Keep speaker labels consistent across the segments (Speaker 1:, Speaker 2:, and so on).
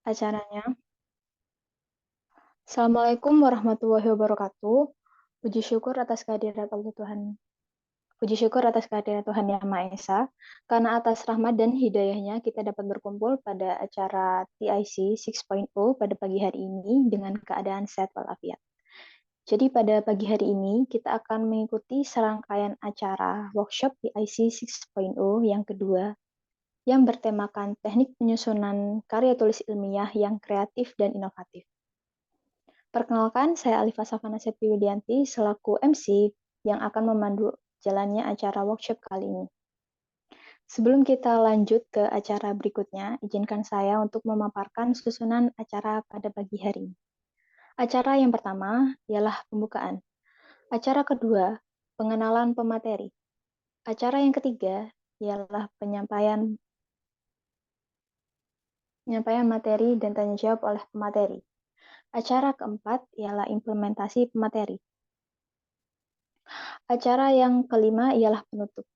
Speaker 1: acaranya. Assalamualaikum warahmatullahi wabarakatuh. Puji syukur atas kehadirat Allah Tuhan. Puji syukur atas kehadirat Tuhan Yang Maha Esa, karena atas rahmat dan hidayahnya kita dapat berkumpul pada acara TIC 6.0 pada pagi hari ini dengan keadaan sehat walafiat. Jadi pada pagi hari ini kita akan mengikuti serangkaian acara workshop TIC 6.0 yang kedua yang bertemakan teknik penyusunan karya tulis ilmiah yang kreatif dan inovatif. Perkenalkan, saya Alifa Safana Septi Widianti selaku MC yang akan memandu jalannya acara workshop kali ini. Sebelum kita lanjut ke acara berikutnya, izinkan saya untuk memaparkan susunan acara pada pagi hari ini. Acara yang pertama ialah pembukaan. Acara kedua, pengenalan pemateri. Acara yang ketiga ialah penyampaian materi dan tanya jawab oleh pemateri. Acara keempat ialah implementasi pemateri. Acara yang kelima ialah penutup.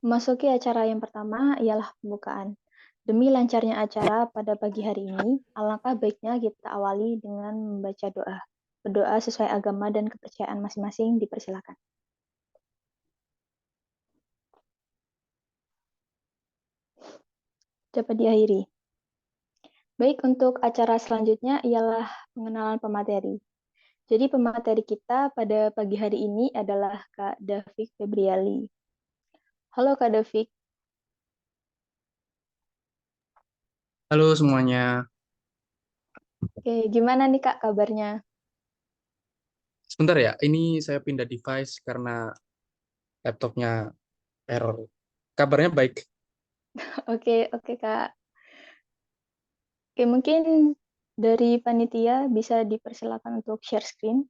Speaker 1: Memasuki acara yang pertama ialah pembukaan. Demi lancarnya acara pada pagi hari ini, alangkah baiknya kita awali dengan membaca doa. Berdoa sesuai agama dan kepercayaan masing-masing dipersilakan. Dapat diakhiri. Baik, untuk acara selanjutnya ialah pengenalan pemateri. Jadi pemateri kita pada pagi hari ini adalah Kak David Febriali. Halo Kak David.
Speaker 2: Halo semuanya.
Speaker 1: Oke, gimana nih Kak kabarnya?
Speaker 2: Sebentar ya, ini saya pindah device karena laptopnya error. Kabarnya baik.
Speaker 1: Oke, oke Kak. Oke, mungkin dari panitia bisa dipersilakan untuk share screen.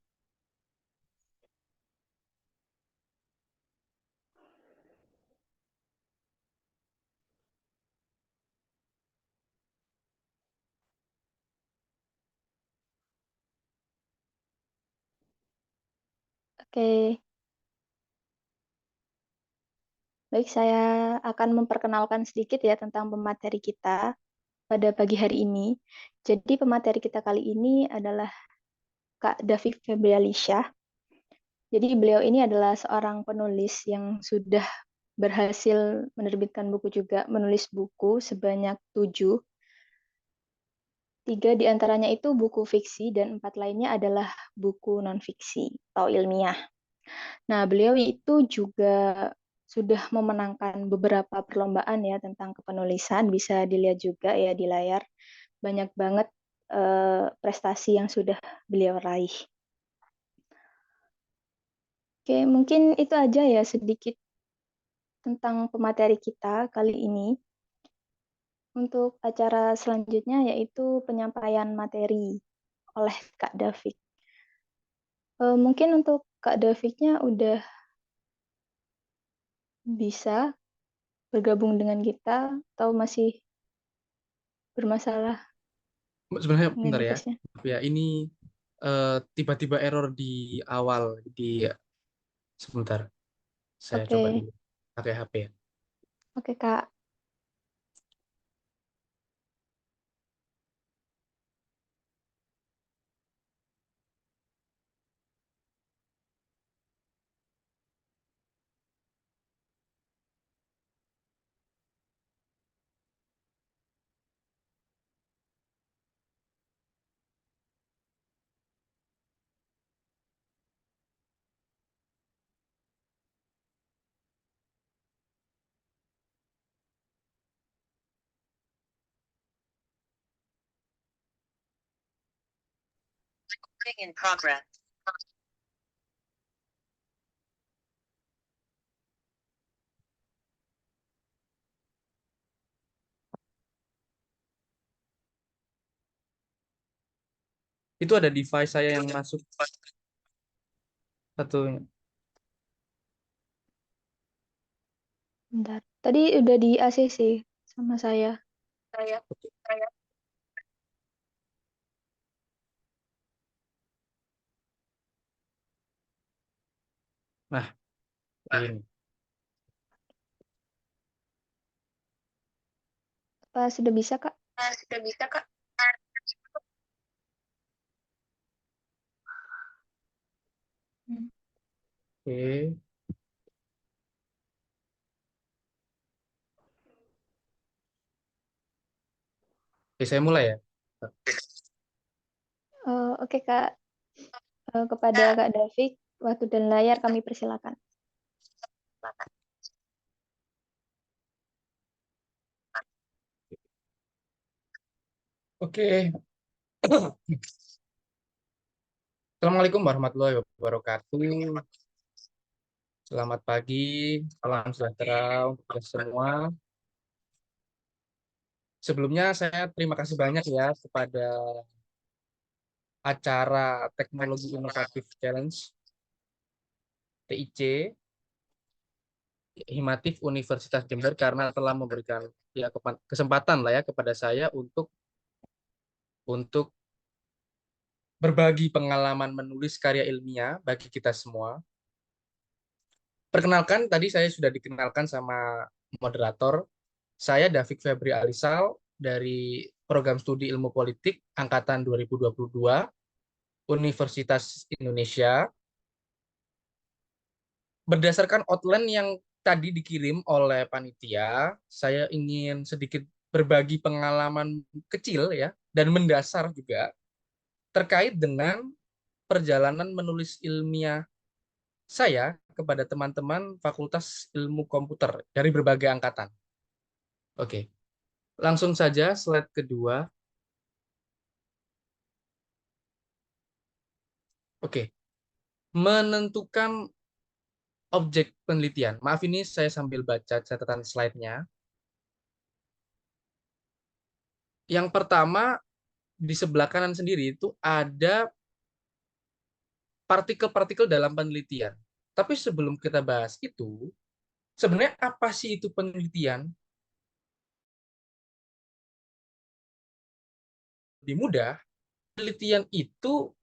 Speaker 1: Oke, baik saya akan memperkenalkan sedikit ya tentang pemateri kita pada pagi hari ini. Jadi pemateri kita kali ini adalah Kak David Febrialisha. Jadi beliau ini adalah seorang penulis yang sudah berhasil menerbitkan buku juga, menulis buku sebanyak 7. 3 diantaranya itu buku fiksi dan 4 lainnya adalah buku non-fiksi atau ilmiah. Nah, beliau itu juga sudah memenangkan beberapa perlombaan ya tentang kepenulisan, bisa dilihat juga ya di layar. Banyak banget prestasi yang sudah beliau raih. Oke, mungkin itu aja ya sedikit tentang pemateri kita kali ini. Untuk acara selanjutnya yaitu penyampaian materi oleh Kak David. Mungkin untuk Kak Davidnya udah bisa bergabung dengan kita atau masih bermasalah
Speaker 2: Sebenarnya
Speaker 1: dengan
Speaker 2: bentar ya.
Speaker 1: device-nya?
Speaker 2: Maaf ya, ini tiba-tiba error di awal di sebentar. Saya coba
Speaker 1: Oke,
Speaker 2: dulu pakai HP ya.
Speaker 1: oke Kak.
Speaker 3: In progress.
Speaker 2: Itu ada device saya yang masuk satunya.
Speaker 1: Bentar. Tadi udah di ACC sama saya.
Speaker 3: Saya, saya.
Speaker 2: Nah, ini.
Speaker 1: Apa sudah bisa Kak?
Speaker 3: Sudah bisa, Kak.
Speaker 2: Oke. Oke, saya mulai ya.
Speaker 1: Oke, Kak. Kepada Kak David, waktu dan layar kami persilakan.
Speaker 2: Oke. Assalamualaikum warahmatullahi wabarakatuh. Selamat pagi, salam sejahtera untuk kita semua. Sebelumnya saya terima kasih banyak ya kepada acara Teknologi Inovatif Challenge TIC Himatif Universitas Jember karena telah memberikan ya kesempatan lah ya kepada saya untuk berbagi pengalaman menulis karya ilmiah bagi kita semua. Perkenalkan, tadi saya sudah dikenalkan sama moderator. Saya David Febri Alisal dari Program Studi Ilmu Politik Angkatan 2022 Universitas Indonesia. Berdasarkan outline yang tadi dikirim oleh panitia, saya ingin sedikit berbagi pengalaman kecil ya dan mendasar juga terkait dengan perjalanan menulis ilmiah saya kepada teman-teman Fakultas Ilmu Komputer dari berbagai angkatan. Oke, langsung saja slide kedua. Oke, menentukan objek penelitian. Maaf ini saya sambil baca catatan slide-nya. Yang pertama, di sebelah kanan sendiri itu ada partikel-partikel dalam penelitian. Tapi sebelum kita bahas itu, sebenarnya apa sih itu penelitian? Lebih mudah, penelitian itu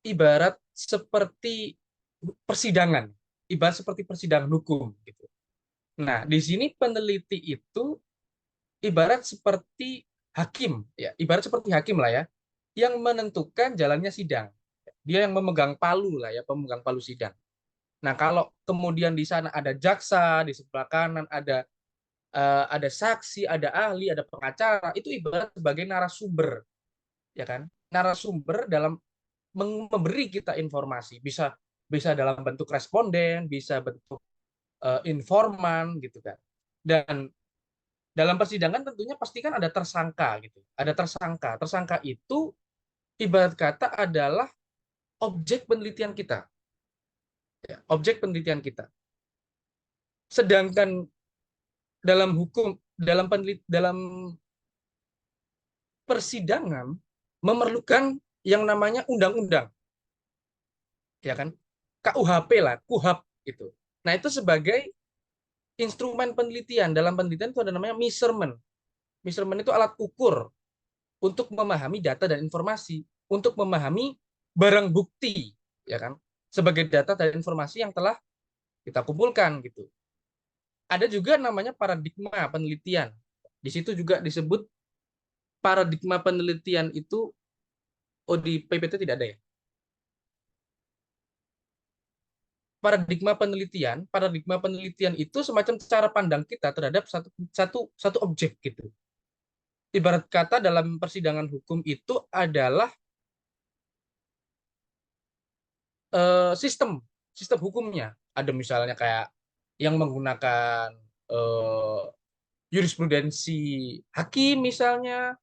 Speaker 2: ibarat seperti persidangan, ibarat seperti persidangan hukum gitu. Nah, di sini peneliti itu ibarat seperti hakim ya, ibarat seperti hakim lah ya, yang menentukan jalannya sidang. Dia yang memegang palu lah ya, pemegang palu sidang. Nah, kalau kemudian di sana ada jaksa, di sebelah kanan ada saksi, ada ahli, ada pengacara, itu ibarat sebagai narasumber, ya kan? Narasumber dalam memberi kita informasi, bisa bisa dalam bentuk responden, bisa bentuk informan gitu kan. Dan dalam persidangan tentunya pastikan ada tersangka gitu. Ada tersangka. Tersangka itu ibarat kata adalah objek penelitian kita. Ya, objek penelitian kita. Sedangkan dalam hukum, dalam persidangan memerlukan yang namanya undang-undang, ya kan? KUHP lah, KUHAP itu. Nah, itu sebagai instrumen penelitian. Dalam penelitian itu ada namanya measurement. Measurement itu alat ukur untuk memahami data dan informasi, untuk memahami barang bukti, ya kan? Sebagai data dan informasi yang telah kita kumpulkan gitu. Ada juga namanya paradigma penelitian. Di situ juga disebut paradigma penelitian itu, oh di PPT tidak ada ya. Paradigma penelitian itu semacam cara pandang kita terhadap satu objek gitu. Ibarat kata dalam persidangan hukum itu adalah sistem sistem hukumnya. Ada misalnya kayak yang menggunakan eh, jurisprudensi hakim misalnya,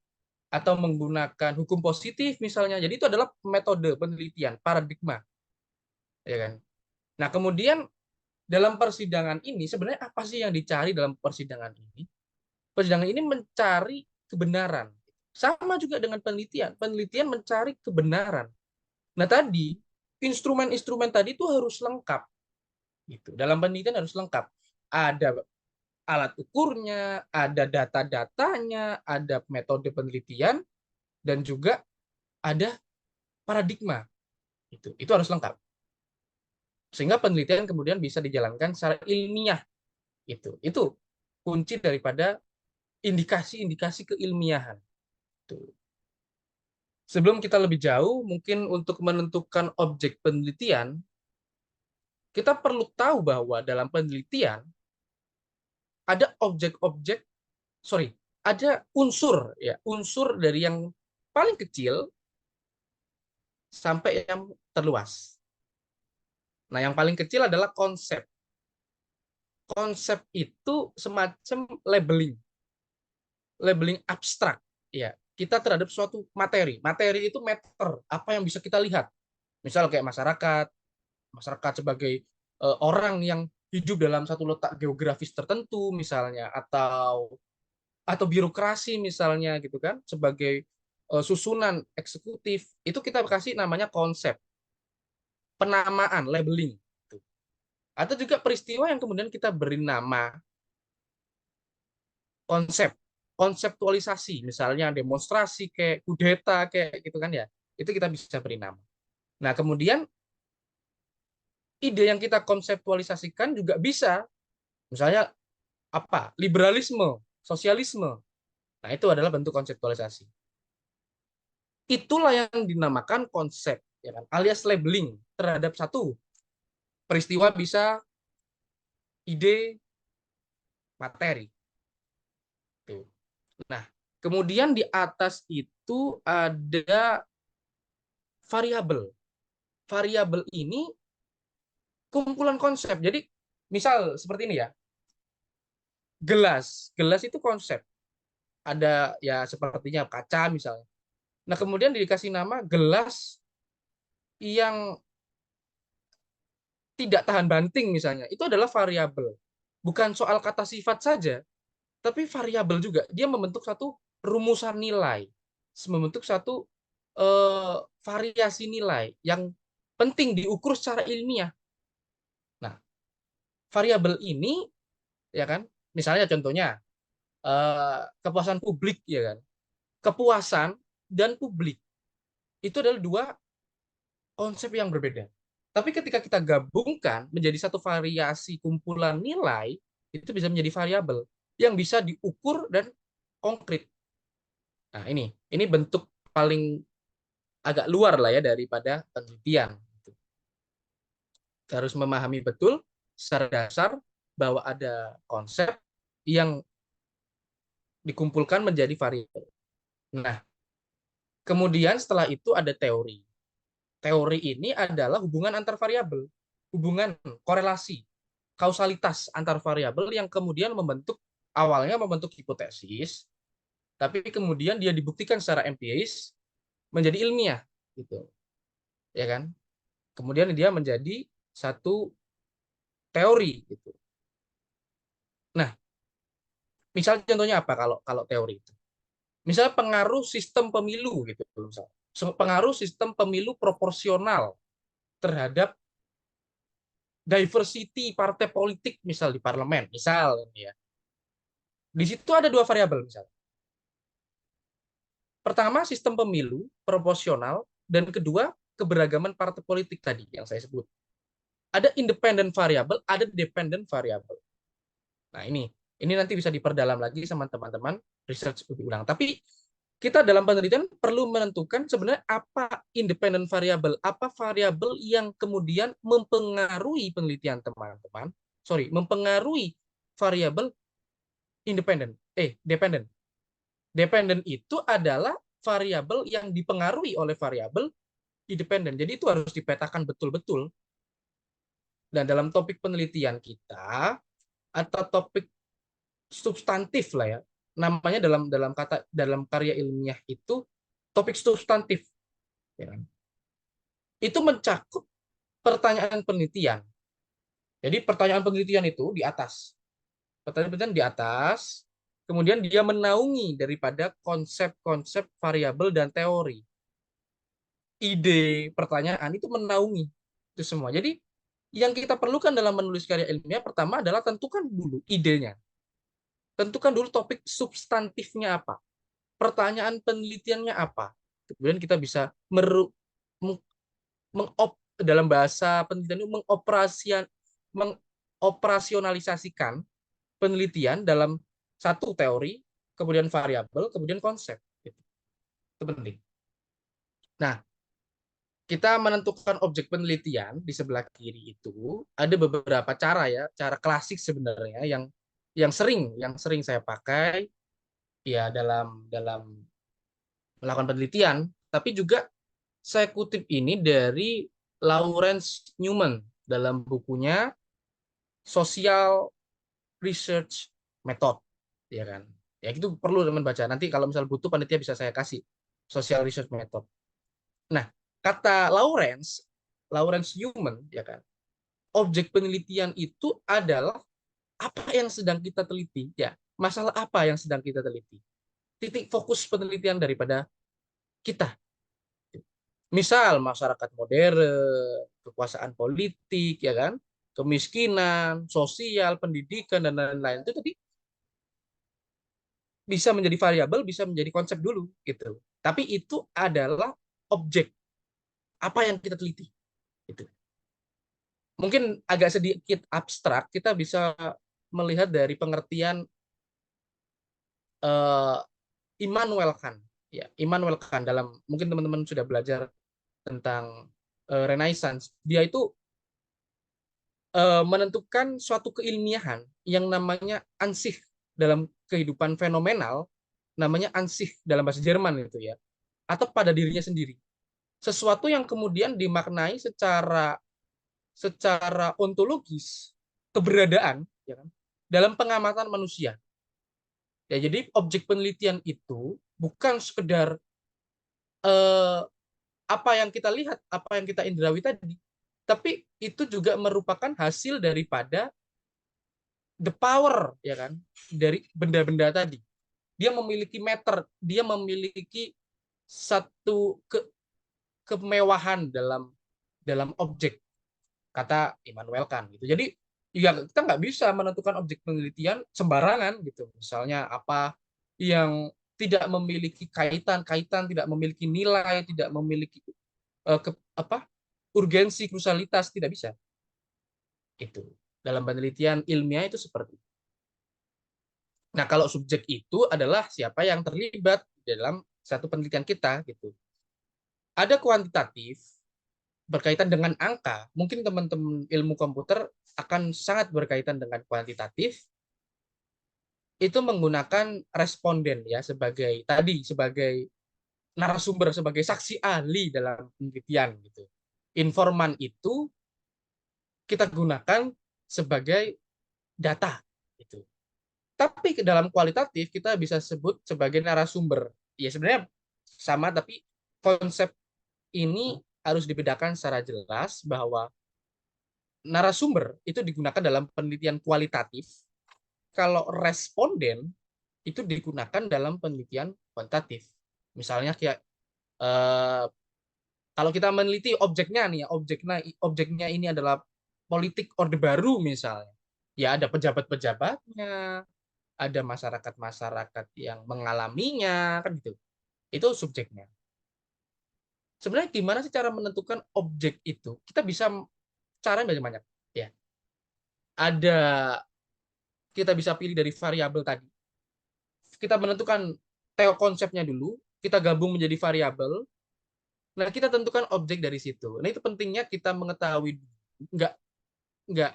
Speaker 2: atau menggunakan hukum positif misalnya. Jadi itu adalah metode penelitian, paradigma, ya kan? Nah, kemudian dalam persidangan ini sebenarnya apa sih yang dicari dalam persidangan ini? Persidangan ini mencari kebenaran. Sama juga dengan penelitian. Penelitian mencari kebenaran. Nah, tadi instrumen-instrumen tadi itu harus lengkap. Gitu. Dalam penelitian harus lengkap. Ada alat ukurnya, ada data-datanya, ada metode penelitian, dan juga ada paradigma. Itu harus lengkap. Sehingga penelitian kemudian bisa dijalankan secara ilmiah. Itu kunci daripada indikasi-indikasi keilmiahan. Tuh. Sebelum kita lebih jauh, mungkin untuk menentukan objek penelitian, kita perlu tahu bahwa dalam penelitian ada objek-objek, ada unsur ya, unsur dari yang paling kecil sampai yang terluas. Nah, yang paling kecil adalah konsep. Konsep itu semacam labeling abstrak ya. Kita terhadap suatu materi. Materi itu matter, apa yang bisa kita lihat. Misal kayak masyarakat sebagai orang yang hidup dalam satu letak geografis tertentu misalnya, atau birokrasi misalnya gitu kan, sebagai susunan eksekutif, itu kita kasih namanya konsep, penamaan, labeling. Atau juga peristiwa yang kemudian kita beri nama konsep, konseptualisasi, misalnya demonstrasi kayak kudeta kayak gitu kan ya, itu kita bisa beri nama. Nah, kemudian ide yang kita konseptualisasikan juga bisa, misalnya apa? Liberalisme, sosialisme. Nah, itu adalah bentuk konseptualisasi. Itulah yang dinamakan konsep, ya kan? Alias labeling terhadap satu peristiwa, bisa ide, materi. Tuh. Nah, kemudian di atas itu ada variabel. Variabel ini kumpulan konsep. Jadi, misal seperti ini ya. Gelas. Gelas itu konsep. Ada ya sepertinya kaca misalnya. Nah, kemudian dikasih nama gelas yang tidak tahan banting misalnya. Itu adalah variabel. Bukan soal kata sifat saja, tapi variabel juga. Dia membentuk satu rumusan nilai, membentuk satu variasi nilai yang penting diukur secara ilmiah. Nah, variabel ini, ya kan, misalnya contohnya kepuasan publik, ya kan, kepuasan dan publik itu adalah dua konsep yang berbeda. Tapi ketika kita gabungkan menjadi satu variasi kumpulan nilai, itu bisa menjadi variabel yang bisa diukur dan konkret. Nah, ini bentuk paling agak luar lah ya daripada penelitian. Kita harus memahami betul secara dasar bahwa ada konsep yang dikumpulkan menjadi variabel. Nah, kemudian setelah itu ada teori. Teori ini adalah hubungan antar variabel, hubungan korelasi, kausalitas antar variabel yang kemudian awalnya membentuk hipotesis, tapi kemudian dia dibuktikan secara empiris menjadi ilmiah, gitu, ya kan? Kemudian dia menjadi satu teori, gitu. Nah, misal contohnya apa kalau kalau teori itu? Misalnya pengaruh sistem pemilu, gitu, misalnya. Pengaruh sistem pemilu proporsional terhadap diversity partai politik misal di parlemen, misal ya. Di situ ada dua variabel misalnya. Pertama, sistem pemilu proporsional, dan kedua, keberagaman partai politik tadi yang saya sebut. Ada independent variable, ada dependent variable. Nah, ini nanti bisa diperdalam lagi sama teman-teman research lebih ulang. Tapi kita dalam penelitian perlu menentukan sebenarnya apa independent variable, apa variabel yang kemudian mempengaruhi penelitian teman-teman. Mempengaruhi variabel dependent. Dependent itu adalah variabel yang dipengaruhi oleh variabel independen. Jadi itu harus dipetakan betul-betul. Dan dalam topik penelitian kita atau topik substantif lah ya, namanya dalam karya ilmiah itu topik substantif. Ya. Itu mencakup pertanyaan penelitian. Jadi pertanyaan penelitian itu di atas. Pertanyaan penelitian di atas, kemudian dia menaungi daripada konsep-konsep variabel dan teori. Ide pertanyaan itu menaungi itu semua. Jadi yang kita perlukan dalam menulis karya ilmiah pertama adalah tentukan dulu idenya. Tentukan dulu topik substantifnya apa. Pertanyaan penelitiannya apa. Kemudian kita bisa dalam bahasa penelitian itu mengoperasionalisasikan penelitian dalam satu teori, kemudian variabel, kemudian konsep. penting. Nah, kita menentukan objek penelitian di sebelah kiri itu ada beberapa cara ya, cara klasik sebenarnya yang sering saya pakai ya dalam dalam melakukan penelitian, tapi juga saya kutip ini dari Lawrence Newman dalam bukunya Social Research Method, ya kan? Ya itu perlu teman baca. Nanti kalau misal butuh panitia bisa saya kasih Social Research Method. Nah, kata Lawrence Newman, ya kan? Objek penelitian itu adalah apa yang sedang kita teliti, ya. Masalah apa yang sedang kita teliti. Titik fokus penelitian daripada kita. Misal masyarakat modern, kekuasaan politik, ya kan, kemiskinan, sosial, pendidikan dan lain-lain itu tadi bisa menjadi variabel, bisa menjadi konsep dulu gitu. Tapi itu adalah objek apa yang kita teliti. Gitu. Mungkin agak sedikit abstrak, kita bisa melihat dari pengertian uh, Immanuel Kant. Ya, Immanuel Kant dalam mungkin teman-teman sudah belajar tentang Renaissance. Dia itu menentukan suatu keilmiahan yang namanya Ansich dalam kehidupan fenomenal, namanya Ansich dalam bahasa Jerman itu ya, atau pada dirinya sendiri. Sesuatu yang kemudian dimaknai secara ontologis keberadaan ya kan, dalam pengamatan manusia. Ya, jadi objek penelitian itu bukan sekedar eh, apa yang kita lihat, apa yang kita indrawi tadi, tapi itu juga merupakan hasil daripada the power ya kan dari benda-benda tadi. Dia memiliki meter, dia memiliki satu kemewahan dalam objek kata Immanuel Kant gitu. Jadi ya kita nggak bisa menentukan objek penelitian sembarangan gitu. Misalnya apa yang tidak memiliki kaitan, tidak memiliki nilai, tidak memiliki apa urgensi, krusalitas, tidak bisa. Itu dalam penelitian ilmiah itu seperti itu. Nah, kalau subjek itu adalah siapa yang terlibat dalam satu penelitian kita gitu. Ada kuantitatif berkaitan dengan angka, mungkin teman-teman ilmu komputer akan sangat berkaitan dengan kuantitatif, itu menggunakan responden ya sebagai narasumber, sebagai saksi ahli dalam penelitian gitu. Informan itu kita gunakan sebagai data gitu. Tapi dalam kualitatif kita bisa sebut sebagai narasumber. Ya sebenarnya sama tapi konsep ini harus dibedakan secara jelas bahwa narasumber itu digunakan dalam penelitian kualitatif, kalau responden itu digunakan dalam penelitian kuantitatif. Misalnya kayak eh, kalau kita meneliti objeknya nih, objeknya ini adalah politik Orde Baru misalnya, ya ada pejabat-pejabatnya, ada masyarakat-masyarakat yang mengalaminya, kan gitu. Itu subjeknya. Sebenarnya gimana sih cara menentukan objek itu? Kita bisa cara banyak-banyak. Ya, ada kita bisa pilih dari variabel tadi. Kita menentukan konsepnya dulu, kita gabung menjadi variabel. Nah, kita tentukan objek dari situ. Nah, itu pentingnya kita mengetahui nggak nggak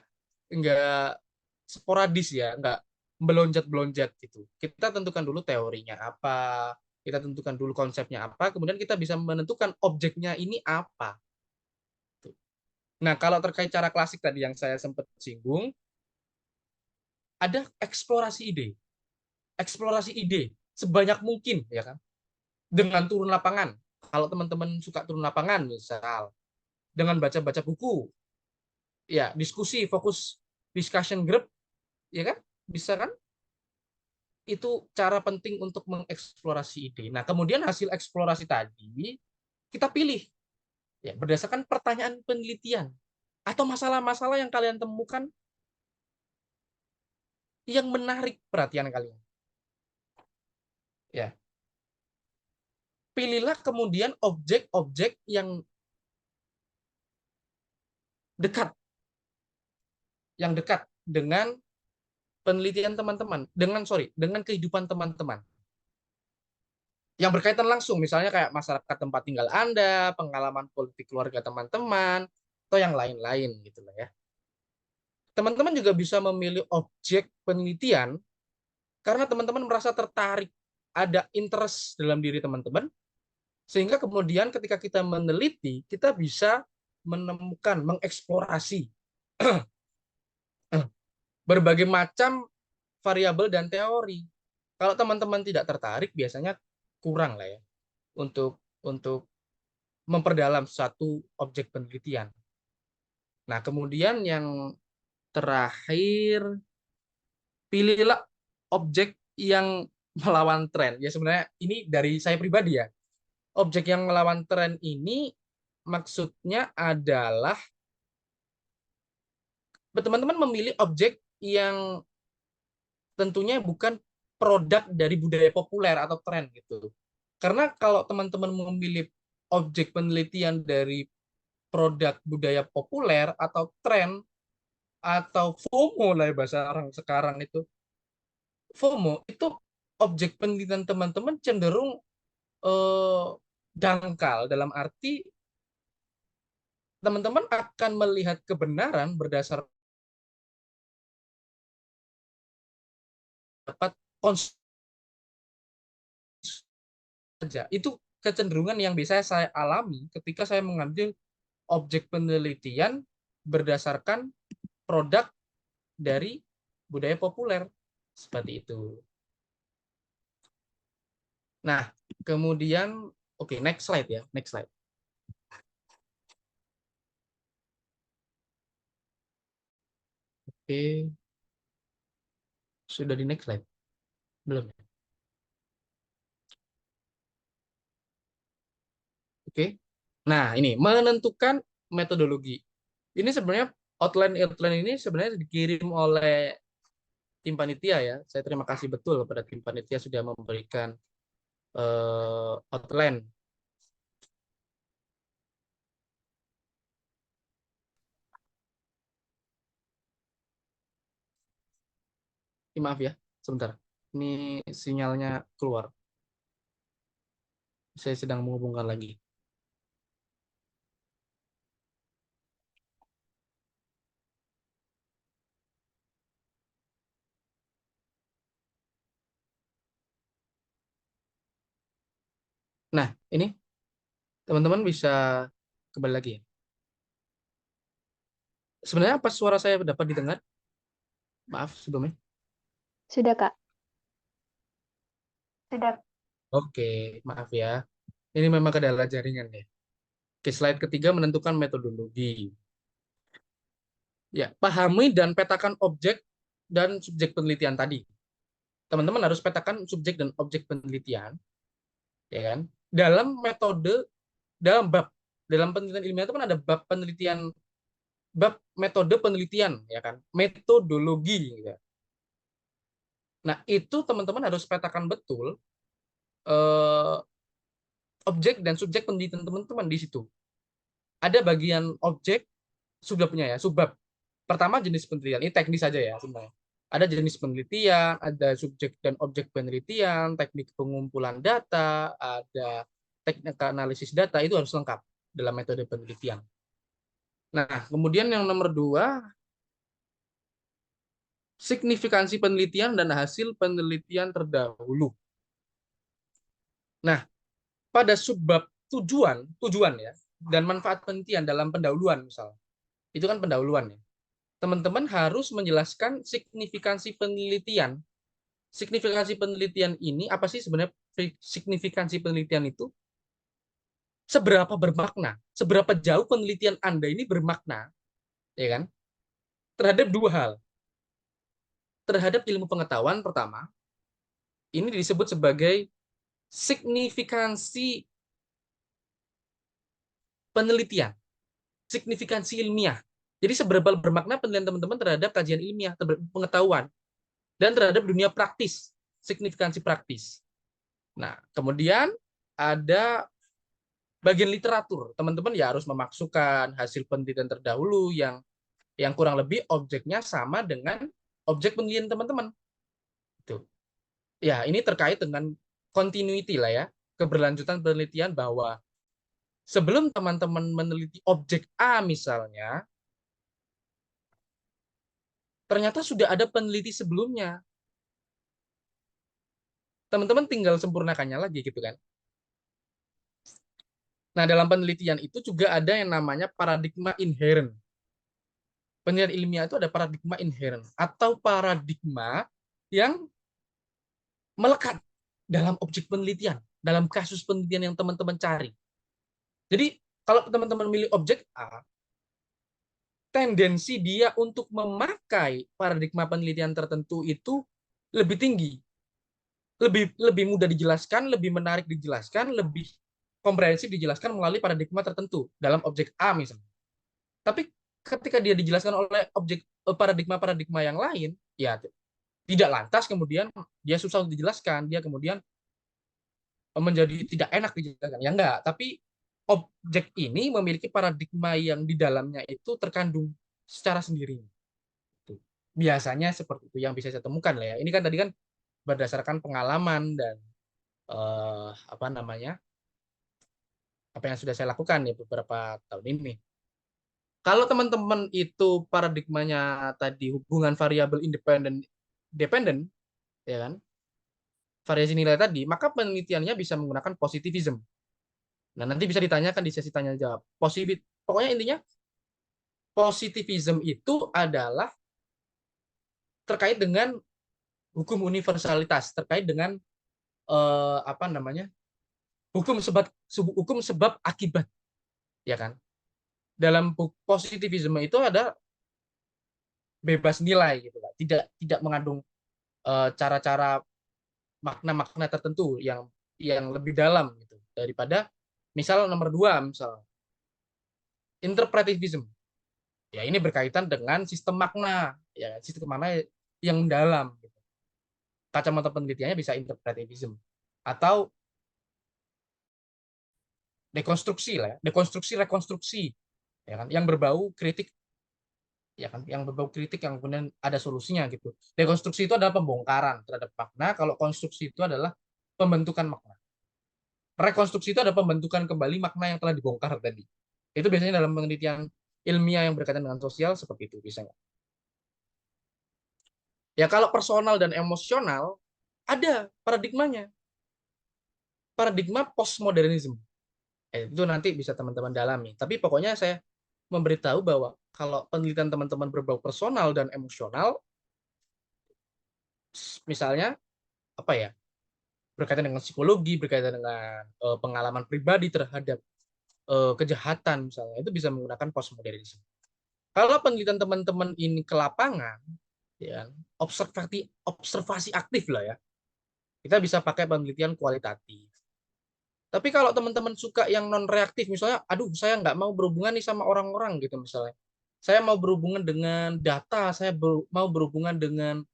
Speaker 2: nggak sporadis ya, nggak belonjat-belonjat gitu. Kita tentukan dulu teorinya apa, kita tentukan dulu konsepnya apa, kemudian kita bisa menentukan objeknya ini apa. Nah, kalau terkait cara klasik tadi yang saya sempat singgung, ada eksplorasi ide. Eksplorasi ide sebanyak mungkin, ya kan? Dengan turun lapangan. Kalau teman-teman suka turun lapangan, misal, dengan baca-baca buku, ya, diskusi, fokus discussion group, ya kan? Bisa kan? Itu cara penting untuk mengeksplorasi ide. Nah, kemudian hasil eksplorasi tadi kita pilih ya berdasarkan pertanyaan penelitian atau masalah-masalah yang kalian temukan yang menarik perhatian kalian. Ya. Pilihlah kemudian objek-objek yang dekat dengan penelitian teman-teman, dengan kehidupan teman-teman. yang berkaitan langsung, misalnya kayak masyarakat tempat tinggal Anda, pengalaman politik keluarga teman-teman, atau yang lain-lain gitu lah ya. Teman-teman juga bisa memilih objek penelitian karena teman-teman merasa tertarik, ada interest dalam diri teman-teman, sehingga kemudian ketika kita meneliti, kita bisa menemukan, mengeksplorasi berbagai macam variabel dan teori. Kalau teman-teman tidak tertarik, biasanya kurang lah ya untuk memperdalam satu objek penelitian. Nah, kemudian yang terakhir, pilihlah objek yang melawan tren. Ya sebenarnya ini dari saya pribadi ya. Objek yang melawan tren ini maksudnya adalah teman-teman memilih objek yang tentunya bukan produk dari budaya populer atau tren gitu. Karena kalau teman-teman memilih objek penelitian dari produk budaya populer atau tren atau FOMO lah ya bahasa orang sekarang itu. FOMO itu objek penelitian teman-teman cenderung eh, dangkal dalam arti teman-teman akan melihat kebenaran berdasarkan konsep saja. Itu kecenderungan yang bisa saya alami ketika saya mengambil objek penelitian berdasarkan produk dari budaya populer seperti itu. Nah, kemudian oke, next slide ya, next slide. Oke, sudah di next slide? Belum ya? Oke. Nah, ini menentukan metodologi. Ini sebenarnya outline ini sebenarnya dikirim oleh tim panitia ya. Saya terima kasih betul kepada tim panitia sudah memberikan outline. Maaf ya, sebentar. Ini sinyalnya keluar. Saya sedang menghubungkan lagi. Nah, ini teman-teman bisa kembali lagi ya. Sebenarnya apa suara saya dapat didengar? Maaf sebelumnya.
Speaker 1: Sudah, Kak.
Speaker 3: Sudah.
Speaker 2: Oke, maaf ya. Ini memang kendala jaringan ya. Oke, slide ketiga menentukan metodologi. Ya, pahami dan petakan objek dan subjek penelitian tadi. Teman-teman harus petakan subjek dan objek penelitian, ya kan? Dalam metode, dalam bab, dalam penelitian ilmiah itu kan ada bab penelitian, bab metode penelitian, ya kan? Metodologi, ya. Nah, itu teman-teman harus petakan betul eh, objek dan subjek penelitian teman-teman di situ. Ada bagian objek, sudah punya ya, subbab. Pertama jenis penelitian, ini teknis saja ya sebenarnya. Ada jenis penelitian, ada subjek dan objek penelitian, teknik pengumpulan data, ada teknik analisis data, itu harus lengkap dalam metode penelitian. Nah, kemudian yang nomor 2, signifikansi penelitian dan hasil penelitian terdahulu. Nah, pada subbab tujuan ya, dan manfaat penelitian dalam pendahuluan misalnya. Itu kan pendahuluan ya. Teman-teman harus menjelaskan signifikansi penelitian. Signifikansi penelitian ini apa sih sebenarnya signifikansi penelitian itu? Seberapa bermakna? Seberapa jauh penelitian Anda ini bermakna, ya kan? Terhadap dua hal. Terhadap ilmu pengetahuan pertama, ini disebut sebagai signifikansi penelitian, signifikansi ilmiah. Jadi seberapa bermakna penelitian teman-teman terhadap kajian ilmiah, terhadap pengetahuan, dan terhadap dunia praktis, signifikansi praktis. Nah, kemudian ada bagian literatur. Teman-teman ya harus memasukkan hasil penelitian terdahulu yang kurang lebih objeknya sama dengan objek penelitian teman-teman. Itu. Ya, ini terkait dengan continuity lah ya. keberlanjutan penelitian bahwa sebelum teman-teman meneliti objek A misalnya, ternyata sudah ada peneliti sebelumnya. Teman-teman tinggal sempurnakannya lagi gitu kan. Nah, dalam penelitian itu juga ada yang namanya paradigma inherent. Penelitian ilmiah itu ada paradigma inherent atau paradigma yang melekat dalam objek penelitian, dalam kasus penelitian yang teman-teman cari. Jadi, kalau teman-teman milih objek A, tendensi dia untuk memakai paradigma penelitian tertentu itu lebih tinggi, lebih mudah dijelaskan, lebih menarik dijelaskan, lebih komprehensif dijelaskan melalui paradigma tertentu dalam objek A misalnya. Tapi ketika dia dijelaskan oleh objek paradigma-paradigma yang lain, ya tidak lantas kemudian dia susah untuk dijelaskan, dia kemudian menjadi tidak enak dijelaskan. Ya enggak, tapi objek ini memiliki paradigma yang di dalamnya itu terkandung secara sendiri. Biasanya seperti itu yang bisa saya temukan lah ya. Ini kan tadi kan berdasarkan pengalaman dan apa namanya, apa yang sudah saya lakukan ya beberapa tahun ini. Kalau teman-teman itu paradigmanya tadi hubungan variabel independen dependent, ya kan, variasi nilai tadi, maka penelitiannya bisa menggunakan positivism. Nah, nanti bisa ditanyakan di sesi tanya jawab. Pokoknya intinya positivism itu adalah terkait dengan hukum universalitas, terkait dengan apa namanya, hukum sebab akibat, ya kan. Dalam positivisme itu ada bebas nilai gitu lah, tidak mengandung cara-cara makna-makna tertentu yang lebih dalam gitu daripada misal nomor 2 misal interpretivism. Ya ini berkaitan dengan sistem makna, ya sistem makna yang mendalam gitu. Kacamata penelitiannya bisa interpretivism atau dekonstruksi lah ya, dekonstruksi rekonstruksi, ya kan, yang berbau kritik, ya kan, yang berbau kritik yang kemudian ada solusinya gitu. Dekonstruksi itu adalah pembongkaran terhadap makna, kalau konstruksi itu adalah pembentukan makna. Rekonstruksi itu adalah pembentukan kembali makna yang telah dibongkar tadi. Itu biasanya dalam penelitian ilmiah yang berkaitan dengan sosial seperti itu biasanya. Ya kalau personal dan emosional ada paradigmanya. Paradigma postmodernisme. Itu nanti bisa teman-teman dalami. Tapi pokoknya saya memberitahu bahwa kalau penelitian teman-teman berbau personal dan emosional, misalnya apa ya, berkaitan dengan psikologi, berkaitan dengan pengalaman pribadi terhadap kejahatan misalnya, itu bisa menggunakan postmodernisme. Kalau penelitian teman-teman ini ke lapangan, ya, observasi aktif lah ya, kita bisa pakai penelitian kualitatif. Tapi kalau teman-teman suka yang non reaktif, misalnya, aduh saya nggak mau berhubungan nih sama orang-orang gitu misalnya, saya mau berhubungan dengan data, saya mau berhubungan dengan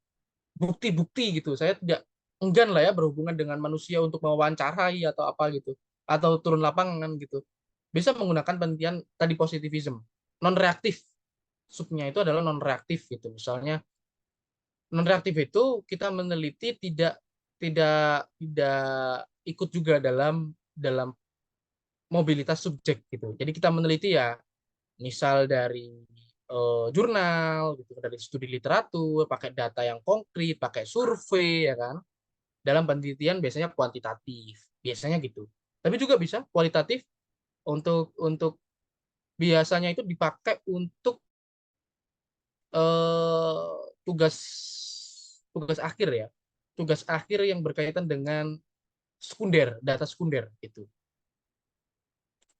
Speaker 2: bukti-bukti gitu, saya tidak enggan lah ya berhubungan dengan manusia untuk mewawancarai atau apa gitu, atau turun lapangan gitu, bisa menggunakan penelitian tadi positivism, non reaktif. Subnya itu adalah non reaktif gitu, misalnya non reaktif itu kita meneliti tidak tidak tidak ikut juga dalam mobilitas subjek gitu. Jadi kita meneliti ya misal dari jurnal gitu, dari studi literatur, pakai data yang konkret, pakai survei ya kan. Dalam penelitian biasanya kuantitatif, biasanya gitu. Tapi juga bisa kualitatif untuk biasanya itu dipakai untuk tugas tugas akhir ya. Tugas akhir yang berkaitan dengan sekunder, data sekunder gitu.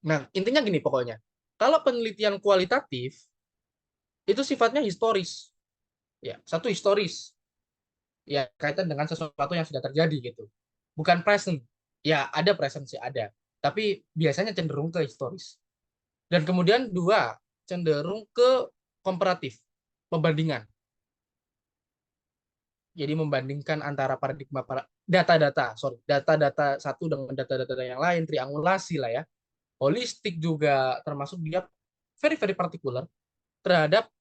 Speaker 2: Nah, intinya gini pokoknya. Kalau penelitian kualitatif itu sifatnya historis. Ya, satu historis. Ya, kaitan dengan sesuatu yang sudah terjadi gitu. Bukan present. Ya, ada present sih ada. Tapi biasanya cenderung ke historis. Dan kemudian 2, cenderung ke komparatif, pembandingan. Jadi membandingkan antara paradigma data-data satu dengan data-data yang lain, triangulasi lah ya. Holistik juga termasuk dia very very particular terhadap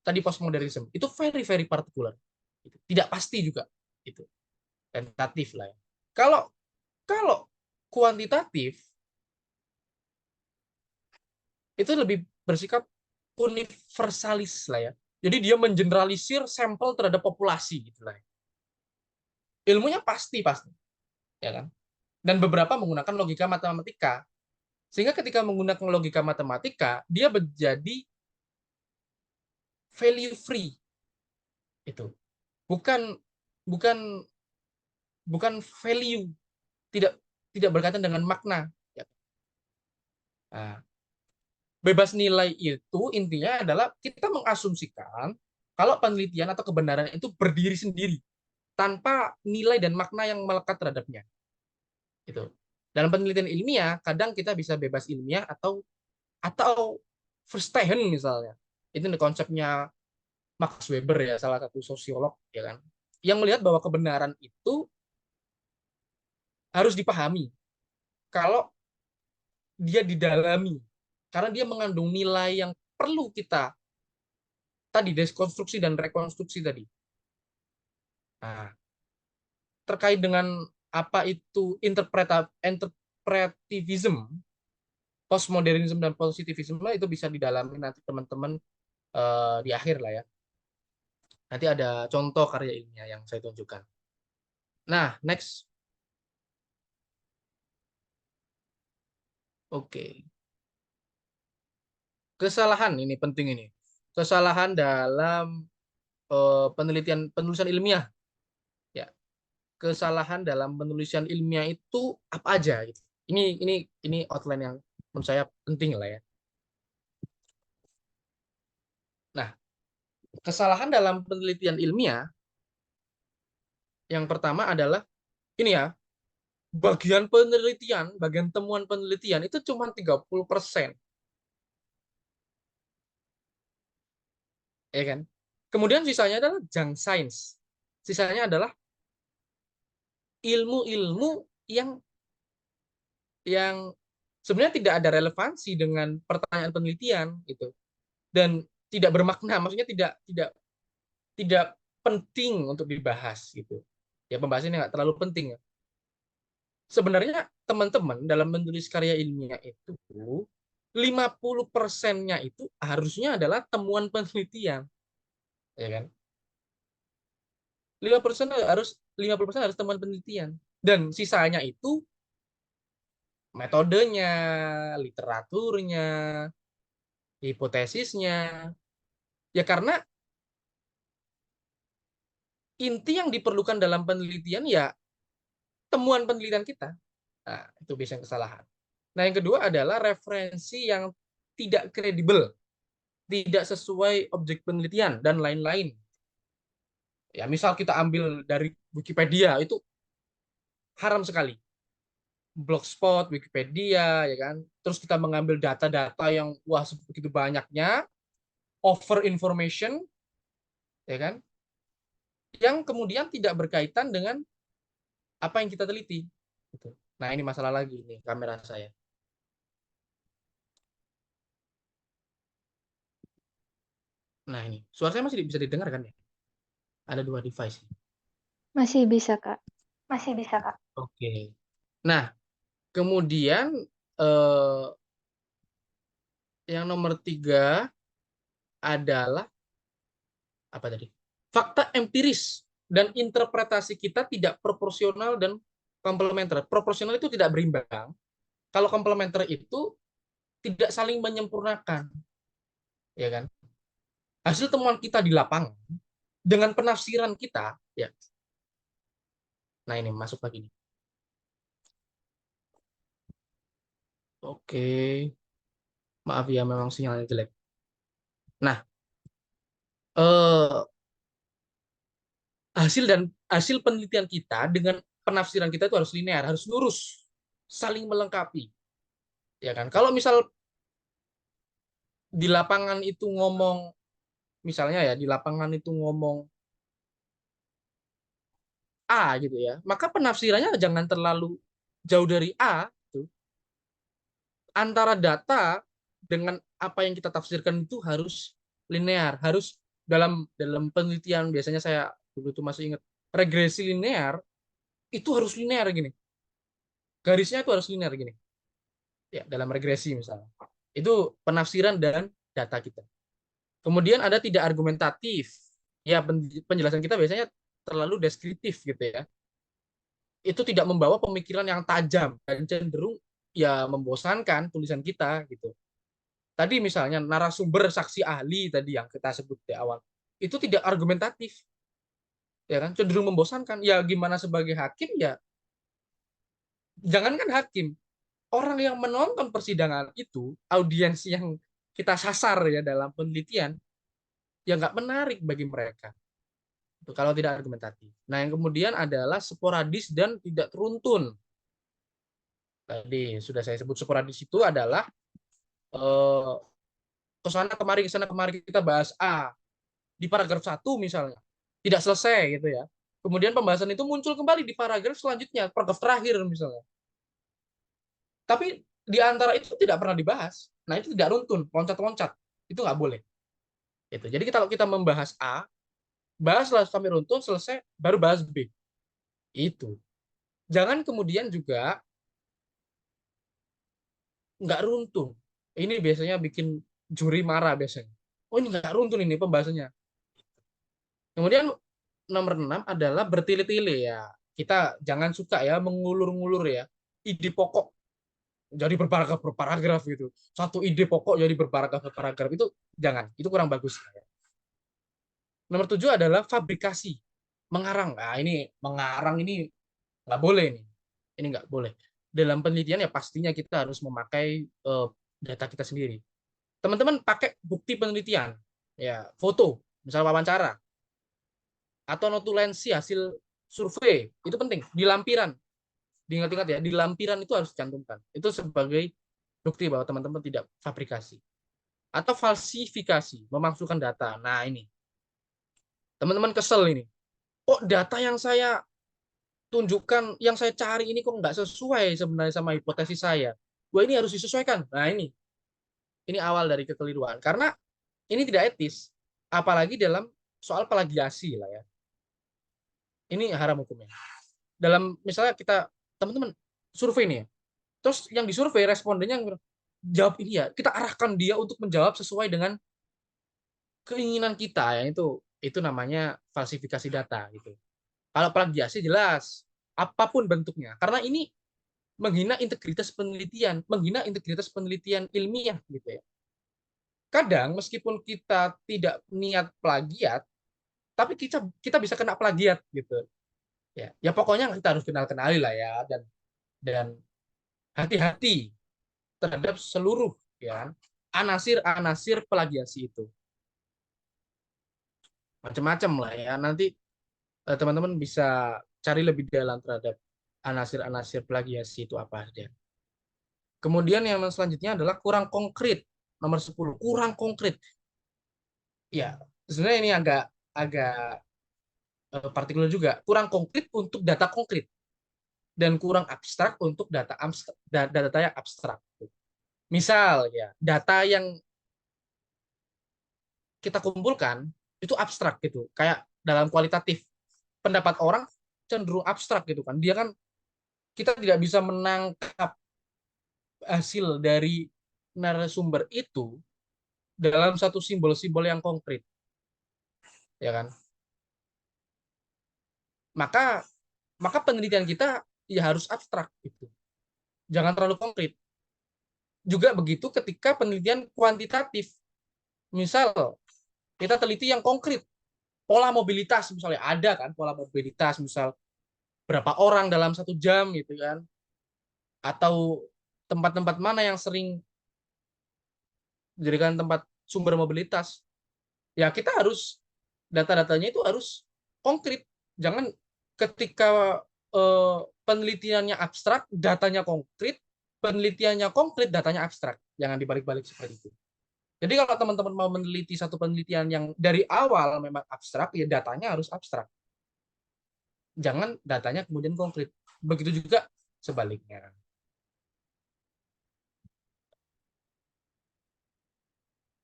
Speaker 2: tadi postmodernism. Itu very very particular. Tidak pasti juga itu. Tentatif lah ya. Kalau kalau kuantitatif itu lebih bersikap universalis lah ya. Jadi dia mengeneralisir sampel terhadap populasi gitu lah. Ilmunya pasti, ya kan? Dan beberapa menggunakan logika matematika. Sehingga ketika menggunakan logika matematika, dia menjadi value free. Itu. Bukan bukan bukan value, tidak tidak berkaitan dengan makna. Ya. Nah, bebas nilai itu intinya adalah kita mengasumsikan kalau penelitian atau kebenaran itu berdiri sendiri tanpa nilai dan makna yang melekat terhadapnya. Itu. Dalam penelitian ilmiah, kadang kita bisa bebas ilmiah atau Verstehen misalnya. Itu konsepnya Max Weber ya, salah satu sosiolog ya kan. Yang melihat bahwa kebenaran itu harus dipahami kalau dia didalami karena dia mengandung nilai yang perlu kita tadi deskonstruksi dan rekonstruksi tadi. Nah, terkait dengan apa itu interpretivism, postmodernism dan positivism itu bisa didalami nanti teman-teman di akhir lah ya. Nanti ada contoh karya ilmiah yang saya tunjukkan. Nah, next. Oke. Kesalahan ini penting ini. Kesalahan dalam penulisan ilmiah. Ya, kesalahan dalam penulisan ilmiah itu apa aja gitu. Ini outline yang menurut saya penting lah ya. Nah, kesalahan dalam penelitian ilmiah yang pertama adalah ini ya, bagian temuan penelitian itu cuma 30%, ya kan? Kemudian sisanya adalah junk science. Sisanya adalah ilmu-ilmu yang yang sebenarnya tidak ada relevansi dengan pertanyaan penelitian gitu. Dan tidak bermakna, maksudnya tidak tidak penting untuk dibahas gitu. Ya pembahasannya nggak terlalu penting ya. Sebenarnya teman-teman dalam menulis karya ilmiah itu 50%-nya itu harusnya adalah temuan penelitian, ya kan? 50% harus temuan penelitian dan sisanya itu metodenya, literaturnya, hipotesisnya. Ya karena inti yang diperlukan dalam penelitian ya temuan penelitian kita. Nah, itu biasanya kesalahan. Nah, yang kedua adalah referensi yang tidak kredibel, tidak sesuai objek penelitian dan lain-lain. Ya, misal kita ambil dari Wikipedia itu haram sekali. Blogspot, Wikipedia, ya kan. Terus kita mengambil data-data yang wah begitu banyaknya, over information, ya kan, yang kemudian tidak berkaitan dengan apa yang kita teliti. Gitu. Nah, ini masalah lagi nih kamera saya. Nah, ini suara saya masih bisa didengar kan ya? Ada dua device.
Speaker 1: Masih bisa, Kak.
Speaker 3: Masih bisa, Kak.
Speaker 2: Oke. Nah, kemudian eh, yang nomor 3 adalah apa tadi? Fakta empiris dan interpretasi kita tidak proporsional dan komplementer. Proporsional itu tidak berimbang. Kalau komplementer itu tidak saling menyempurnakan, ya kan? Hasil temuan kita di lapangan dengan penafsiran kita, ya. Nah ini masuk lagi nih. Oke, maaf ya memang sinyalnya jelek. Nah, eh, hasil penelitian kita dengan penafsiran kita itu harus linear, harus lurus, saling melengkapi, ya kan? Kalau misal di lapangan itu ngomong, misalnya ya di lapangan itu ngomong A gitu ya, maka penafsirannya jangan terlalu jauh dari A. Gitu. Antara data dengan apa yang kita tafsirkan itu harus linear, harus dalam penelitian biasanya saya dulu itu masih ingat regresi linear itu harus linear gini. garisnya itu harus linear gini. Ya, dalam regresi misalnya. Itu penafsiran dan data kita. Kemudian ada tidak argumentatif. Ya, penjelasan kita biasanya terlalu deskriptif gitu ya. Itu tidak membawa pemikiran yang tajam dan cenderung ya membosankan tulisan kita gitu. Tadi misalnya narasumber saksi ahli tadi yang kita sebut di awal, itu tidak argumentatif. Ya kan, cenderung membosankan. Ya gimana sebagai hakim ya, jangankan hakim, orang yang menonton persidangan itu, audiens yang kita sasar ya dalam penelitian, ya nggak menarik bagi mereka. Itu kalau tidak argumentatif. Nah, yang kemudian adalah sporadis dan tidak teruntun. Tadi sudah saya sebut sporadis itu adalah eh, ke sana kemari kita bahas A di paragraf 1 misalnya. Tidak selesai gitu ya. Kemudian pembahasan itu muncul kembali di paragraf selanjutnya, paragraf terakhir misalnya. Tapi di antara itu tidak pernah dibahas. Nah, itu tidak runtun, loncat-loncat. Itu nggak boleh. Itu. Jadi kalau kita membahas A, bahaslah sampai runtun, selesai, baru bahas B. Itu. Jangan kemudian juga nggak runtun. Ini biasanya bikin juri marah biasanya. Oh, ini nggak runtun ini pembahasannya. Kemudian nomor 6 adalah bertele-tele ya. Kita jangan suka ya mengulur-ngulur ya. Ide pokok jadi berparagraf gitu. Satu ide pokok jadi berparagraf itu jangan. Itu kurang bagus. Nomor 7 adalah fabrikasi. Mengarang. Nah, ini mengarang ini nggak boleh nih. Ini nggak boleh. Dalam penelitian ya pastinya kita harus memakai data kita sendiri. Teman-teman pakai bukti penelitian, ya foto, misal wawancara, atau notulensi hasil survei, itu penting. Di lampiran, diingat-ingat ya, di lampiran itu harus dicantumkan. Itu sebagai bukti bahwa teman-teman tidak fabrikasi. Atau falsifikasi, memasukkan data. Nah ini, teman-teman kesel ini. Kok data yang saya tunjukkan, yang saya cari ini kok nggak sesuai sebenarnya sama hipotesis saya. Wah ini harus disesuaikan. Nah ini awal dari kekeliruan. Karena ini tidak etis. Apalagi dalam soal plagiasi lah ya. Ini haram hukumnya. Dalam misalnya kita, teman-teman, survei nih ya. Terus yang disurvei respondennya jawab ini ya, kita arahkan dia untuk menjawab sesuai dengan keinginan kita, yang itu namanya falsifikasi data gitu. Kalau plagiasi jelas apapun bentuknya, karena ini menghina integritas penelitian ilmiah gitu ya. Kadang meskipun kita tidak niat plagiat, tapi kita bisa kena plagiat gitu. Ya pokoknya kita harus kenali lah ya, dan hati-hati terhadap seluruh ya anasir-anasir plagiasi itu. Macam-macam lah ya. Nanti teman-teman bisa cari lebih dalam terhadap anasir-anasir plagiasi itu apa aja. Kemudian yang selanjutnya adalah kurang konkret. Nomor 10, kurang konkret. Ya, sebenarnya ini agak agak partikular juga. Kurang konkret untuk data konkret dan kurang abstrak untuk data yang abstrak. Misal ya, data yang kita kumpulkan itu abstrak gitu. Kayak dalam kualitatif, pendapat orang cenderung abstrak gitu kan. Dia kan kita tidak bisa menangkap hasil dari narasumber itu dalam satu simbol-simbol yang konkret, ya kan? Maka maka penelitian kita ya harus abstrak gitu. Jangan terlalu konkret. Juga begitu ketika penelitian kuantitatif. Misal kita teliti yang konkret, pola mobilitas misalnya ada kan pola mobilitas misal berapa orang dalam 1 jam gitu kan, atau tempat-tempat mana yang sering dijadikan tempat sumber mobilitas, ya kita harus data-datanya itu harus konkret. Jangan ketika penelitiannya abstrak datanya konkret, penelitiannya konkret datanya abstrak, jangan dibalik-balik seperti itu. Jadi kalau teman-teman mau meneliti satu penelitian yang dari awal memang abstrak, ya datanya harus abstrak. Jangan datanya kemudian konkret. Begitu juga sebaliknya.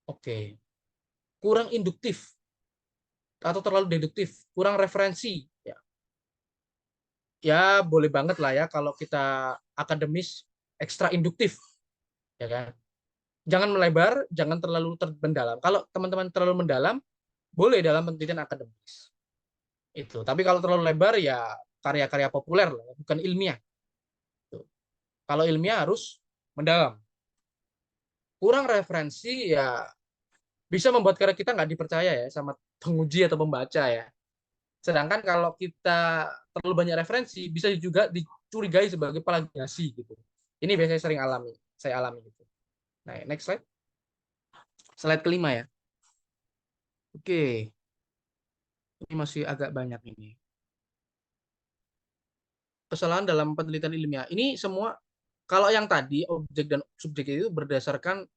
Speaker 2: Oke. Kurang induktif atau terlalu deduktif, kurang referensi. Ya. ya boleh banget lah ya kalau kita akademis ekstra induktif, ya kan. Jangan melebar, jangan terlalu mendalam. Kalau teman-teman terlalu mendalam, boleh dalam penelitian akademis. Itu. Tapi kalau terlalu lebar ya karya-karya populer lah, bukan ilmiah. Tuh. Kalau ilmiah harus mendalam. Kurang referensi ya bisa membuat karya kita nggak dipercaya ya sama penguji atau pembaca ya. Sedangkan kalau kita terlalu banyak referensi bisa juga dicurigai sebagai plagiasi gitu. Ini biasanya saya alami gitu. Nah, next slide. Slide kelima ya. Oke, ini masih agak banyak ini. Kesalahan dalam penelitian ilmiah. Ini semua kalau yang tadi objek dan subjek itu berdasarkan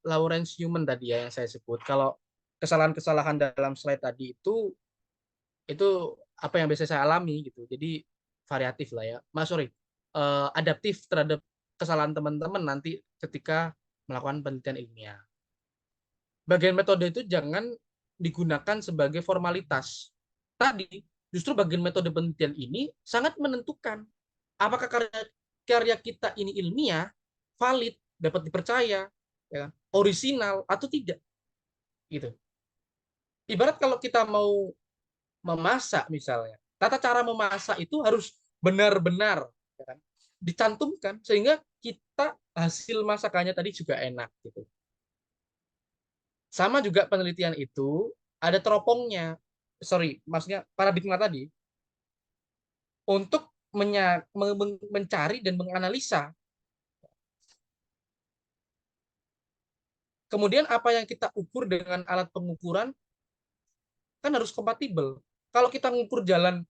Speaker 2: Lawrence Newman tadi ya yang saya sebut. Kalau kesalahan-kesalahan dalam slide tadi itu apa yang biasa saya alami gitu. Jadi variatif lah ya. Sorry, adaptif terhadap kesalahan teman-teman nanti ketika melakukan penelitian ilmiah. Bagian metode itu jangan digunakan sebagai formalitas. Tadi justru bagian metode penelitian ini sangat menentukan apakah karya kita ini ilmiah, valid, dapat dipercaya, ya, orisinal atau tidak. Gitu. Ibarat kalau kita mau memasak misalnya, tata cara memasak itu harus benar-benar ya kan, dicantumkan sehingga kita hasil masakannya tadi juga enak gitu. Sama juga penelitian itu ada teropongnya, sorry, maksudnya paradigma tadi untuk mencari dan menganalisa. Kemudian apa yang kita ukur dengan alat pengukuran kan harus kompatibel. Kalau kita mengukur eh,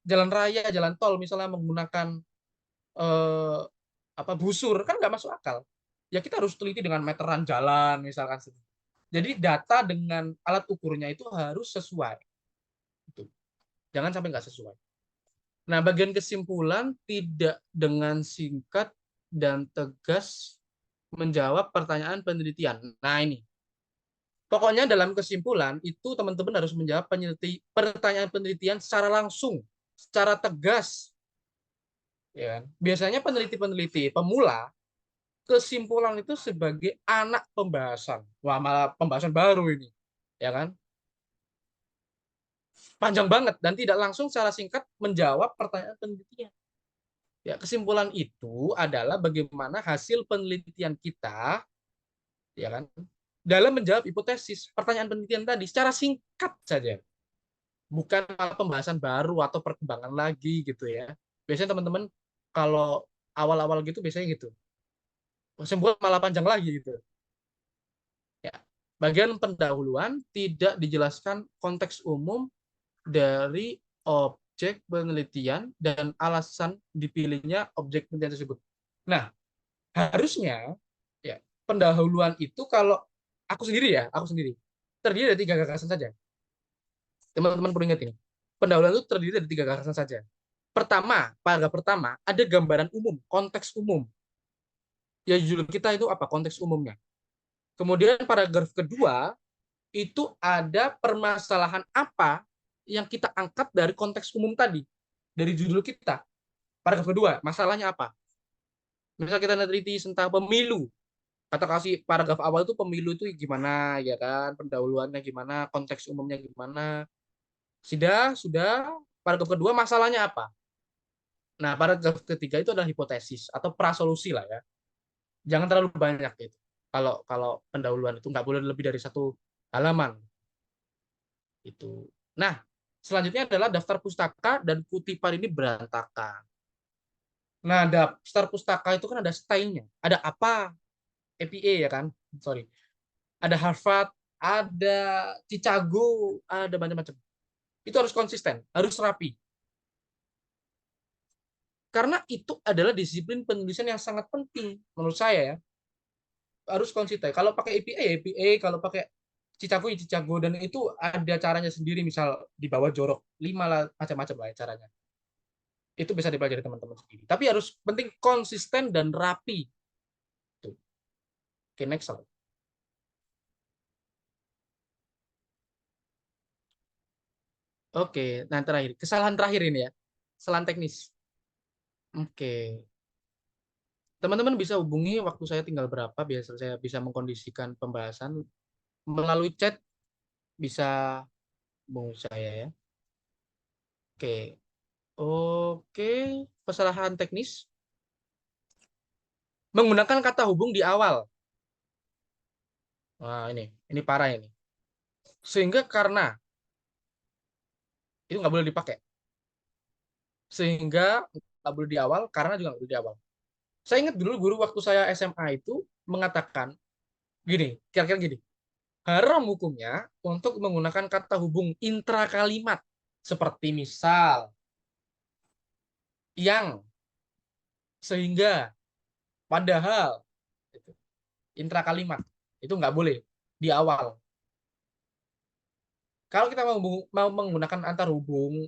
Speaker 2: jalan raya, jalan tol misalnya menggunakan eh, apa busur kan nggak masuk akal. Ya kita harus teliti dengan meteran jalan misalkan. Jadi data dengan alat ukurnya itu harus sesuai. Gitu. Jangan sampai nggak sesuai. Nah, bagian kesimpulan tidak dengan singkat dan tegas menjawab pertanyaan penelitian. Nah, ini. Pokoknya dalam kesimpulan itu teman-teman harus menjawab pertanyaan penelitian secara langsung, secara tegas. Ya kan? Biasanya peneliti-peneliti pemula kesimpulan itu sebagai anak pembahasan. Wah, malah pembahasan baru ini. Ya kan? Panjang banget dan tidak langsung secara singkat menjawab pertanyaan penelitian. Ya, kesimpulan itu adalah bagaimana hasil penelitian kita, ya kan, dalam menjawab hipotesis pertanyaan penelitian tadi secara singkat saja, bukan pembahasan baru atau perkembangan lagi gitu ya. Biasanya teman-teman kalau awal-awal gitu biasanya gitu, kesimpulan malah panjang lagi gitu. Ya, bagian pendahuluan tidak dijelaskan konteks umum dari objek penelitian dan alasan dipilihnya objek penelitian tersebut. Nah, harusnya ya pendahuluan itu kalau aku sendiri terdiri dari 3 gagasan saja. Teman-teman perlu ingat ini. Pendahuluan itu terdiri dari 3 gagasan saja. Pertama, paragraf pertama ada gambaran umum, konteks umum. Ya judul kita itu apa? Konteks umumnya. Kemudian paragraf kedua itu ada permasalahan apa yang kita angkat dari konteks umum tadi, dari judul kita. Paragraf kedua, masalahnya apa? Misal kita neliti tentang pemilu, kata kasih paragraf awal itu pemilu itu gimana ya kan, pendahuluannya gimana, konteks umumnya gimana. Sudah. Paragraf kedua masalahnya apa? Nah, paragraf ketiga itu adalah hipotesis atau prasolusi lah ya. Jangan terlalu banyak gitu. Kalau kalau pendahuluan itu nggak boleh lebih dari 1 halaman itu. Nah, selanjutnya adalah daftar pustaka dan kutipan ini berantakan. Nah, daftar pustaka itu kan ada stylenya. Ada apa? APA ya kan? Sorry. Ada Harvard, ada Chicago, ada macam-macam. Itu harus konsisten, harus rapi. Karena itu adalah disiplin penulisan yang sangat penting menurut saya ya. Harus konsisten. Kalau pakai APA ya APA, kalau pakai Chicago ya Chicago, dan itu ada caranya sendiri, misal di bawah jorok 5 lah, macam-macam lah ya caranya. Itu bisa dipelajari teman-teman sendiri. Tapi harus penting konsisten dan rapi. Tuh. Oke, next slide. Oke, nah terakhir, kesalahan terakhir ini ya, kesalahan teknis. Oke, teman-teman bisa hubungi waktu saya tinggal berapa, biar saya bisa mengkondisikan pembahasan melalui chat, bisa hubungi saya ya. Oke, oke, kesalahan teknis menggunakan kata hubung di awal. Nah ini parah ini. Sehingga karena itu nggak boleh dipakai. Sehingga nggak boleh di awal, karena juga nggak boleh di awal. Saya ingat dulu guru waktu saya SMA itu mengatakan gini, kira-kira gini, haram hukumnya untuk menggunakan kata hubung intra kalimat seperti misal, yang, sehingga, padahal, gitu. Intra kalimat itu nggak boleh di awal. Kalau kita mau menggunakan antar hubung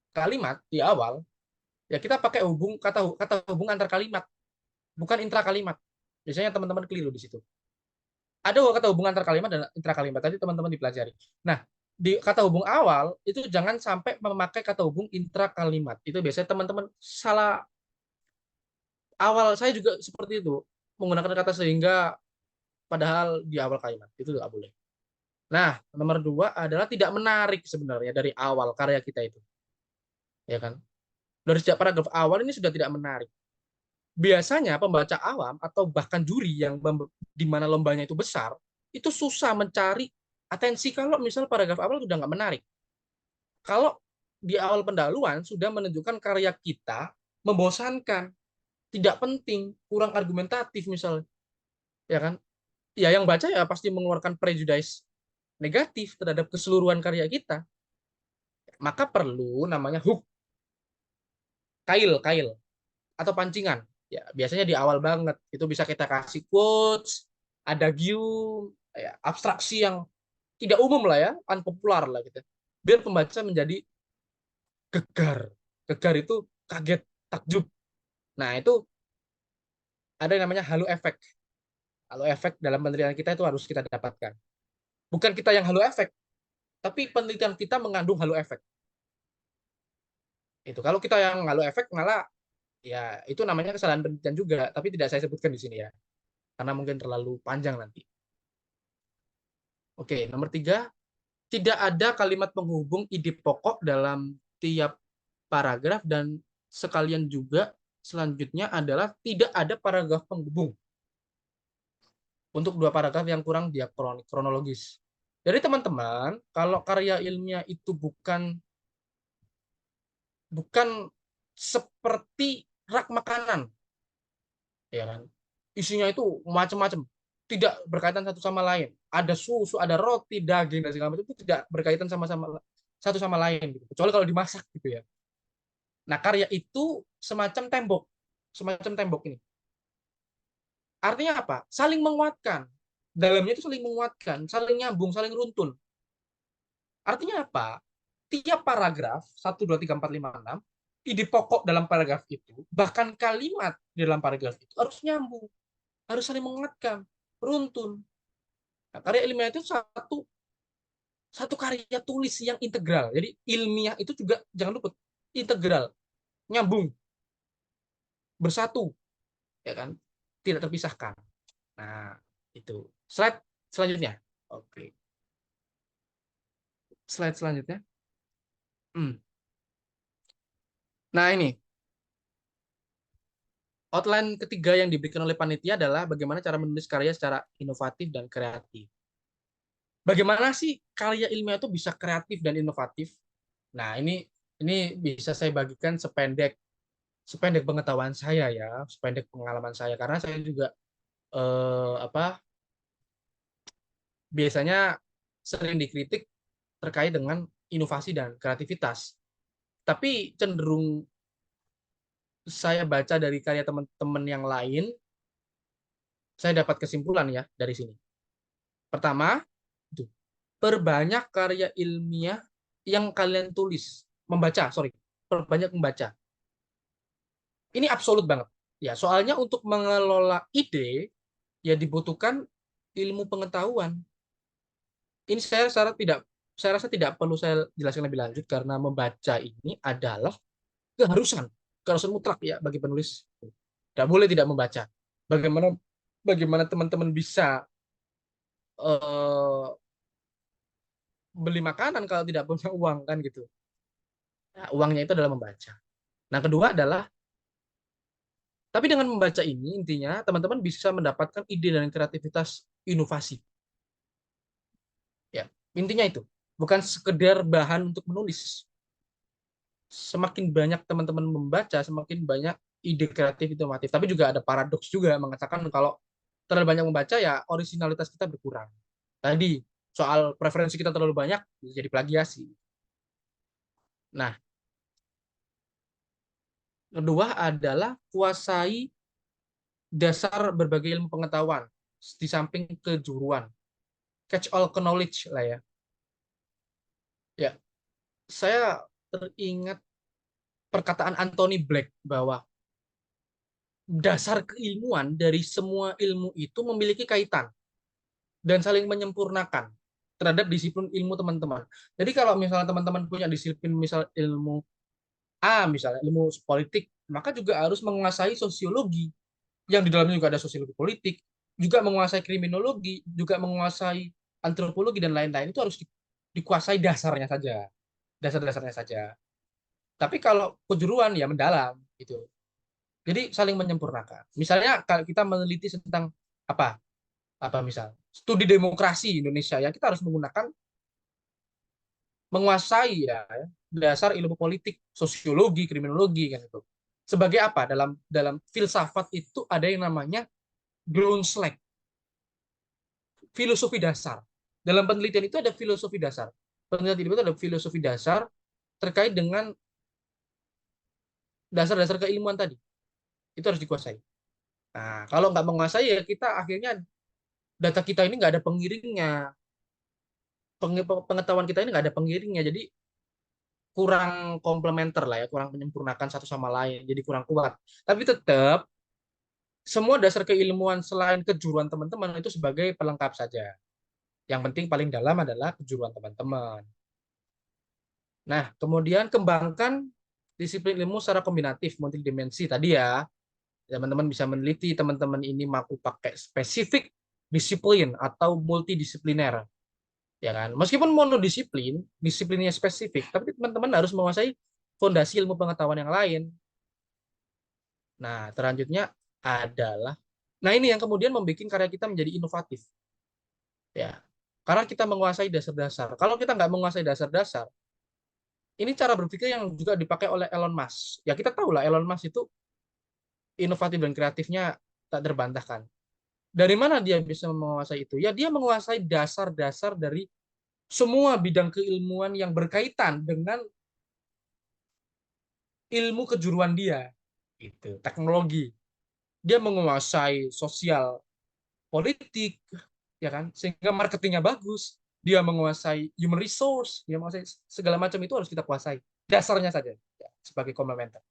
Speaker 2: kalimat di awal, ya kita pakai kata hubung antar kalimat, bukan intra kalimat. Biasanya teman-teman keliru di situ. Ada kata hubung antar kalimat dan intra kalimat, tadi teman-teman dipelajari. Nah, di kata hubung awal itu jangan sampai memakai kata hubung intra kalimat. Itu biasanya teman-teman salah. Awal saya juga seperti itu, menggunakan kata sehingga padahal di awal kalimat. Itu nggak boleh. Nah, nomor dua adalah tidak menarik sebenarnya dari awal karya kita itu. Ya kan? Dari sejak paragraf awal ini sudah tidak menarik. Biasanya pembaca awam atau bahkan juri yang di mana lombanya itu besar, itu susah mencari atensi kalau misal paragraf awal sudah nggak menarik. Kalau di awal pendahuluan sudah menunjukkan karya kita membosankan, tidak penting, kurang argumentatif misalnya, ya kan? Ya yang baca ya pasti mengeluarkan prejudice negatif terhadap keseluruhan karya kita. Maka perlu namanya hook, kail atau pancingan. Ya, biasanya di awal banget itu bisa kita kasih quotes, adagium, ya, abstraksi yang tidak umum lah ya, unpopular lah gitu. Biar pembaca menjadi gegar. Gegar itu kaget, takjub. Nah, itu ada yang namanya halo efek. Halo efek dalam penelitian kita itu harus kita dapatkan. Bukan kita yang halo efek, tapi penelitian kita mengandung halo efek. Itu kalau kita yang halo efek malah ya itu namanya kesalahan penelitian juga, tapi tidak saya sebutkan di sini ya. Karena mungkin terlalu panjang nanti. Oke, nomor tiga, tidak ada kalimat penghubung ide pokok dalam tiap paragraf dan sekalian juga selanjutnya adalah tidak ada paragraf penghubung untuk dua paragraf yang kurang kronologis. Jadi teman-teman, kalau karya ilmiah itu bukan seperti rak makanan, ya kan? Isinya itu macam-macam, tidak berkaitan satu sama lain. Ada susu, ada roti, daging dan segala macam itu tidak berkaitan sama-sama satu sama lain gitu. Kecuali kalau dimasak gitu ya. Nah, karya itu semacam tembok ini. Artinya apa? Saling menguatkan. Dalamnya itu saling menguatkan, saling nyambung, saling runtun. Artinya apa? Tiap paragraf, 1, 2, 3, 4, 5, 6, ide pokok dalam paragraf itu, bahkan kalimat di dalam paragraf itu harus nyambung, harus saling menguatkan, runtun. Nah, karya ilmiah itu satu karya tulis yang integral. Jadi ilmiah itu juga jangan lupa integral, nyambung, bersatu, ya kan? Tidak terpisahkan. Nah, itu. Slide selanjutnya. Oke. Slide selanjutnya. Nah, ini. Outline ketiga yang diberikan oleh panitia adalah bagaimana cara menulis karya secara inovatif dan kreatif. Bagaimana sih karya ilmiah itu bisa kreatif dan inovatif? Nah, ini bisa saya bagikan sependek pengetahuan saya ya, sependek pengalaman saya karena saya juga biasanya sering dikritik terkait dengan inovasi dan kreativitas. Tapi cenderung saya baca dari karya teman-teman yang lain, saya dapat kesimpulan ya dari sini. Pertama, itu perbanyak karya ilmiah yang kalian tulis, perbanyak membaca. Ini absolut banget. Ya, soalnya untuk mengelola ide ya dibutuhkan ilmu pengetahuan. Ini saya tidak saya rasa tidak perlu saya jelaskan lebih lanjut karena membaca ini adalah keharusan mutlak ya bagi penulis. Tidak boleh tidak membaca. Bagaimana bagaimana teman-teman bisa eh, beli makanan kalau tidak punya uang kan gitu. Nah, uangnya itu adalah membaca. Nah, kedua adalah tapi dengan membaca ini intinya teman-teman bisa mendapatkan ide dan kreativitas inovasi. Ya, intinya itu. Bukan sekedar bahan untuk menulis. Semakin banyak teman-teman membaca, semakin banyak ide kreatif inovatif. Tapi juga ada paradoks juga mengatakan kalau terlalu banyak membaca ya originalitas kita berkurang. Tadi soal preferensi kita terlalu banyak bisa jadi plagiasi. Nah, kedua adalah kuasai dasar berbagai ilmu pengetahuan di samping kejuruan. Catch all knowledge lah ya. Ya, saya teringat perkataan Anthony Black bahwa dasar keilmuan dari semua ilmu itu memiliki kaitan dan saling menyempurnakan terhadap disiplin ilmu teman-teman. Jadi kalau misalnya teman-teman punya disiplin misal ilmu A, misalnya ilmu politik, maka juga harus menguasai sosiologi yang di dalamnya juga ada sosiologi politik, juga menguasai kriminologi, juga menguasai antropologi dan lain-lain itu harus dikuasai dasarnya saja, dasar-dasarnya saja. Tapi kalau kejuruan ya mendalam gitu. Jadi saling menyempurnakan. Misalnya kalau kita meneliti tentang apa apa misal studi demokrasi Indonesia ya kita harus menguasai ya dasar ilmu politik, sosiologi, kriminologi kan itu. Sebagai apa? Dalam dalam filsafat itu ada yang namanya Grundslag, filosofi dasar. Dalam penelitian itu ada filosofi dasar. Penelitian itu ada filosofi dasar terkait dengan dasar-dasar keilmuan tadi. Itu harus dikuasai. Nah, kalau nggak menguasai ya kita akhirnya data kita ini nggak ada pengiringnya. Pengetahuan kita ini nggak ada pengiringnya. Jadi kurang komplementer lah ya, kurang menyempurnakan satu sama lain. Jadi kurang kuat. Tapi tetap semua dasar keilmuan selain kejuruan teman-teman itu sebagai pelengkap saja. Yang penting paling dalam adalah kejuruan teman-teman. Nah, kemudian kembangkan disiplin ilmu secara kombinatif, multidimensi tadi ya. Teman-teman bisa meneliti, teman-teman ini mampu pakai spesifik disiplin atau multidisipliner. Ya kan? Meskipun monodisiplin, disiplinnya spesifik, tapi teman-teman harus menguasai fondasi ilmu pengetahuan yang lain. Nah, selanjutnya adalah nah ini yang kemudian membuat karya kita menjadi inovatif. Ya. Karena kita menguasai dasar-dasar. Kalau kita nggak menguasai dasar-dasar, ini cara berpikir yang juga dipakai oleh Elon Musk. Ya kita tahu lah Elon Musk itu inovatif dan kreatifnya tak terbantahkan. Dari mana dia bisa menguasai itu? Ya dia menguasai dasar-dasar dari semua bidang keilmuan yang berkaitan dengan ilmu kejuruan dia. Itu teknologi. Dia menguasai sosial politik, ya kan? Sehingga marketingnya bagus. Dia menguasai human resource, dia menguasai segala macam itu harus kita kuasai. Dasarnya saja ya, sebagai komplementer.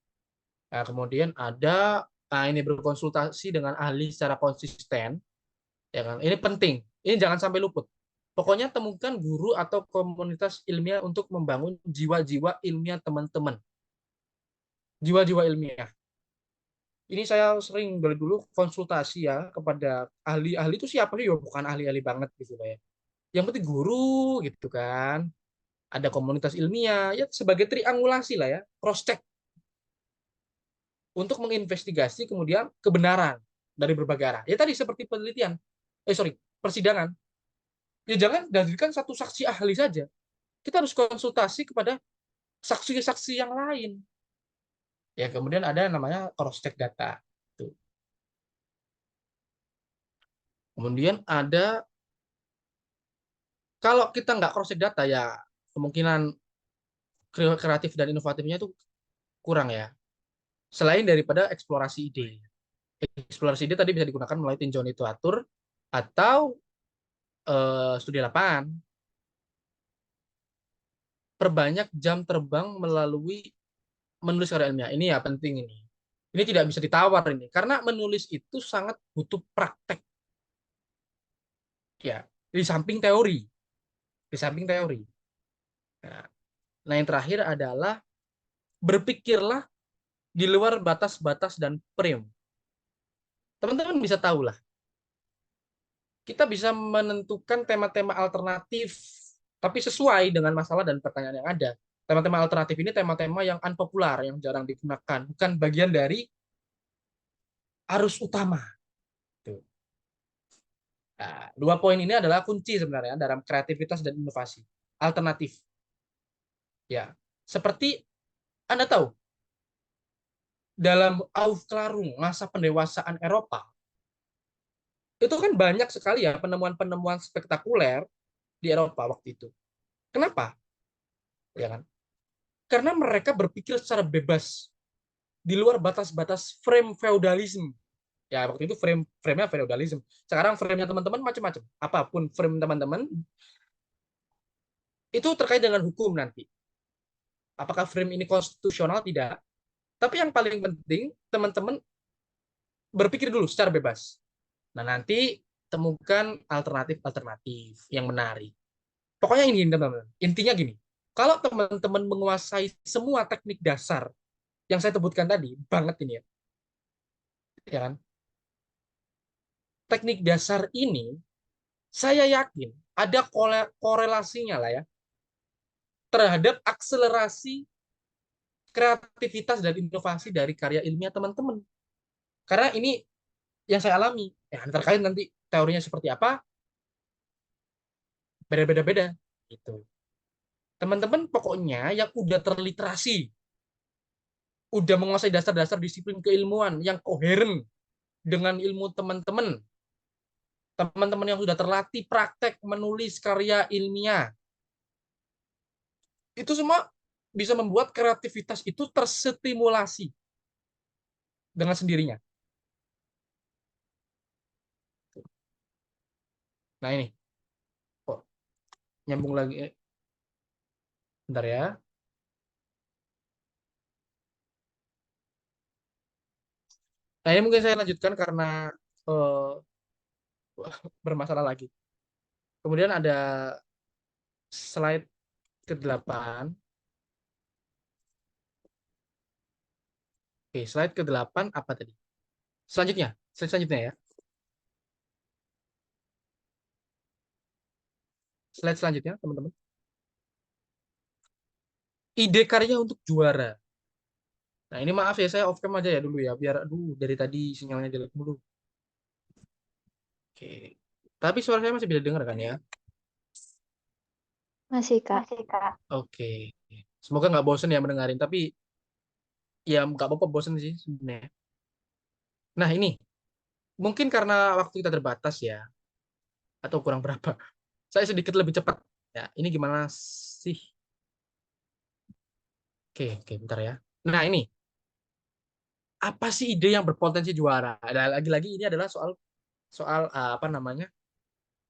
Speaker 2: Nah, kemudian ada ini berkonsultasi dengan ahli secara konsisten, ya kan? Ini penting. Ini jangan sampai luput. Pokoknya temukan guru atau komunitas ilmiah untuk membangun jiwa-jiwa ilmiah teman-teman. Jiwa-jiwa ilmiah. Ini saya sering dari dulu konsultasi ya kepada ahli-ahli itu siapa sih? Ya, bukan ahli-ahli banget gitu ya. Yang penting guru gitu kan. Ada komunitas ilmiah ya sebagai triangulasi lah ya, cross check untuk menginvestigasi kemudian kebenaran dari berbagai arah. Ya tadi seperti penelitian. Persidangan. Ya jangan jadikan satu saksi ahli saja. Kita harus konsultasi kepada saksi-saksi yang lain. Ya kemudian ada namanya cross check data. Tuh. Kemudian ada kalau kita nggak cross check data ya kemungkinan kreatif dan inovatifnya itu kurang ya. Selain daripada eksplorasi ide. Eksplorasi ide tadi bisa digunakan melalui tinjauan literatur atau studi lapangan. Perbanyak jam terbang melalui menulis karya ilmiah. Ini ya penting ini. Ini tidak bisa ditawar ini karena menulis itu sangat butuh praktek. Ya, di samping teori. Di samping teori. Nah, yang terakhir adalah berpikirlah di luar batas-batas dan frame. Teman-teman bisa tahu lah, kita bisa menentukan tema-tema alternatif, tapi sesuai dengan masalah dan pertanyaan yang ada. Tema-tema alternatif ini tema-tema yang unpopular, yang jarang digunakan, bukan bagian dari arus utama. Tuh. Nah, 2 poin ini adalah kunci sebenarnya dalam kreativitas dan inovasi. Alternatif. Ya, seperti Anda tahu, dalam Aufklärung masa pendewasaan Eropa, itu kan banyak sekali ya penemuan-penemuan spektakuler di Eropa waktu itu. Kenapa? Ya kan? Karena mereka berpikir secara bebas di luar batas-batas frame feudalisme. Ya, waktu itu frame-nya feudalisme. Sekarang frame-nya teman-teman macam-macam. Apapun frame teman-teman, itu terkait dengan hukum nanti. Apakah frame ini konstitusional? Tidak. Tapi yang paling penting, teman-teman berpikir dulu secara bebas. Nah, nanti temukan alternatif-alternatif yang menarik. Pokoknya ini, teman-teman. Intinya gini, kalau teman-teman menguasai semua teknik dasar yang saya sebutkan tadi, banget ini ya kan? Teknik dasar ini, saya yakin ada korelasinya lah ya, terhadap akselerasi kreativitas dan inovasi dari karya ilmiah teman-teman. Karena ini yang saya alami. Ya, terkait nanti teorinya seperti apa, beda-beda. Gitu. Teman-teman pokoknya yang udah terliterasi, udah menguasai dasar-dasar disiplin keilmuan yang koheren dengan ilmu teman-teman, teman-teman yang sudah terlatih praktek menulis karya ilmiah, itu semua bisa membuat kreativitas itu terstimulasi dengan sendirinya. Nah ini, oh, nyambung lagi. Bentar ya. Nah ini mungkin saya lanjutkan karena uh, bermasalah lagi. Kemudian ada slide ke-8. Oke, slide ke-8 apa tadi? Slide selanjutnya ya. Slide selanjutnya, teman-teman. Ide karya untuk juara. Nah, ini maaf ya, saya off cam aja ya dulu ya, biar dari tadi sinyalnya jelek dulu. Oke. Tapi suara saya masih bisa dengar kan ya?
Speaker 1: Masih, Kak.
Speaker 3: Masih, Kak.
Speaker 2: Oke. Semoga nggak bosen ya mendengarin, tapi ya nggak apa-apa bosen sih sebenarnya. Nah, ini mungkin karena waktu kita terbatas ya, atau kurang berapa. Saya sedikit lebih cepat. Ya, ini gimana sih? Oke, bentar ya. Nah, ini apa sih ide yang berpotensi juara? Ada lagi-lagi ini adalah soal soal apa namanya?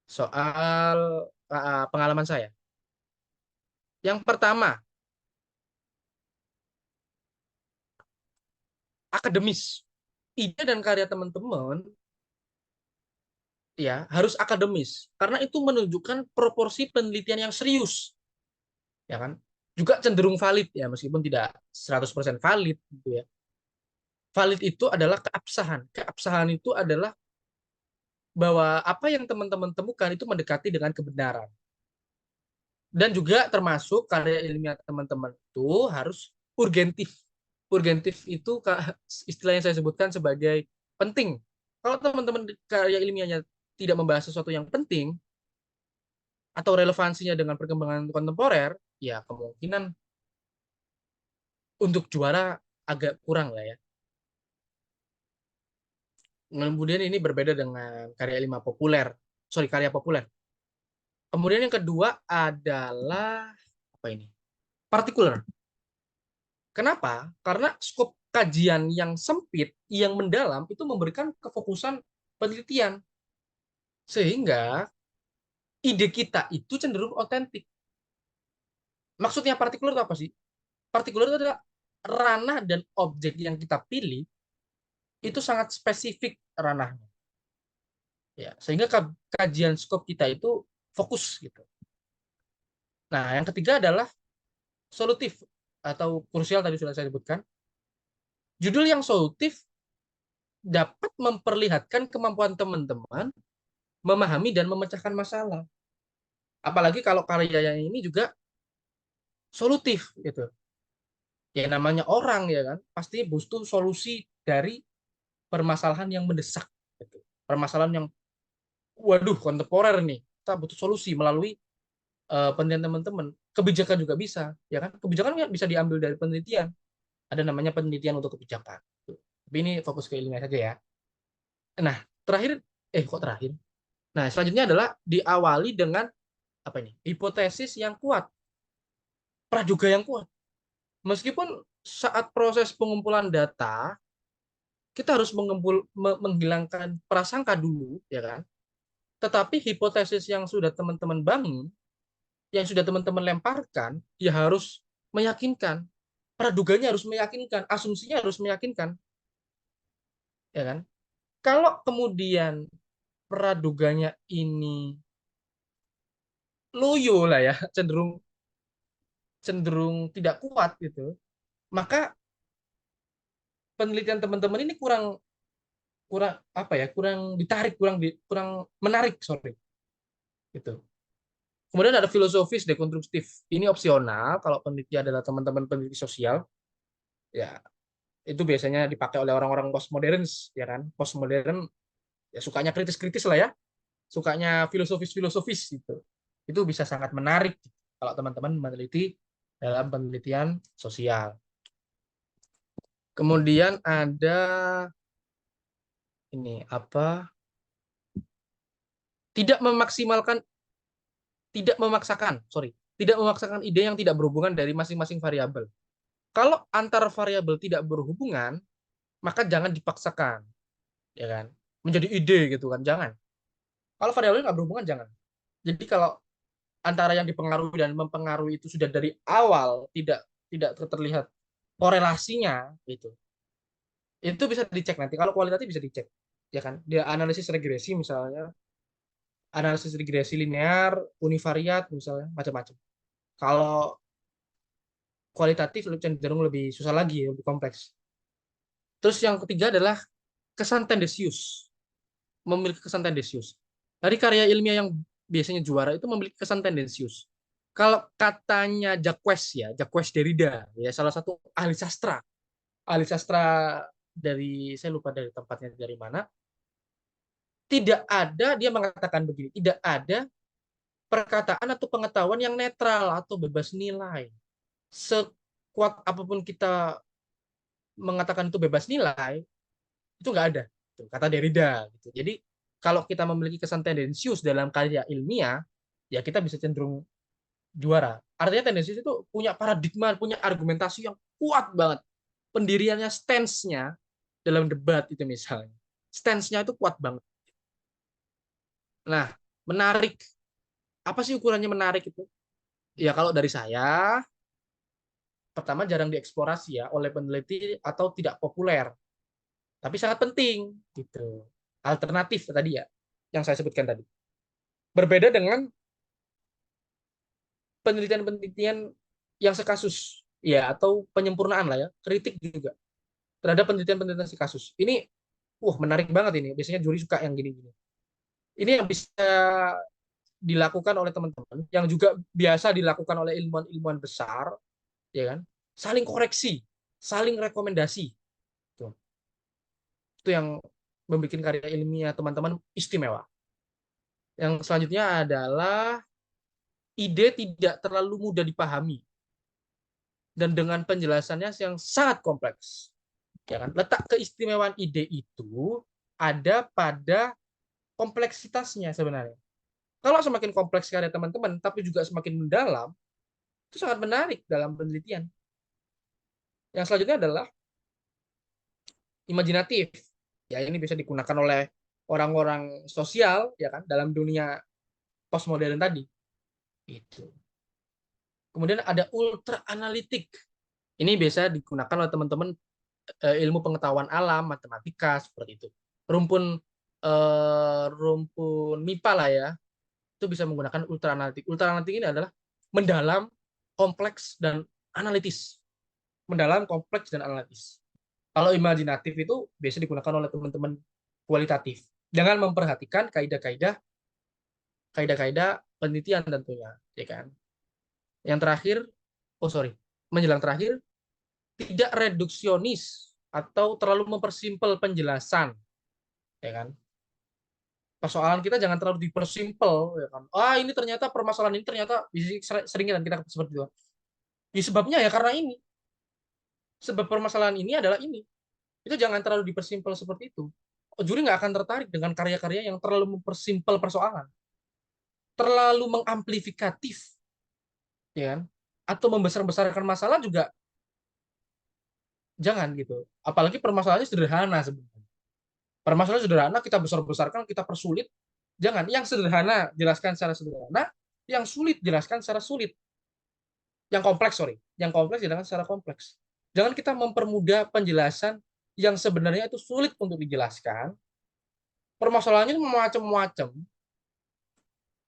Speaker 2: Soal pengalaman saya. Yang pertama, akademis. Ide dan karya teman-teman ya harus akademis karena itu menunjukkan proporsi penelitian yang serius, ya kan? Juga cenderung valid ya meskipun tidak 100% valid gitu ya. Valid itu adalah keabsahan. Keabsahan itu adalah bahwa apa yang teman-teman temukan itu mendekati dengan kebenaran. Dan juga termasuk karya ilmiah teman-teman itu harus urgentif. Urgentif itu istilah yang saya sebutkan sebagai penting. Kalau teman-teman karya ilmiahnya tidak membahas sesuatu yang penting atau relevansinya dengan perkembangan kontemporer, ya kemungkinan untuk juara agak kurang lah ya. Kemudian ini berbeda dengan karya ilmiah populer. Sorry, karya populer. Kemudian yang kedua adalah apa ini? Partikular. Kenapa? Karena skop kajian yang sempit, yang mendalam itu memberikan kefokusan penelitian. Sehingga ide kita itu cenderung otentik. Maksudnya partikular itu apa sih? Partikular itu adalah ranah dan objek yang kita pilih itu sangat spesifik ranahnya. Ya, sehingga kajian skop kita itu fokus gitu. Nah, yang ketiga adalah solutif atau krusial tadi sudah saya sebutkan. Judul yang solutif dapat memperlihatkan kemampuan teman-teman memahami dan memecahkan masalah. Apalagi kalau karyanya ini juga solutif gitu. Ya namanya orang ya kan, pasti butuh solusi dari permasalahan yang mendesak gitu. Permasalahan yang waduh kontemporer nih. Kita butuh solusi melalui penelitian teman-teman. Kebijakan juga bisa, ya kan? Kebijakan bisa diambil dari penelitian. Ada namanya penelitian untuk kebijakan. Tapi ini fokus ke ilmiah saja ya. Nah, terakhir kok terakhir? Nah, selanjutnya adalah diawali dengan apa ini? Hipotesis yang kuat, praduga yang kuat. Meskipun saat proses pengumpulan data kita harus menghilangkan prasangka dulu, ya kan? Tetapi hipotesis yang sudah teman-teman bangun, yang sudah teman-teman lemparkan, ya harus meyakinkan. Praduganya harus meyakinkan, asumsinya harus meyakinkan, ya kan? Kalau kemudian praduganya ini loyo lah ya, cenderung cenderung tidak kuat gitu, maka penelitian teman-teman ini kurang kurang apa ya, kurang ditarik, kurang menarik, sorry, gitu. Kemudian ada filosofis dekonstruktif. Ini opsional kalau peneliti adalah teman-teman peneliti sosial, ya itu biasanya dipakai oleh orang-orang postmodern, ya kan? Postmodern ya sukanya kritis-kritis lah ya, sukanya filosofis-filosofis gitu. Itu bisa sangat menarik kalau teman-teman meneliti dalam penelitian sosial. Kemudian ada ini apa? Tidak memaksimalkan, tidak memaksakan, sorry, tidak memaksakan ide yang tidak berhubungan dari masing-masing variabel. Kalau antar variabel tidak berhubungan, maka jangan dipaksakan, ya kan? Menjadi ide gitu kan, jangan. Kalau variabel nggak berhubungan, jangan. Jadi kalau antara yang dipengaruhi dan mempengaruhi itu sudah dari awal tidak tidak terlihat korelasinya, gitu. Itu bisa dicek nanti. Kalau kualitatif bisa dicek, ya kan? Dia analisis regresi misalnya, analisis regresi linear, univariat misalnya, macam-macam. Kalau kualitatif cenderung lebih susah lagi, lebih kompleks. Terus yang ketiga adalah kesan tendensius, memiliki kesan tendensius. Dari karya ilmiah yang biasanya juara itu memiliki kesan tendensius. Kalau katanya Jacques Derrida, ya salah satu ahli sastra dari saya lupa dari tempatnya dari mana, tidak ada dia mengatakan begini, tidak ada perkataan atau pengetahuan yang netral atau bebas nilai. Sekuat apapun kita mengatakan itu bebas nilai, itu nggak ada, kata Derrida gitu. Jadi kalau kita memiliki kesan tendensius dalam karya ilmiah, ya kita bisa cenderung juara. Artinya tendensius itu punya paradigma, punya argumentasi yang kuat banget. Pendiriannya, stance-nya dalam debat itu misalnya, stance-nya itu kuat banget. Nah, menarik. Apa sih ukurannya menarik itu? Ya kalau dari saya, pertama jarang dieksplorasi ya oleh peneliti atau tidak populer, tapi sangat penting gitu. Alternatif tadi ya, yang saya sebutkan tadi. Berbeda dengan penelitian-penelitian yang sekasus ya atau penyempurnaan lah ya, kritik juga terhadap penelitian-penelitian sekasus. Ini menarik banget ini. Biasanya juri suka yang gini-gini. Ini yang bisa dilakukan oleh teman-teman, yang juga biasa dilakukan oleh ilmuwan-ilmuwan besar, ya kan? Saling koreksi, saling rekomendasi. Itu yang membuat karya ilmiah teman-teman istimewa. Yang selanjutnya adalah ide tidak terlalu mudah dipahami dan dengan penjelasannya yang sangat kompleks. Ya kan? Letak keistimewaan ide itu ada pada kompleksitasnya sebenarnya. Kalau semakin kompleks karya teman-teman, tapi juga semakin mendalam, itu sangat menarik dalam penelitian. Yang selanjutnya adalah imajinatif. Ya, ini bisa digunakan oleh orang-orang sosial, ya kan, dalam dunia postmodern tadi. Itu. Kemudian ada ultra analitik. Ini biasa digunakan oleh teman-teman ilmu pengetahuan alam, matematika seperti itu. Rumpun MIPA lah ya, itu bisa menggunakan ultra analitik. Ultra analitik ini adalah mendalam, kompleks dan analitis, mendalam, kompleks, dan analitis. Kalau imajinatif itu biasa digunakan oleh teman-teman kualitatif. Dengan memperhatikan kaidah-kaidah penelitian tentunya, ya kan? Yang terakhir, menjelang terakhir, tidak reduksionis atau terlalu mempersimpel penjelasan, ya kan? Persoalan kita jangan terlalu dipersimpel, ya kan? Ini ternyata permasalahan ini ternyata sering kan kita seperti itu. Ya, sebabnya ya karena ini. Sebab permasalahan ini adalah ini. Itu jangan terlalu dipersimpel seperti itu. Juri nggak akan tertarik dengan karya-karya yang terlalu mempersimpel persoalan, terlalu mengamplifikatif, ya kan? Atau membesar-besarkan masalah juga jangan gitu. Apalagi permasalahannya sederhana sebenarnya. Permasalahan sederhana kita besar-besarkan, kita persulit. Jangan. Yang sederhana jelaskan secara sederhana, yang sulit jelaskan secara sulit. Yang kompleks, yang kompleks jelaskan secara kompleks. Jangan kita mempermudah penjelasan yang sebenarnya itu sulit untuk dijelaskan. Permasalahannya macam-macam,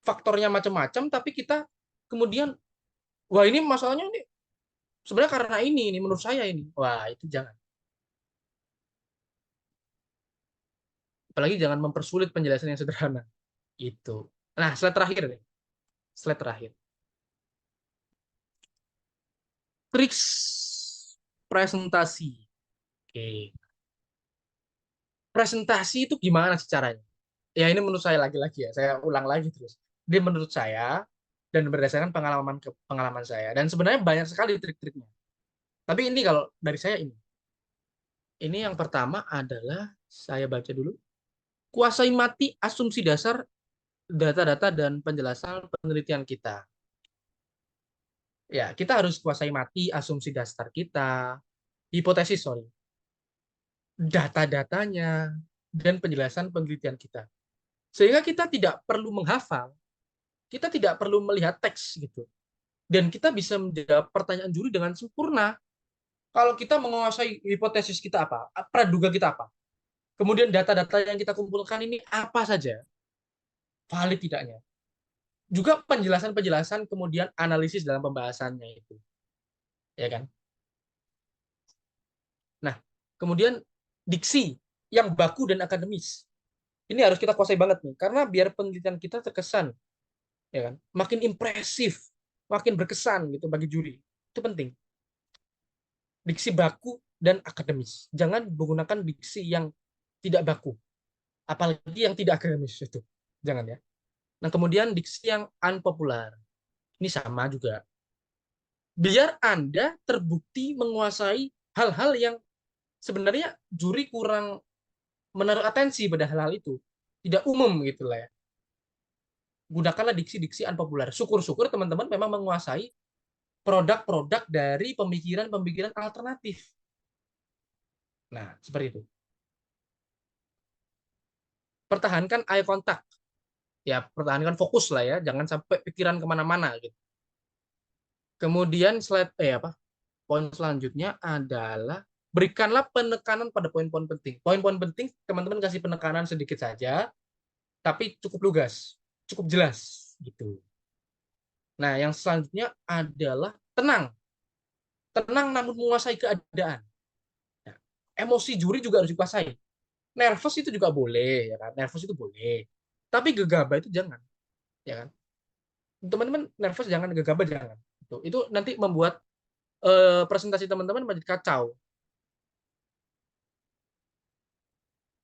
Speaker 2: faktornya macam-macam, tapi kita kemudian, wah ini masalahnya ini sebenarnya karena ini menurut saya ini. Wah, itu jangan. Apalagi jangan mempersulit penjelasan yang sederhana. Itu. Nah, slide terakhir deh. Slide terakhir. Triks presentasi. Oke. Presentasi itu gimana sih caranya? Ya ini menurut saya lagi-lagi ya, saya ulang lagi terus. Dia menurut saya dan berdasarkan pengalaman saya, dan sebenarnya banyak sekali trik-triknya. Tapi ini kalau dari saya ini. Ini yang pertama adalah saya baca dulu. Kuasai mati asumsi dasar data-data dan penjelasan penelitian kita. Ya, kita harus kuasai mati asumsi dasar kita, hipotesis, data-datanya, dan penjelasan penelitian kita. Sehingga kita tidak perlu menghafal, kita tidak perlu melihat teks gitu. Dan kita bisa menjawab pertanyaan juri dengan sempurna. Kalau kita menguasai hipotesis kita apa, praduga kita apa, kemudian data-data yang kita kumpulkan ini apa saja, valid tidaknya. Juga penjelasan-penjelasan, kemudian analisis dalam pembahasannya itu. Ya kan? Nah, kemudian diksi yang baku dan akademis. Ini harus kita kuasai banget nih, karena biar penelitian kita terkesan, ya kan, makin impresif, makin berkesan gitu bagi juri. Itu penting. Diksi baku dan akademis. Jangan menggunakan diksi yang tidak baku, apalagi yang tidak akademis itu. Jangan ya. Nah, kemudian diksi yang unpopular. Ini sama juga. Biar Anda terbukti menguasai hal-hal yang sebenarnya juri kurang menaruh atensi pada hal-hal itu. Tidak umum gitu lah ya. Gunakanlah diksi-diksi unpopular. Syukur-syukur teman-teman memang menguasai produk-produk dari pemikiran-pemikiran alternatif. Nah, seperti itu. Pertahankan eye contact. Ya, pertahankan fokus lah ya. Jangan sampai pikiran kemana-mana gitu. Kemudian poin selanjutnya adalah berikanlah penekanan pada poin-poin penting. Poin-poin penting, teman-teman kasih penekanan sedikit saja, tapi cukup lugas, cukup jelas gitu. Nah, yang selanjutnya adalah tenang. Tenang namun menguasai keadaan. Nah, emosi juri juga harus dikuasai. Nervous itu juga boleh, ya kan? Nervous itu boleh. Tapi gegabah itu jangan, ya kan? Teman-teman nervous jangan, gegabah jangan. Itu nanti membuat presentasi teman-teman menjadi kacau.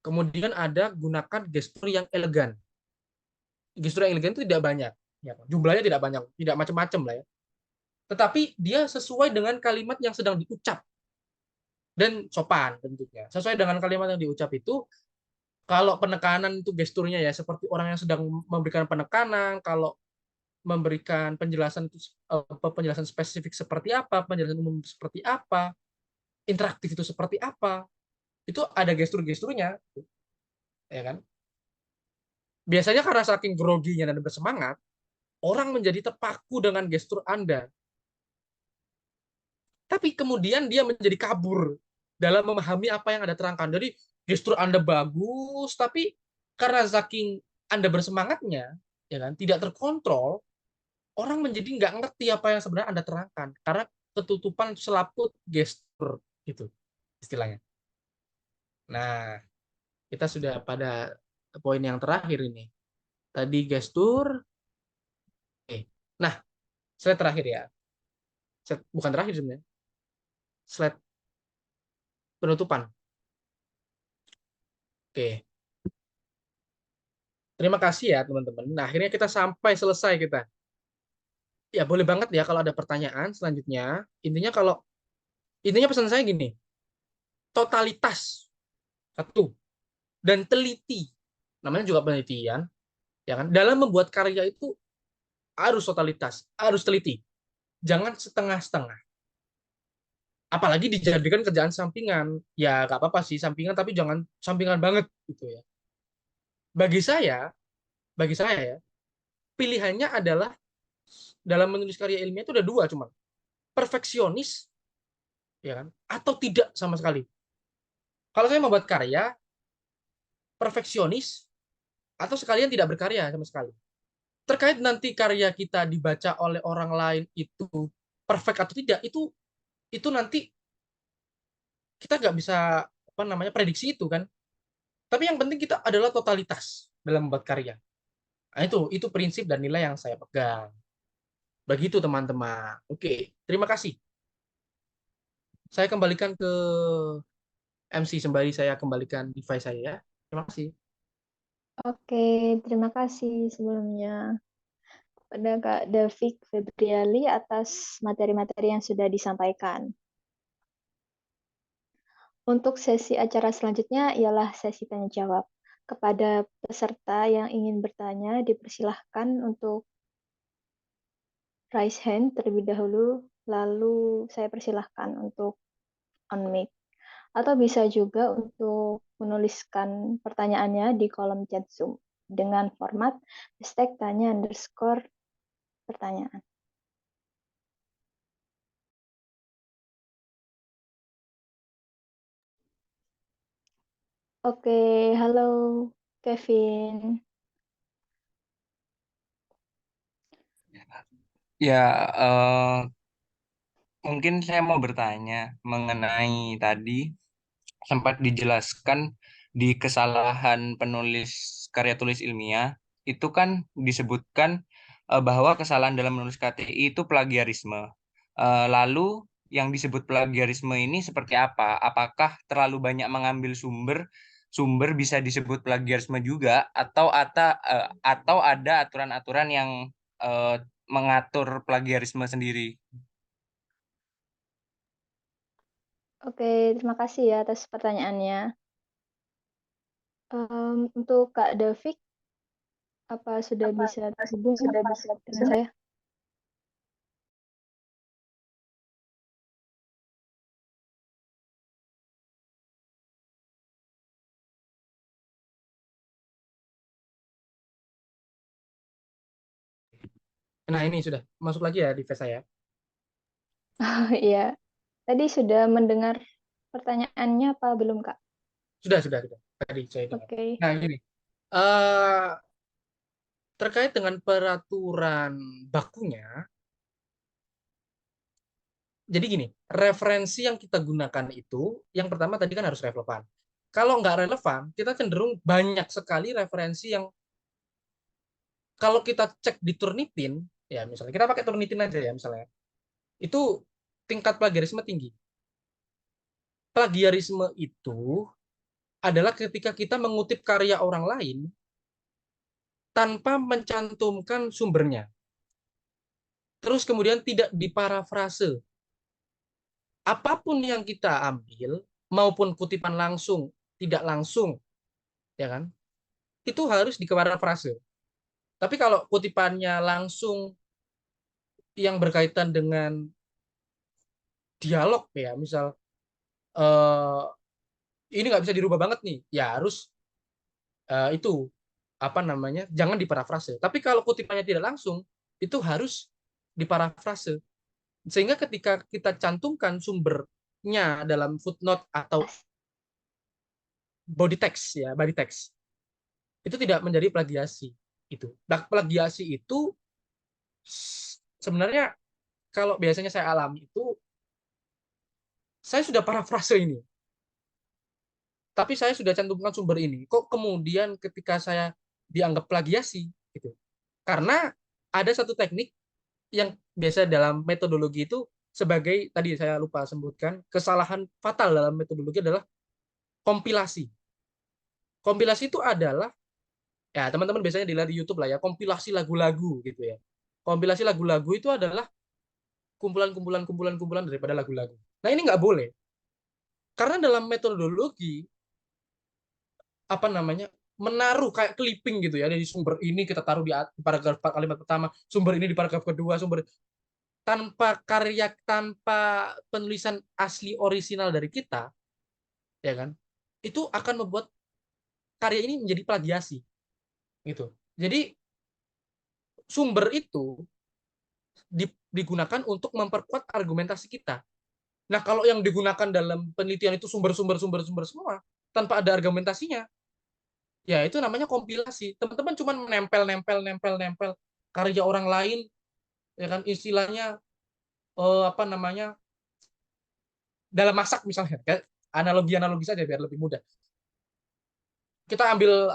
Speaker 2: Kemudian ada gunakan gestur yang elegan. Gestur yang elegan itu tidak banyak, ya, jumlahnya tidak banyak, tidak macam-macam lah ya. Tetapi dia sesuai dengan kalimat yang sedang diucap dan sopan tentunya. Sesuai dengan kalimat yang diucap itu, kalau penekanan itu gesturnya ya seperti orang yang sedang memberikan penekanan, kalau memberikan penjelasan itu penjelasan spesifik seperti apa, penjelasan umum seperti apa, interaktif itu seperti apa, itu ada gestur-gesturnya, ya kan? Biasanya karena saking groginya dan bersemangat, orang menjadi terpaku dengan gestur Anda. Tapi kemudian dia menjadi kabur dalam memahami apa yang Anda terangkan. Jadi gestur Anda bagus, tapi karena saking Anda bersemangatnya, ya kan, tidak terkontrol, orang menjadi nggak ngerti apa yang sebenarnya Anda terangkan. Karena ketutupan selaput gestur gitu istilahnya. Nah, kita sudah pada poin yang terakhir ini. Tadi gestur. Oke. Nah, slide terakhir ya. Bukan terakhir sebenarnya. Slide penutupan. Oke. Terima kasih ya teman-teman. Nah, akhirnya kita sampai selesai kita. Ya, boleh banget ya kalau ada pertanyaan selanjutnya. Intinya pesan saya gini. Totalitas satu dan teliti. Namanya juga penelitian, ya kan? Dalam membuat karya itu harus totalitas, harus teliti. Jangan setengah-setengah. Apalagi dijadikan kerjaan sampingan. Ya, nggak apa-apa sih sampingan, tapi jangan sampingan banget gitu ya. Bagi saya, bagi saya ya, pilihannya adalah dalam menulis karya ilmiah itu ada dua cuma perfeksionis, ya kan, atau tidak sama sekali. Kalau saya membuat karya, perfeksionis atau sekalian tidak berkarya sama sekali. Terkait nanti karya kita dibaca oleh orang lain itu perfect atau tidak, itu nanti kita nggak bisa apa namanya prediksi itu kan. Tapi yang penting kita adalah totalitas dalam membuat karya. Nah, itu prinsip dan nilai yang saya pegang. Begitu teman-teman. Oke, terima kasih. Saya kembalikan ke MC sembari saya kembalikan device saya ya. Terima kasih.
Speaker 1: Oke, terima kasih sebelumnya pada Kak Davik Febriali atas materi-materi yang sudah disampaikan. Untuk sesi acara selanjutnya ialah sesi tanya jawab. Kepada peserta yang ingin bertanya, dipersilahkan untuk raise hand terlebih dahulu, lalu saya persilahkan untuk on mic. Atau bisa juga untuk menuliskan pertanyaannya di kolom chat Zoom dengan format hashtag #tanya_pertanyaan. Oke, halo Kevin.
Speaker 4: Ya, mungkin saya mau bertanya mengenai tadi sempat dijelaskan di kesalahan penulis karya tulis ilmiah itu kan disebutkan bahwa kesalahan dalam menulis KTI itu plagiarisme. Lalu yang disebut plagiarisme ini seperti apa? Apakah terlalu banyak mengambil sumber bisa disebut plagiarisme juga atau ada aturan-aturan yang eh, mengatur plagiarisme sendiri?
Speaker 1: Oke, terima kasih ya atas pertanyaannya. Untuk Kak Davik, apa sudah bisa terhubung dengan saya?
Speaker 2: Nah, ini sudah masuk lagi ya device saya.
Speaker 1: Oh iya, tadi sudah mendengar pertanyaannya apa belum, Kak?
Speaker 2: Sudah. Tadi saya dengar.
Speaker 1: Oke.
Speaker 2: Nah, gini. Eh terkait dengan peraturan bakunya, jadi gini, referensi yang kita gunakan itu, yang pertama tadi kan harus relevan. Kalau nggak relevan, kita cenderung banyak sekali referensi yang kalau kita cek di Turnitin, ya misalnya kita pakai Turnitin aja ya misalnya, itu tingkat plagiarisme tinggi. Plagiarisme itu adalah ketika kita mengutip karya orang lain tanpa mencantumkan sumbernya. Terus kemudian tidak diparafrase. Apapun yang kita ambil, maupun kutipan langsung, tidak langsung, ya kan? Itu harus diparafrase. Tapi kalau kutipannya langsung yang berkaitan dengan dialog ya, misal eh, ini nggak bisa dirubah banget nih, ya harus itu apa namanya, jangan diparafrase. Tapi kalau kutipannya tidak langsung, itu harus diparafrase. Sehingga ketika kita cantumkan sumbernya dalam footnote atau body text, itu tidak menjadi plagiasi. Itu. Nah, plagiasi itu sebenarnya kalau biasanya saya alami itu saya sudah parafrase ini, tapi saya sudah cantumkan sumber ini. Kok kemudian ketika saya dianggap plagiasi gitu? Karena ada satu teknik yang biasa dalam metodologi itu sebagai tadi saya lupa sebutkan, kesalahan fatal dalam metodologi adalah kompilasi. Kompilasi itu adalah ya teman-teman biasanya dilihat di YouTube lah ya, kompilasi lagu-lagu gitu ya. Kompilasi lagu-lagu itu adalah kumpulan daripada lagu-lagu. Nah, ini nggak boleh. Karena dalam metodologi apa namanya menaruh kayak clipping gitu ya, dari sumber ini kita taruh di paragraf kalimat pertama, sumber ini di paragraf kedua, sumber tanpa penulisan asli orisinal dari kita, ya kan? Itu akan membuat karya ini menjadi plagiasi gitu. Jadi sumber itu digunakan untuk memperkuat argumentasi kita. Nah, kalau yang digunakan dalam penelitian itu sumber-sumber semua tanpa ada argumentasinya, ya itu namanya kompilasi. Teman-teman cuma nempel karya orang lain, ya kan, istilahnya apa namanya, dalam masak misalnya, kayak analogi saja biar lebih mudah. Kita ambil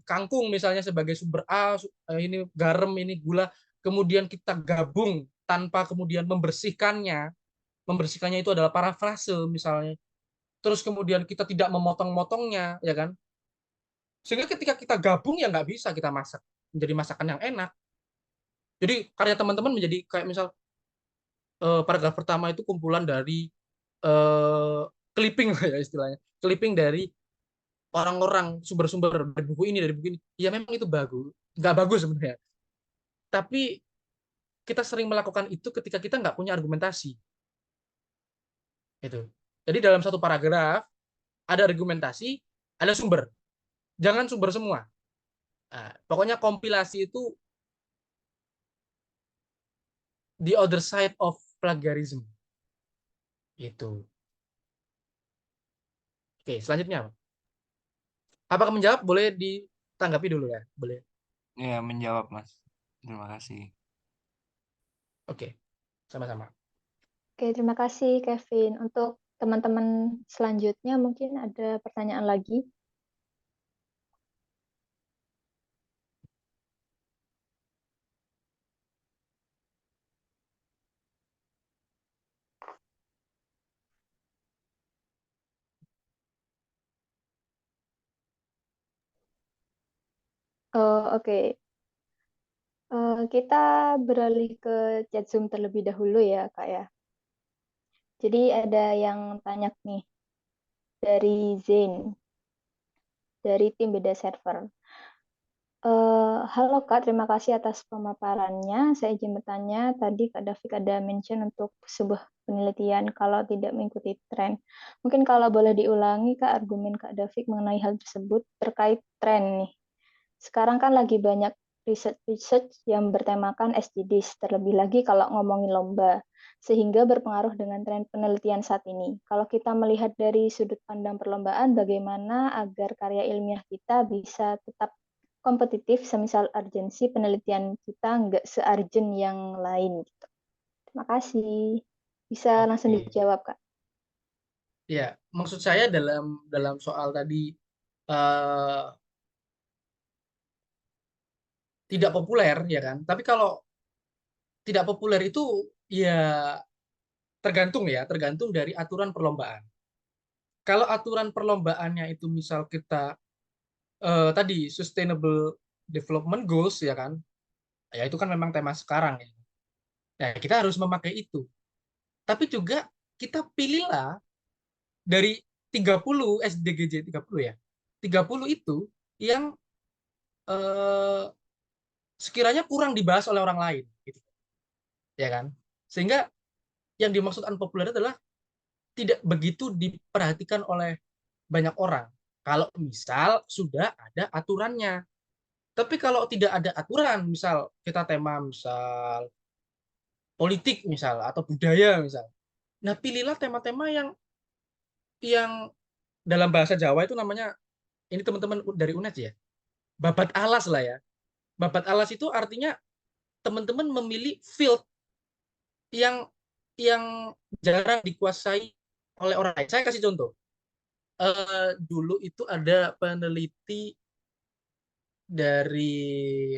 Speaker 2: kangkung misalnya sebagai sumber A, ini garam, ini gula, kemudian kita gabung tanpa kemudian membersihkannya. Membersihkannya itu adalah parafrase misalnya. Terus kemudian kita tidak memotong-motongnya, ya kan? Sehingga ketika kita gabung ya nggak bisa kita masak menjadi masakan yang enak. Jadi karya teman-teman menjadi kayak misal paragraf pertama itu kumpulan dari eh, clipping lah ya istilahnya, clipping dari orang-orang sumber-sumber dari buku ini. Ya memang itu bagus, nggak bagus sebenarnya. Tapi kita sering melakukan itu ketika kita nggak punya argumentasi. Itu. Jadi dalam satu paragraf ada argumentasi, ada sumber. Jangan sumber semua. Nah, pokoknya kompilasi itu the other side of plagiarism. Itu. Oke, selanjutnya apa? Apakah menjawab? Boleh ditanggapi dulu ya. Boleh.
Speaker 4: Ya, menjawab, Mas. Terima kasih.
Speaker 2: Oke, sama-sama.
Speaker 1: Oke, terima kasih Kevin. Untuk teman-teman selanjutnya mungkin ada pertanyaan lagi. Oh, oke. Kita beralih ke chat Zoom terlebih dahulu ya, Kak ya. Jadi ada yang tanya nih dari Zain, dari tim Beda Server. Halo Kak, terima kasih atas pemaparannya. Saya izin bertanya, tadi Kak David ada mention untuk sebuah penelitian kalau tidak mengikuti tren. Mungkin kalau boleh diulangi Kak, argumen Kak David mengenai hal tersebut terkait tren nih. Sekarang kan lagi banyak research yang bertemakan SDGs, terlebih lagi kalau ngomongin lomba, sehingga berpengaruh dengan tren penelitian saat ini. Kalau kita melihat dari sudut pandang perlombaan, bagaimana agar karya ilmiah kita bisa tetap kompetitif, semisal urgensi penelitian kita nggak se-urgent yang lain. Gitu. Terima kasih. Bisa langsung
Speaker 2: Oke.
Speaker 1: dijawab, Kak.
Speaker 2: Ya, maksud saya dalam soal tadi eh, tidak populer ya kan. Tapi kalau tidak populer itu ya tergantung dari aturan perlombaan. Kalau aturan perlombaannya itu misal kita tadi sustainable development goals ya kan. Ya itu kan memang tema sekarang ya. Nah, kita harus memakai itu. Tapi juga kita pilihlah dari 30 SDGJ 30 ya. 30 itu yang eh, sekiranya kurang dibahas oleh orang lain gitu. Ya kan? Sehingga yang dimaksud unpopular adalah tidak begitu diperhatikan oleh banyak orang. Kalau misal sudah ada aturannya. Tapi kalau tidak ada aturan, misal kita tema misal politik misal atau budaya misal. Nah, pilihlah tema-tema yang dalam bahasa Jawa itu namanya, ini teman-teman dari UNED ya, babat alas lah ya. Babat alas itu artinya teman-teman memilih field yang yang jarang dikuasai oleh orang lain. Saya kasih contoh. Dulu itu ada peneliti dari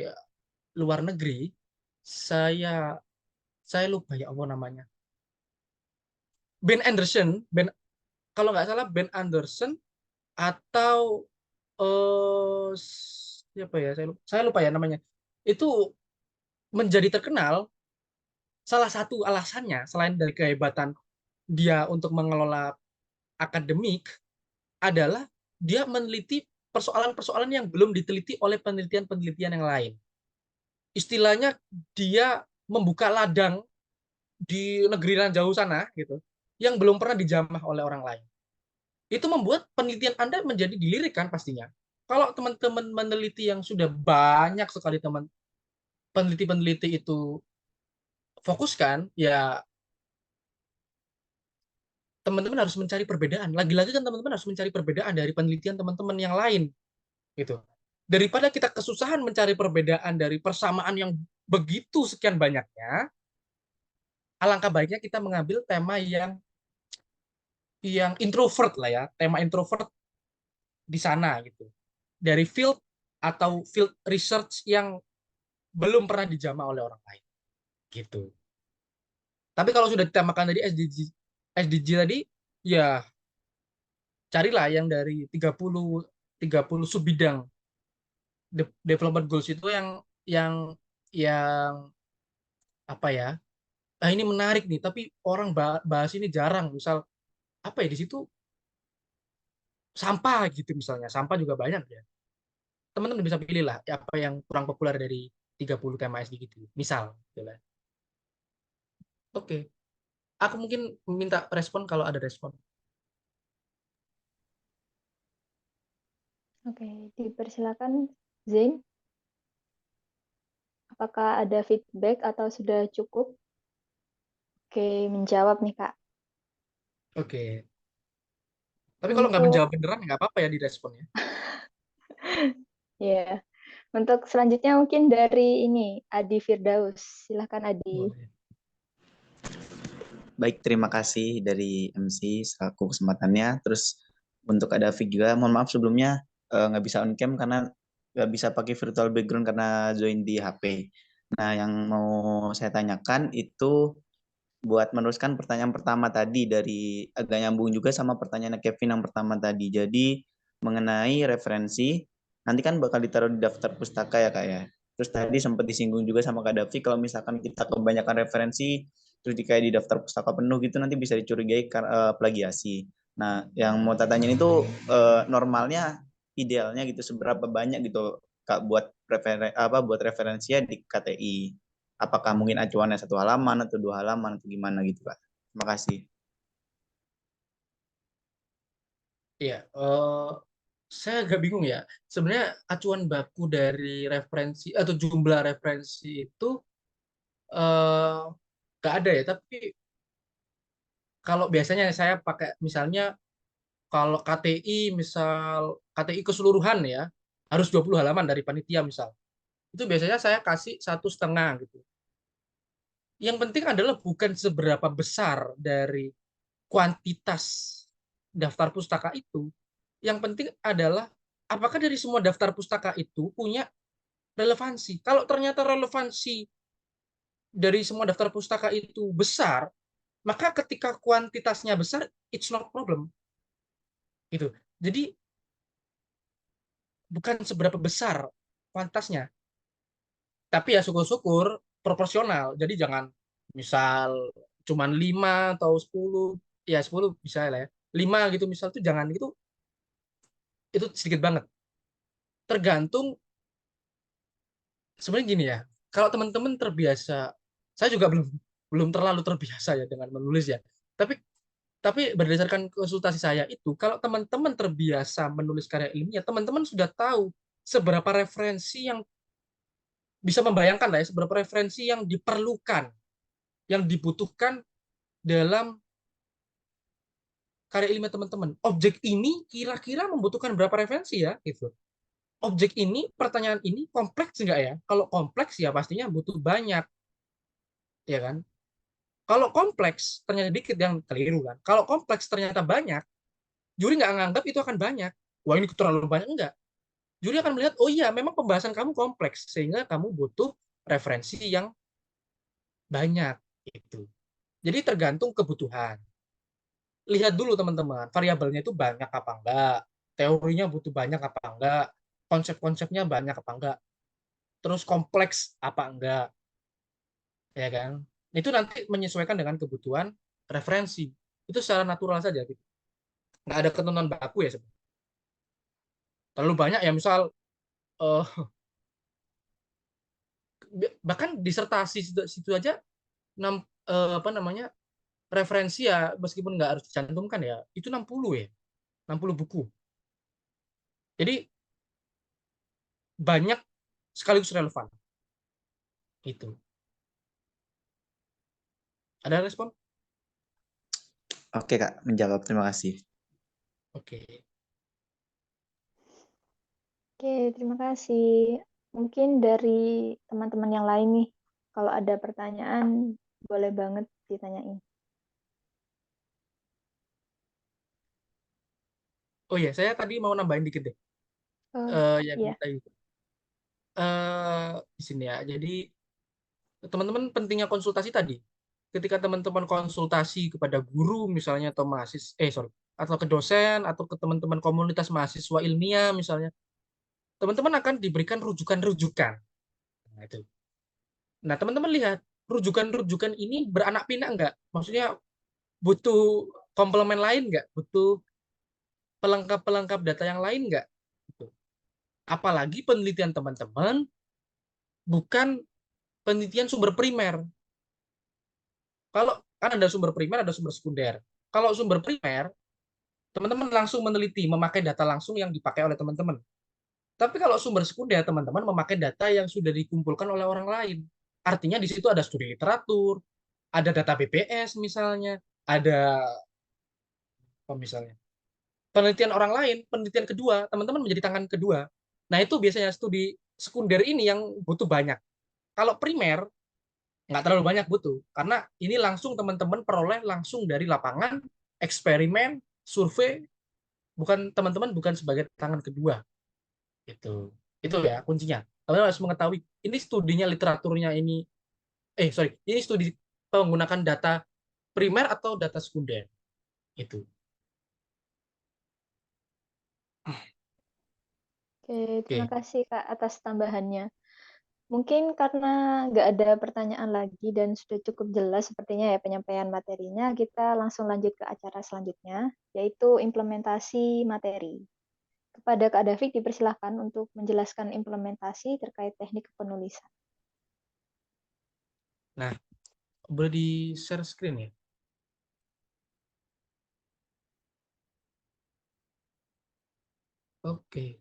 Speaker 2: luar negeri. Saya saya lupa ya Allah namanya. Ben Anderson, kalau nggak salah Ben Anderson atau siapa ya? Saya lupa ya namanya. Itu menjadi terkenal, salah satu alasannya selain dari kehebatan dia untuk mengelola akademik adalah dia meneliti persoalan-persoalan yang belum diteliti oleh penelitian-penelitian yang lain. Istilahnya dia membuka ladang di negeri yang jauh sana gitu, yang belum pernah dijamah oleh orang lain. Itu membuat penelitian Anda menjadi dilirik kan pastinya. Kalau teman-teman meneliti yang sudah banyak sekali teman peneliti-peneliti itu fokuskan, ya teman-teman harus mencari perbedaan. Lagi-lagi kan teman-teman harus mencari perbedaan dari penelitian teman-teman yang lain gitu. Daripada kita kesusahan mencari perbedaan dari persamaan yang begitu sekian banyaknya, alangkah baiknya kita mengambil tema yang introvert lah ya, tema introvert di sana gitu. Dari field atau field research yang belum pernah dijamah oleh orang lain gitu. Tapi kalau sudah ditemakan tadi SDG tadi, ya carilah yang dari 30 sub bidang development goals itu yang yang apa ya? Ah ini menarik nih, tapi orang bahas ini jarang. Misal apa ya di situ sampah gitu misalnya. Sampah juga banyak ya. Teman-teman bisa pilih lah apa yang kurang populer dari 30 tema SDG gitu. Misal gitu lah. Oke. Aku mungkin minta respon kalau ada respon.
Speaker 1: Oke, dipersilakan Zain. Apakah ada feedback atau sudah cukup? Oke, menjawab nih Kak.
Speaker 2: Oke. Tapi kalau nggak
Speaker 1: Untuk
Speaker 2: menjawab beneran nggak apa-apa ya di respon ya.
Speaker 1: ya, untuk selanjutnya mungkin dari ini Adi Firdaus. Silakan Adi.
Speaker 2: Boleh.
Speaker 5: Baik, terima kasih dari MC selaku kesempatannya. Terus untuk ada Fik juga, mohon maaf sebelumnya nggak bisa on cam karena nggak bisa pakai virtual background karena join di HP. Nah, yang mau saya tanyakan itu buat meneruskan pertanyaan pertama tadi dari agak nyambung juga sama pertanyaan Kevin yang pertama tadi. Jadi mengenai referensi, nanti kan bakal ditaruh di daftar pustaka ya Kak ya. Terus tadi sempat disinggung juga sama Kak Davi kalau misalkan kita kebanyakan referensi terus kayak di daftar pustaka penuh gitu nanti bisa dicurigai plagiasi. Nah, yang mau tanyain itu normalnya idealnya gitu seberapa banyak gitu Kak buat referensinya di KTI. Apakah mungkin acuannya 1 halaman atau 2 halaman atau gimana gitu Kak. Terima kasih.
Speaker 2: Iya, saya agak bingung ya. Sebenarnya acuan baku dari referensi atau jumlah referensi itu eh, nggak ada ya. Tapi kalau biasanya saya pakai misalnya kalau KTI misal KTI keseluruhan ya harus 20 halaman dari panitia misal. Itu biasanya saya kasih 1,5 gitu. Yang penting adalah bukan seberapa besar dari kuantitas daftar pustaka itu. Yang penting adalah apakah dari semua daftar pustaka itu punya relevansi. Kalau ternyata relevansi dari semua daftar pustaka itu besar, maka ketika kuantitasnya besar, it's not problem. Gitu. Jadi bukan seberapa besar kuantitasnya, tapi ya syukur-syukur proporsional. Jadi jangan misal cuman 5 atau 10, ya 10 bisa lah ya. 5 gitu misal itu jangan itu sedikit banget. Tergantung sebenarnya gini ya. Kalau teman-teman terbiasa, saya juga belum terlalu terbiasa ya dengan menulis ya. Tapi berdasarkan konsultasi saya itu, kalau teman-teman terbiasa menulis karya ilmiah, teman-teman sudah tahu seberapa referensi yang bisa membayangkan lah ya, seberapa referensi yang diperlukan, yang dibutuhkan dalam karya ilmiah teman-teman. Objek ini kira-kira membutuhkan berapa referensi ya, gitu. Objek ini, pertanyaan ini kompleks nggak ya? Kalau kompleks ya pastinya butuh banyak, ya kan? Kalau kompleks ternyata dikit, yang keliru kan. Kalau kompleks ternyata banyak, juri nggak nganggap itu akan banyak. Wah ini terlalu banyak, enggak. Juri akan melihat, oh iya memang pembahasan kamu kompleks, sehingga kamu butuh referensi yang banyak. Itu. Jadi tergantung kebutuhan. Lihat dulu teman-teman, variabelnya itu banyak apa enggak, teorinya butuh banyak apa enggak, konsep-konsepnya banyak apa enggak, terus kompleks apa enggak, ya kan? Itu nanti menyesuaikan dengan kebutuhan referensi. Itu secara natural saja gitu. Nggak ada ketentuan baku ya sebenarnya. Terlalu banyak ya, misal eh, bahkan disertasi situ aja apa namanya, referensi ya, meskipun nggak harus dicantumkan ya, itu 60 ya, 60 buku. Jadi banyak sekaligus relevan. Itu. Ada respon?
Speaker 5: Oke Kak, menjawab. Terima kasih.
Speaker 2: Oke.
Speaker 1: Oke, terima kasih. Mungkin dari teman-teman yang lain nih, kalau ada pertanyaan, boleh banget ditanyain.
Speaker 2: Oh iya, saya tadi mau nambahin dikit deh. Yang
Speaker 1: Iya.
Speaker 2: kita itu. Di sini ya. Jadi teman-teman pentingnya konsultasi tadi. Ketika teman-teman konsultasi kepada guru misalnya, atau atau ke dosen, atau ke teman-teman komunitas mahasiswa ilmiah misalnya, teman-teman akan diberikan rujukan-rujukan. Nah, itu. Nah, teman-teman lihat rujukan-rujukan ini beranak pinak enggak? Maksudnya butuh komplemen lain enggak? Butuh pelengkap-pelengkap data yang lain enggak? Gitu. Apalagi penelitian teman-teman bukan penelitian sumber primer. Kalau kan ada sumber primer, ada sumber sekunder. Kalau sumber primer, teman-teman langsung meneliti, memakai data langsung yang dipakai oleh teman-teman. Tapi kalau sumber sekunder, teman-teman memakai data yang sudah dikumpulkan oleh orang lain. Artinya di situ ada studi literatur, ada data BPS misalnya, ada apa misalnya, penelitian orang lain, penelitian kedua, teman-teman menjadi tangan kedua. Nah itu biasanya studi sekunder ini yang butuh banyak. Kalau primer, nggak terlalu banyak butuh, karena ini langsung teman-teman peroleh langsung dari lapangan, eksperimen, survei, teman-teman bukan sebagai tangan kedua. Itu ya kuncinya. Kalian harus mengetahui ini studinya, literaturnya ini, ini studi menggunakan data primer atau data sekunder. Itu.
Speaker 1: Oke, terima
Speaker 2: Oke.
Speaker 1: kasih Kak atas tambahannya. Mungkin karena nggak ada pertanyaan lagi dan sudah cukup jelas sepertinya ya penyampaian materinya, kita langsung lanjut ke acara selanjutnya, yaitu implementasi materi. Kepada Kak David dipersilahkan untuk menjelaskan implementasi terkait teknik penulisan.
Speaker 2: Nah, boleh di share screen ya? Oke.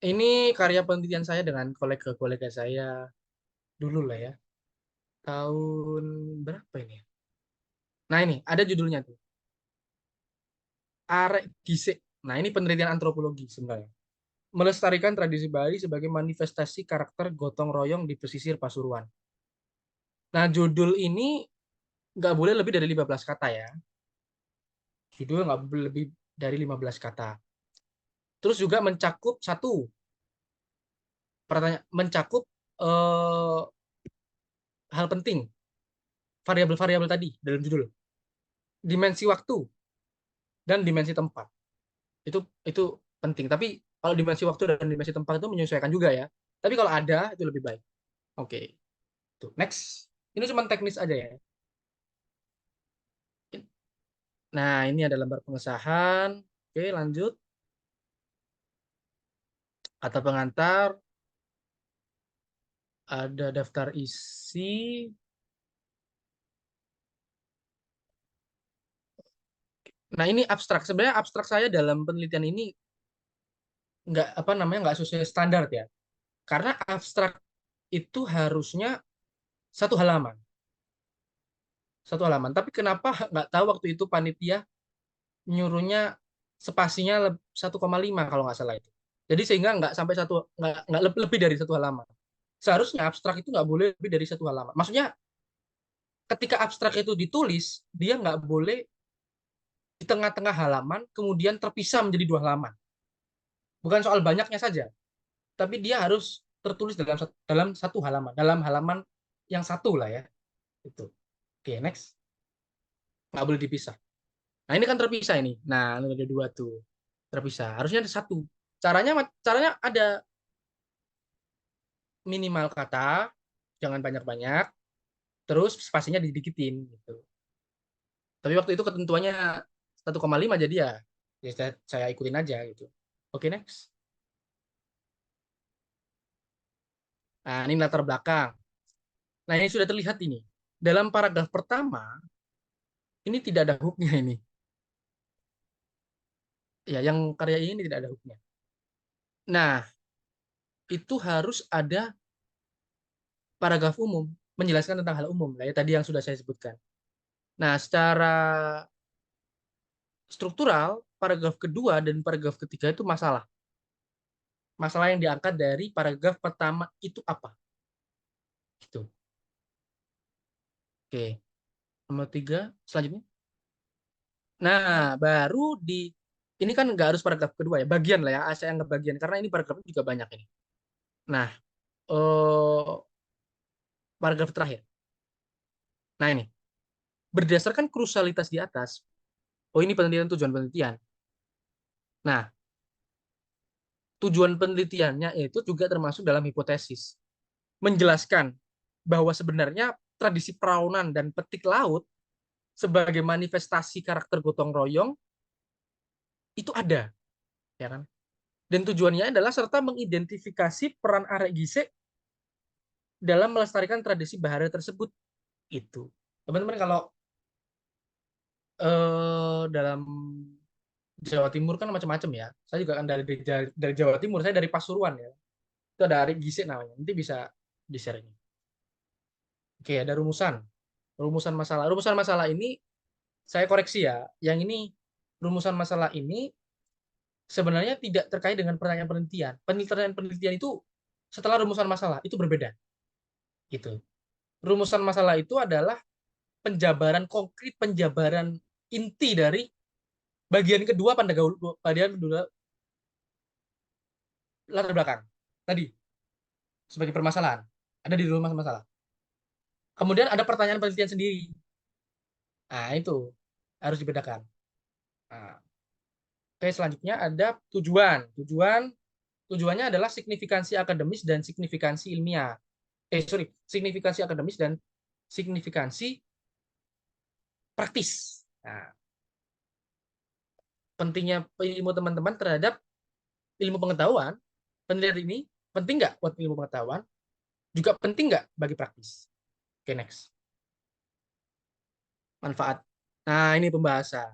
Speaker 2: Ini karya penelitian saya dengan kolega-kolega saya dulu lah ya. Tahun berapa ini ya? Nah ini, ada judulnya tuh. Arek Gisik. Nah ini penelitian antropologi sebenarnya. Melestarikan tradisi Bali sebagai manifestasi karakter gotong royong di pesisir Pasuruan. Nah judul ini nggak boleh lebih dari 15 kata ya. Judul nggak boleh lebih dari 15 kata. Terus juga mencakup pertanyaan, mencakup eh, hal penting, variabel-variabel tadi dalam judul. Dimensi waktu dan dimensi tempat. Itu penting. Tapi kalau dimensi waktu dan dimensi tempat itu menyesuaikan juga ya. Tapi kalau ada itu lebih baik. Oke. Tuh, next. Ini cuma teknis aja ya. Nah, ini ada lembar pengesahan. Oke, lanjut. Kata pengantar, ada daftar isi. Nah, ini abstrak. Sebenarnya abstrak saya dalam penelitian ini nggak sesuai standar ya. Karena abstrak itu harusnya satu halaman. Satu halaman. Tapi kenapa nggak tahu waktu itu panitia nyuruhnya spasinya 1,5 kalau nggak salah itu. Jadi sehingga nggak sampai lebih dari satu halaman. Seharusnya abstrak itu nggak boleh lebih dari 1 halaman. Maksudnya ketika abstrak itu ditulis, dia nggak boleh di tengah-tengah halaman kemudian terpisah menjadi 2 halaman. Bukan soal banyaknya saja, tapi dia harus tertulis dalam 1 halaman, dalam halaman yang satu lah ya. Itu. Oke, next. Nggak boleh dipisah. Nah, ini kan terpisah ini. Nah, ini ada 2 tuh. Terpisah. Harusnya ada 1. Caranya ada minimal kata, jangan banyak-banyak, terus spasinya didikitin gitu. Tapi waktu itu ketentuannya 1,5 jadi ya saya ikutin aja gitu. Oke, next. Nah, ini latar belakang. Nah, ini sudah terlihat ini. Dalam paragraf pertama, ini tidak ada hooknya ini. Ya, yang karya ini tidak ada hooknya. Nah, itu harus ada paragraf umum, menjelaskan tentang hal umum. Lah, ya, tadi yang sudah saya sebutkan. Nah, secara struktural, paragraf kedua dan paragraf ketiga itu masalah. Masalah yang diangkat dari paragraf pertama itu apa? Gitu. Oke. Nomor 3, selanjutnya. Nah, baru ini kan nggak harus paragraf kedua ya, bagian lah ya, saya anggap bagian karena ini paragrafnya juga banyak ini. Nah, paragraf terakhir. Nah ini, berdasarkan krusalitas di atas, ini penelitian tujuan penelitian. Nah, tujuan penelitiannya itu juga termasuk dalam hipotesis, menjelaskan bahwa sebenarnya tradisi peraunan dan petik laut sebagai manifestasi karakter gotong royong itu ada, ya kan? Dan tujuannya adalah serta mengidentifikasi peran arek gisik dalam melestarikan tradisi bahari tersebut. Itu, teman-teman, kalau dalam Jawa Timur kan macam-macam ya. Saya juga kan dari Jawa Timur, saya dari Pasuruan ya. Itu ada arek gisik namanya. Nanti bisa di-share ini. Oke, ada rumusan. Rumusan masalah. Rumusan masalah ini saya koreksi ya. Yang ini rumusan masalah ini sebenarnya tidak terkait dengan pertanyaan penelitian. Penelitian itu setelah rumusan masalah itu berbeda. Gitu. Rumusan masalah itu adalah penjabaran konkret, penjabaran inti dari bagian kedua bagian kedua latar belakang tadi sebagai permasalahan ada di rumusan masalah. Kemudian ada pertanyaan penelitian sendiri. Nah, itu harus dibedakan. Nah, oke, selanjutnya ada tujuan. Tujuannya adalah signifikansi akademis dan signifikansi ilmiah. Signifikansi akademis dan signifikansi praktis. Nah, pentingnya ilmu teman-teman terhadap ilmu pengetahuan, penelitian ini penting nggak buat ilmu pengetahuan? Juga penting nggak bagi praktis? Oke, next. Manfaat. Nah, ini pembahasan.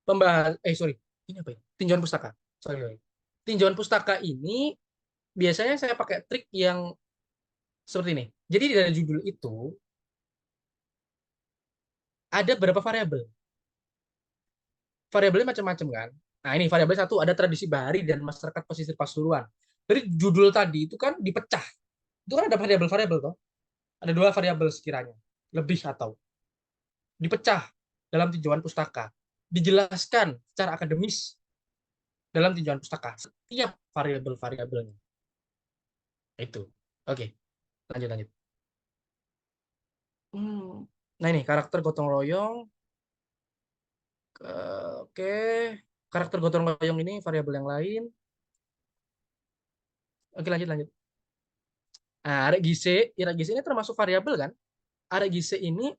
Speaker 2: Ini apa ya? Tinjauan pustaka. Sorry. Tinjauan pustaka ini biasanya saya pakai trik yang seperti ini. Jadi dari judul itu ada beberapa variabel. Variabelnya macam-macam kan. Nah, ini variabel 1 ada tradisi bahari dan masyarakat pesisir Pasuruan. Dari judul tadi itu kan dipecah. Itu kan ada variabel-variabel toh. Ada 2 variabel sekiranya, lebih atau dipecah dalam tinjauan pustaka. Dijelaskan secara akademis dalam tinjauan pustaka setiap variabel-variabelnya. Itu. Oke, lanjut. Nah, ini karakter gotong royong. Oke, karakter gotong royong ini variabel yang lain. Oke, lanjut. Nah, arek gise ini termasuk variabel kan? Arek gise ini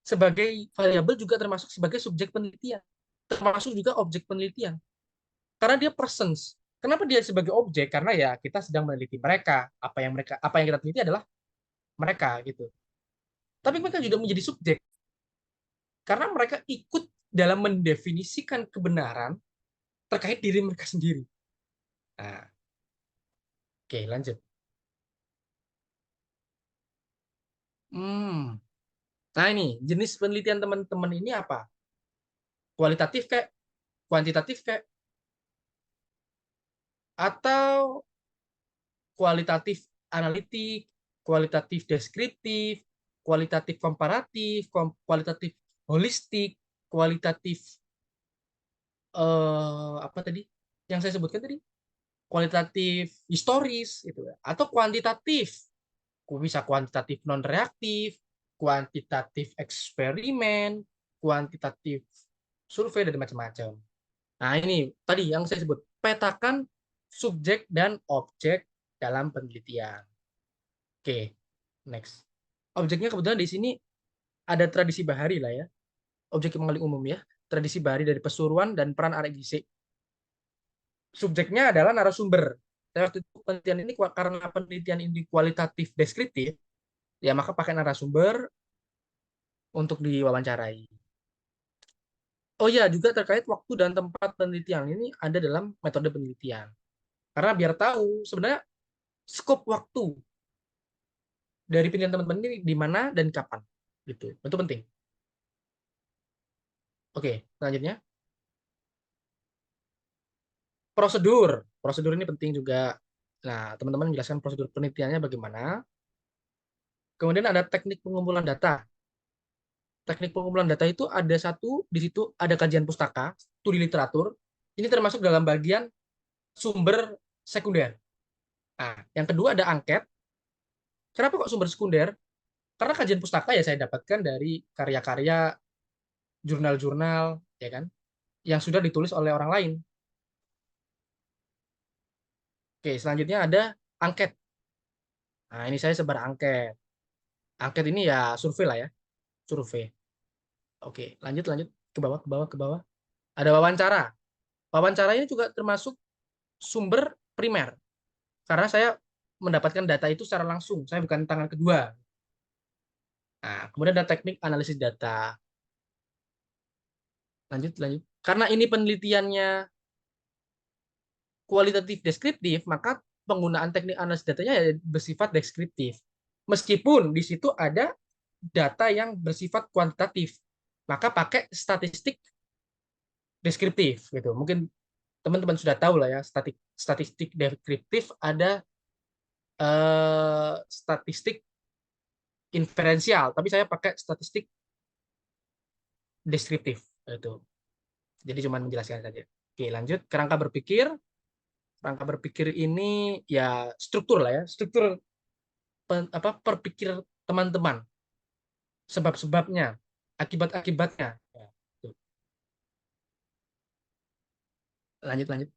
Speaker 2: sebagai variabel juga termasuk sebagai subjek penelitian, termasuk juga objek penelitian. Karena dia persons. Kenapa dia sebagai objek? Karena ya kita sedang meneliti mereka. Apa yang kita teliti adalah mereka gitu. Tapi mereka juga menjadi subjek. Karena mereka ikut dalam mendefinisikan kebenaran terkait diri mereka sendiri. Nah, oke, lanjut. Nah, ini jenis penelitian teman-teman ini apa? Kualitatif kayak, kuantitatif kayak, atau kualitatif analitik, kualitatif deskriptif, kualitatif komparatif, kualitatif holistik, kualitatif apa tadi yang saya sebutkan tadi? Kualitatif historis gitu ya. Atau kuantitatif. Bisa kuantitatif non reaktif, kuantitatif eksperimen, kuantitatif survei dan macam-macam. Nah, ini tadi yang saya sebut, petakan subjek dan objek dalam penelitian. Oke, next. Objeknya kebetulan di sini ada tradisi bahari lah ya. Objek yang paling umum ya. Tradisi bahari dari Pesuruan dan peran arek gisik. Subjeknya adalah narasumber. Saya waktu itu penelitian ini karena penelitian ini kualitatif deskriptif, ya maka pakai narasumber untuk diwawancarai. Oh ya, juga terkait waktu dan tempat penelitian ini ada dalam metode penelitian. Karena biar tahu sebenarnya skop waktu dari penelitian teman-teman ini di mana dan kapan. Gitu. Itu penting. Oke, selanjutnya. Prosedur. Prosedur ini penting juga. Nah, teman-teman menjelaskan prosedur penelitiannya bagaimana. Kemudian ada teknik pengumpulan data. Teknik pengumpulan data itu ada satu, di situ ada kajian pustaka, studi literatur. Ini termasuk dalam bagian sumber sekunder. Nah, yang kedua ada angket. Kenapa kok sumber sekunder? Karena kajian pustaka ya saya dapatkan dari karya-karya jurnal-jurnal, ya kan, yang sudah ditulis oleh orang lain. Oke, selanjutnya ada angket. Nah, ini saya sebar angket. Angket ini ya survei lah ya, survei. Oke, lanjut ke bawah, ke bawah, ke bawah. Ada wawancara. Wawancara ini juga termasuk sumber primer. Karena saya mendapatkan data itu secara langsung, saya bukan tangan kedua. Nah, kemudian ada teknik analisis data. Lanjut. Karena ini penelitiannya kualitatif deskriptif, maka penggunaan teknik analisis datanya ya bersifat deskriptif. Meskipun di situ ada data yang bersifat kuantitatif, maka pakai statistik deskriptif gitu. Mungkin teman-teman sudah tahu lah ya, statistik deskriptif ada statistik inferensial, tapi saya pakai statistik deskriptif itu. Jadi cuma menjelaskan saja. Oke, lanjut kerangka berpikir. Kerangka berpikir ini ya struktur lah ya, struktur berpikir teman-teman, sebab-sebabnya, akibat-akibatnya. Ya, lanjut.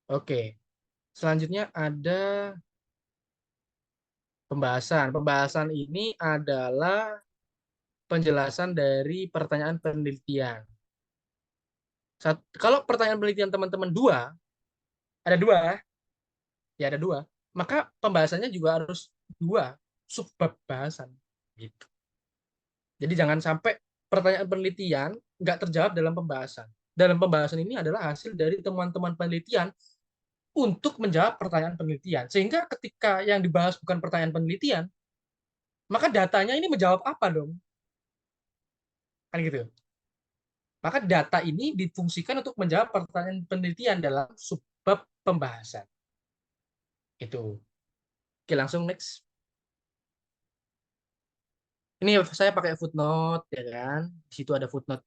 Speaker 2: Oke, selanjutnya ada pembahasan. Pembahasan ini adalah penjelasan dari pertanyaan penelitian. Kalau pertanyaan penelitian teman-teman ada dua, ya ada dua, maka pembahasannya juga harus dua, subbab bahasan. Gitu. Jadi jangan sampai pertanyaan penelitian nggak terjawab dalam pembahasan. Dalam pembahasan ini adalah hasil dari teman-teman penelitian untuk menjawab pertanyaan penelitian. Sehingga ketika yang dibahas bukan pertanyaan penelitian, maka datanya ini menjawab apa dong? Kan gitu. Maka data ini difungsikan untuk menjawab pertanyaan penelitian dalam subbab pembahasan. Itu. Oke, langsung next. Ini saya pakai footnote, ya kan? Di situ ada footnote.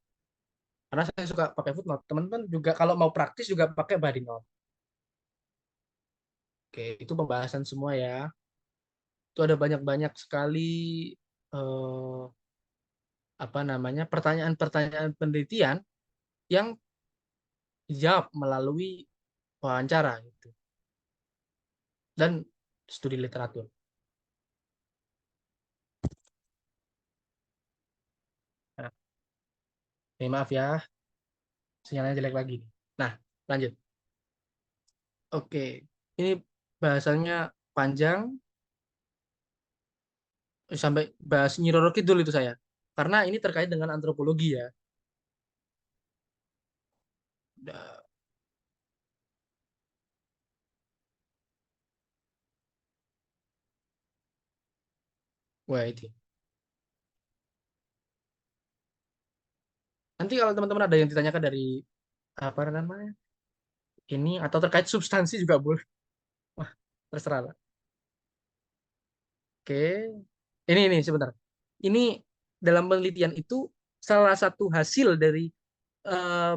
Speaker 2: Karena saya suka pakai footnote. Teman-teman juga kalau mau praktis juga pakai body note. Oke, itu pembahasan semua ya. Itu ada banyak-banyak sekali eh, apa namanya pertanyaan-pertanyaan penelitian yang dijawab melalui wawancara gitu dan studi literatur. Nah, maaf ya, sinyalnya jelek lagi. Nah, lanjut. Oke, ini bahasanya panjang sampai bahas Nyi Roro Kidul itu saya. Karena ini terkait dengan antropologi ya. Wah, itu. Nanti kalau teman-teman ada yang ditanyakan dari apa namanya Ini atau terkait substansi juga boleh. Wah, terserah lah. Oke. Ini sebentar. Ini dalam penelitian itu salah satu hasil dari eh,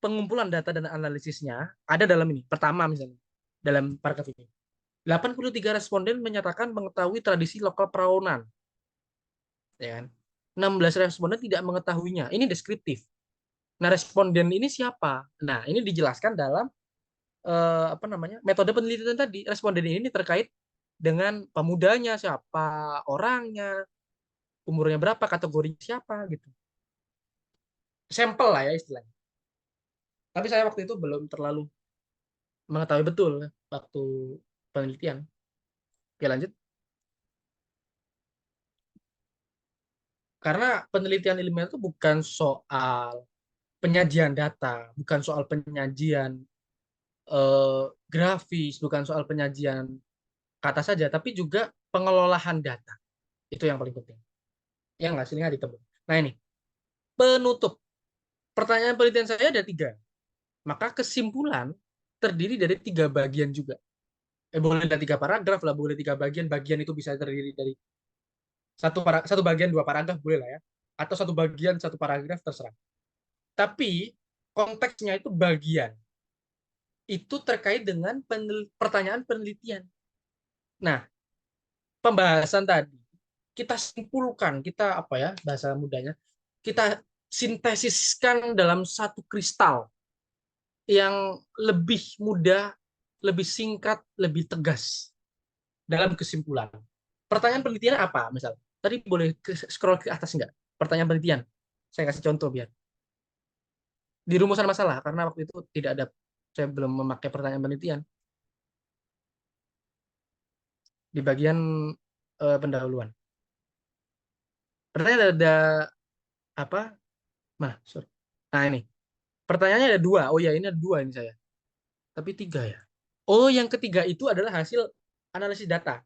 Speaker 2: pengumpulan data dan analisisnya ada dalam ini. Pertama misalnya, dalam paragraf ini. 83 responden menyatakan mengetahui tradisi lokal Praonan. Ya kan? 16 responden tidak mengetahuinya. Ini deskriptif. Nah, responden ini siapa? Nah, ini dijelaskan dalam apa namanya? Metode penelitian tadi. Responden ini terkait dengan pemudanya siapa, orangnya, umurnya berapa, kategorinya siapa gitu. Sampel lah ya istilahnya. Tapi saya waktu itu belum terlalu mengetahui betul waktu penelitian. Oke, lanjut. Karena penelitian ilmiah itu bukan soal penyajian data, bukan soal penyajian grafis, bukan soal penyajian kata saja, tapi juga pengelolaan data. Itu yang paling penting. Yang hasilnya ditemu. Nah ini, penutup. Pertanyaan penelitian saya ada 3. Maka kesimpulan terdiri dari 3 bagian juga. Boleh ada 3 paragraf lah, boleh 3 bagian. Bagian itu bisa terdiri dari satu bagian 2 paragraf boleh lah ya. Atau 1 bagian 1 paragraf terserah. Tapi konteksnya itu bagian. Itu terkait dengan pertanyaan penelitian. Nah, pembahasan tadi kita simpulkan, kita apa ya bahasa mudanya, kita sintesiskan dalam satu kristal yang lebih mudah, lebih singkat, lebih tegas dalam kesimpulan. Pertanyaan penelitian apa? Misal, tadi boleh scroll ke atas enggak? Pertanyaan penelitian. Saya kasih contoh biar di rumusan masalah karena waktu itu tidak ada, saya belum memakai pertanyaan penelitian di bagian pendahuluan. Pertanyaan ada apa? Sorry. Nah ini pertanyaannya ada 2. Oh ya ini ada 2 ini saya. Tapi 3 ya. Oh yang ketiga itu adalah hasil analisis data.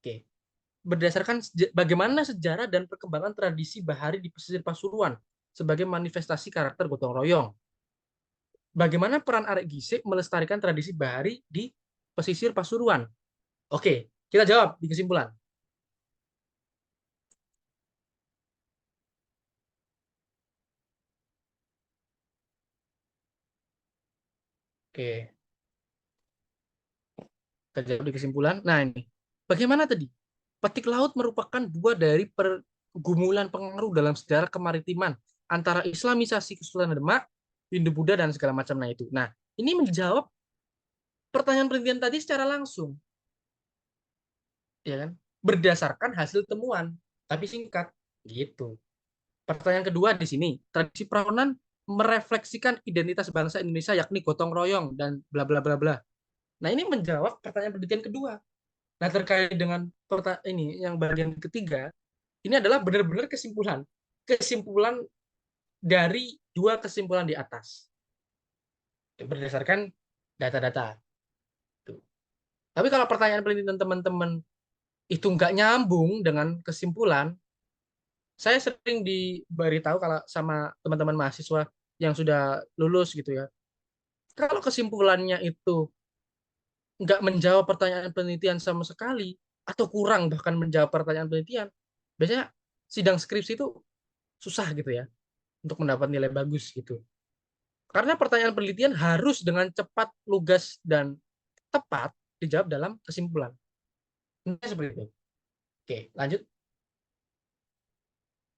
Speaker 2: Oke. Berdasarkan bagaimana sejarah dan perkembangan tradisi bahari di pesisir Pasuruan sebagai manifestasi karakter gotong royong. Bagaimana peran arek gisik melestarikan tradisi bahari di pesisir Pasuruan? Oke, kita jawab di kesimpulan. Oke. Kita jawab di kesimpulan. Nah ini, bagaimana tadi? Petik laut merupakan buah dari pergumulan pengaruh dalam sejarah kemaritiman antara Islamisasi Kesultanan Demak, Hindu-Buddha, dan segala macam. Nah itu. Nah, ini menjawab pertanyaan penelitian tadi secara langsung. Ya kan? Berdasarkan hasil temuan, tapi singkat. Gitu. Pertanyaan kedua di sini, tradisi Praonan merefleksikan identitas bangsa Indonesia yakni gotong royong dan bla bla bla bla. Nah, ini menjawab pertanyaan penelitian kedua. Nah, terkait dengan ini yang bagian ketiga, ini adalah benar-benar kesimpulan. Kesimpulan dari 2 kesimpulan di atas. Berdasarkan data-data. Tapi kalau pertanyaan penelitian teman-teman itu nggak nyambung dengan kesimpulan, saya sering diberitahu kalau sama teman-teman mahasiswa yang sudah lulus gitu ya. Kalau kesimpulannya itu nggak menjawab pertanyaan penelitian sama sekali, atau kurang bahkan menjawab pertanyaan penelitian, biasanya sidang skripsi itu susah gitu ya untuk mendapat nilai bagus gitu. Karena pertanyaan penelitian harus dengan cepat, lugas, dan tepat dijawab dalam kesimpulan. Ini seperti itu. Oke, lanjut.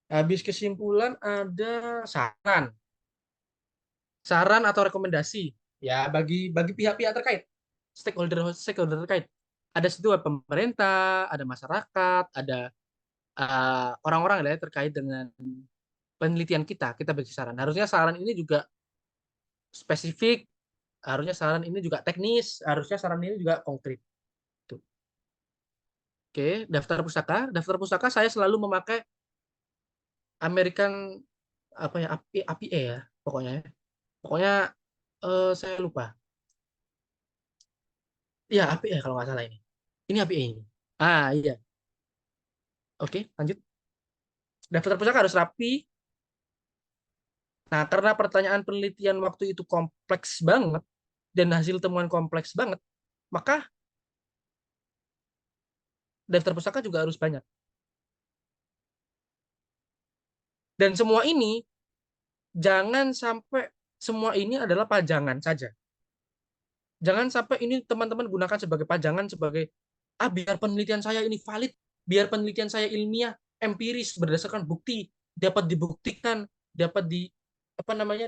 Speaker 2: Habis kesimpulan ada saran. Saran atau rekomendasi ya bagi pihak-pihak terkait, stakeholder terkait. Ada situ pemerintah, ada masyarakat, ada orang-orang yang terkait dengan penelitian kita beri saran. Harusnya saran ini juga spesifik, harusnya saran ini juga teknis, harusnya saran ini juga konkret. Tuh. Oke, daftar pustaka. Daftar pustaka saya selalu memakai American apa ya, APA ya, pokoknya. Pokoknya saya lupa. Ya, APA kalau nggak salah ini. Ini APA ini. Iya. Oke, lanjut. Daftar pustaka harus rapi. Nah, karena pertanyaan penelitian waktu itu kompleks banget, dan hasil temuan kompleks banget, maka daftar pustaka juga harus banyak. Dan semua ini, jangan sampai semua ini adalah pajangan saja. Jangan sampai ini teman-teman gunakan sebagai pajangan, sebagai biar penelitian saya ini valid, biar penelitian saya ilmiah, empiris, berdasarkan bukti, dapat dibuktikan, dapat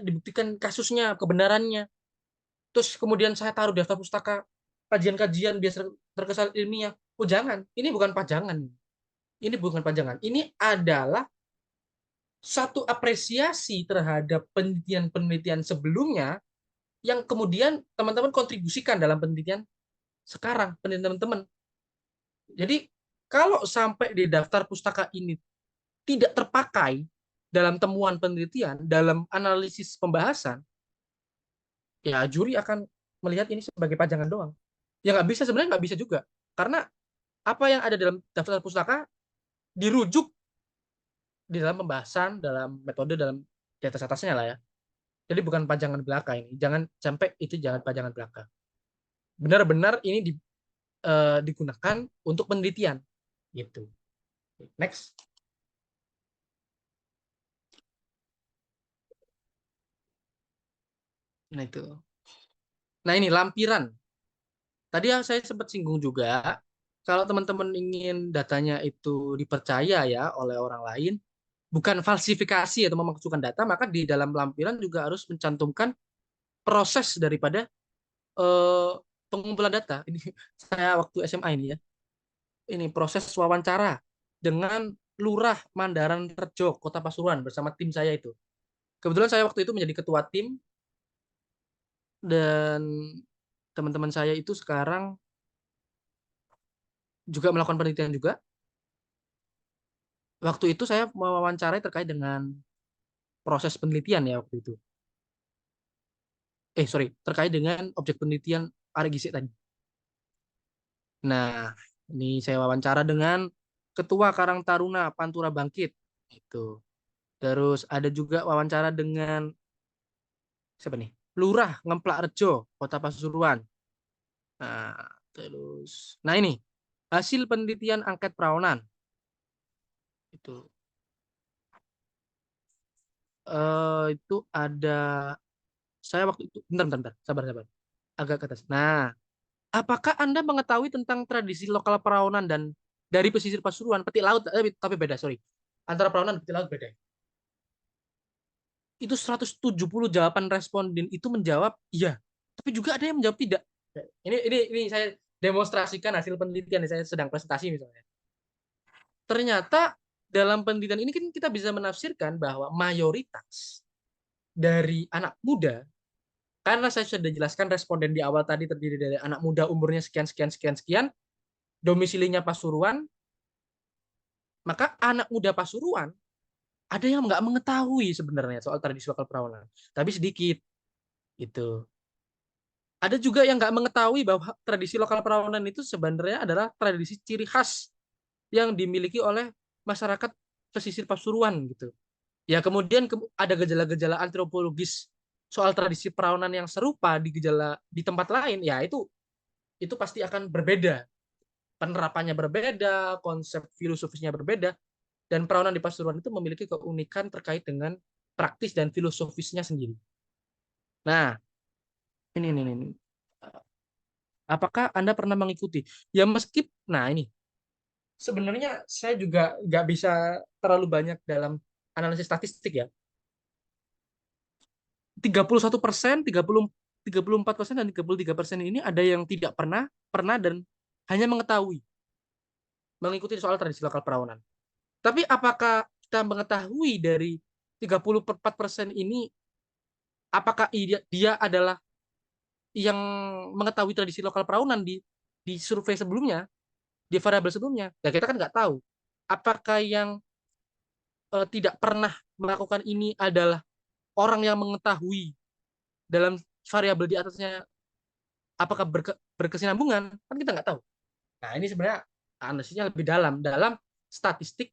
Speaker 2: dibuktikan kasusnya, kebenarannya. Terus kemudian saya taruh daftar pustaka, kajian-kajian biar terkesan ilmiah. Oh jangan, ini bukan pajangan. Ini bukan pajangan. Ini adalah satu apresiasi terhadap penelitian-penelitian sebelumnya yang kemudian teman-teman kontribusikan dalam penelitian sekarang, penelitian teman-teman. Jadi kalau sampai di daftar pustaka ini tidak terpakai dalam temuan penelitian, dalam analisis pembahasan, ya juri akan melihat ini sebagai pajangan doang. Ya nggak bisa, sebenarnya nggak bisa juga. Karena apa yang ada dalam daftar pustaka dirujuk di dalam pembahasan, dalam metode, dalam di atas-atasnya lah ya. Jadi bukan pajangan belaka ini. Jangan sampai itu jangan pajangan belaka. Benar-benar ini digunakan untuk penelitian. Gitu. Next. Nah itu. Nah ini lampiran. Tadi saya sempat singgung juga, kalau teman-teman ingin datanya itu dipercaya ya oleh orang lain, bukan falsifikasi atau memalsukan data, maka di dalam lampiran juga harus mencantumkan proses daripada eh, pengumpulan data. Ini saya waktu SMA ini ya. Ini proses wawancara dengan Lurah Mandaran Rejo, Kota Pasuruan bersama tim saya itu. Kebetulan saya waktu itu menjadi ketua tim dan teman-teman saya itu sekarang juga melakukan penelitian juga. Waktu itu saya mewawancarai terkait dengan proses penelitian ya waktu itu. Terkait dengan objek penelitian Arek Gisik tadi. Nah, ini saya wawancara dengan Ketua Karang Taruna Pantura Bangkit. Itu. Terus ada juga wawancara dengan siapa nih? Lurah Ngemplak Rejo, Kota Pasuruan. Nah, nah ini hasil penelitian angket perawanan. Itu. Itu ada saya waktu itu bentar, sabar. Agak ke atas. Nah, apakah Anda mengetahui tentang tradisi lokal perawanan dan dari pesisir Pasuruan, Peti Laut, tapi beda, sorry. Antara perawanan dan Peti Laut beda. Itu 170 jawaban responden itu menjawab iya, tapi juga ada yang menjawab tidak. Ini saya demonstrasikan hasil penelitian, saya sedang presentasi misalnya. Ternyata dalam penelitian ini kan kita bisa menafsirkan bahwa mayoritas dari anak muda, karena saya sudah jelaskan responden di awal tadi terdiri dari anak muda umurnya sekian, domisilinya Pasuruan, maka anak muda Pasuruan ada yang nggak mengetahui sebenarnya soal tradisi lokal perawanan, tapi sedikit itu. Ada juga yang nggak mengetahui bahwa tradisi lokal perawanan itu sebenarnya adalah tradisi ciri khas yang dimiliki oleh masyarakat pesisir Pasuruan gitu. Ya kemudian ada gejala-gejala antropologis soal tradisi perawanan yang serupa di tempat lain, ya itu pasti akan berbeda. Penerapannya berbeda, konsep filosofisnya berbeda, dan perawanan di Pasuruan itu memiliki keunikan terkait dengan praktis dan filosofisnya sendiri. Nah, ini. Apakah Anda pernah mengikuti? Ya nah ini sebenarnya saya juga nggak bisa terlalu banyak dalam analisis statistik ya. 31%, 34% dan 33% ini ada yang tidak pernah dan hanya mengikuti soal tradisi lokal perawanan. Tapi apakah kita mengetahui dari 34% ini, apakah dia adalah yang mengetahui tradisi lokal perawanan di survei sebelumnya, di variabel sebelumnya? Ya kita kan nggak tahu. Apakah yang tidak pernah melakukan ini adalah orang yang mengetahui dalam variabel di atasnya, apakah berkesinambungan? Kan kita nggak tahu. Nah ini sebenarnya analisisnya lebih dalam statistik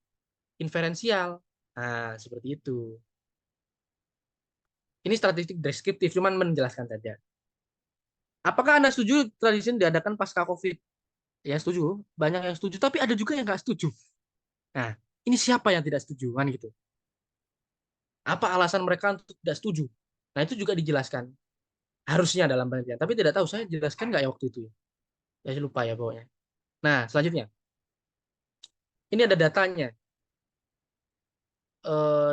Speaker 2: inferensial. Nah seperti itu. Ini statistik deskriptif, cuman menjelaskan saja. Apakah Anda setuju tradisi ini diadakan pasca COVID? Ya setuju, banyak yang setuju, tapi ada juga yang nggak setuju. Nah, ini siapa yang tidak setuju kan gitu? Apa alasan mereka untuk tidak setuju? Nah, itu juga dijelaskan harusnya dalam penelitian. Tapi tidak tahu saya jelaskan nggak ya waktu itu ya. Ya saya lupa ya pokoknya. Nah, selanjutnya. Ini ada datanya.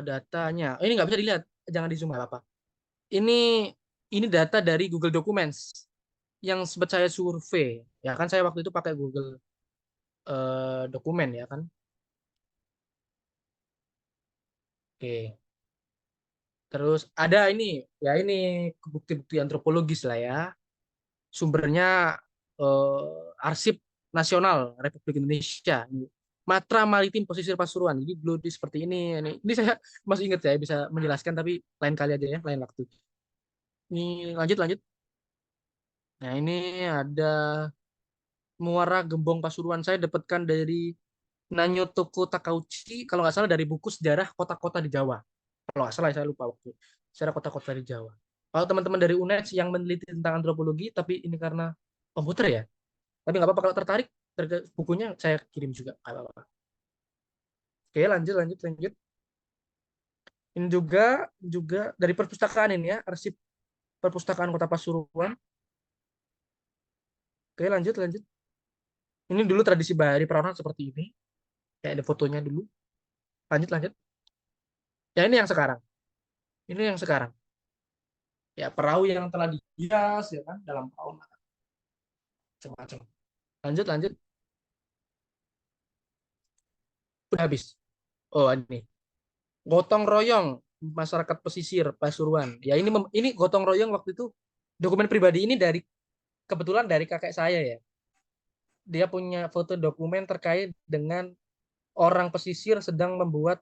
Speaker 2: Datanya. Oh, ini nggak bisa dilihat. Jangan di zoom nggak apa-apa. Ini ini data dari Google Documents yang sempat saya survei. Ya kan saya waktu itu pakai Google dokumen ya kan. Oke. Terus ada ini ya ini bukti-bukti antropologis lah ya. Sumbernya Arsip Nasional Republik Indonesia. Matra Maritim Pesisir Pasuruan. Jadi dulu seperti ini. Ini saya masih ingat ya bisa menjelaskan tapi lain kali aja ya, lain waktu. Ini lanjut lanjut. Nah ini ada Muara Gembong Pasuruan. Saya dapatkan dari Nanyotoko Takauchi kalau nggak salah dari buku sejarah kota-kota di Jawa. Kalau nggak salah saya lupa waktu. Sejarah kota-kota di Jawa. Kalau teman-teman dari UNED yang meneliti tentang antropologi, tapi ini karena komputer ya. Tapi nggak apa-apa kalau tertarik, bukunya saya kirim juga. Nggak apa-apa. Oke, lanjut, lanjut, lanjut. Ini juga juga dari perpustakaan ini ya, arsip perpustakaan Kota Pasuruan. Oke, lanjut, lanjut. Ini dulu tradisi bahari perahuan seperti ini. Kayak ada fotonya dulu. Lanjut, lanjut. Ya ini yang sekarang. Ini yang sekarang. Ya perahu yang telah dihias ya kan dalam perahu macam-macam. Lanjut, lanjut. Udah habis. Oh ini gotong royong masyarakat pesisir Pasuruan. Ya ini gotong royong waktu itu dokumen pribadi ini dari kebetulan dari kakek saya ya. Dia punya foto dokumen terkait dengan orang pesisir sedang membuat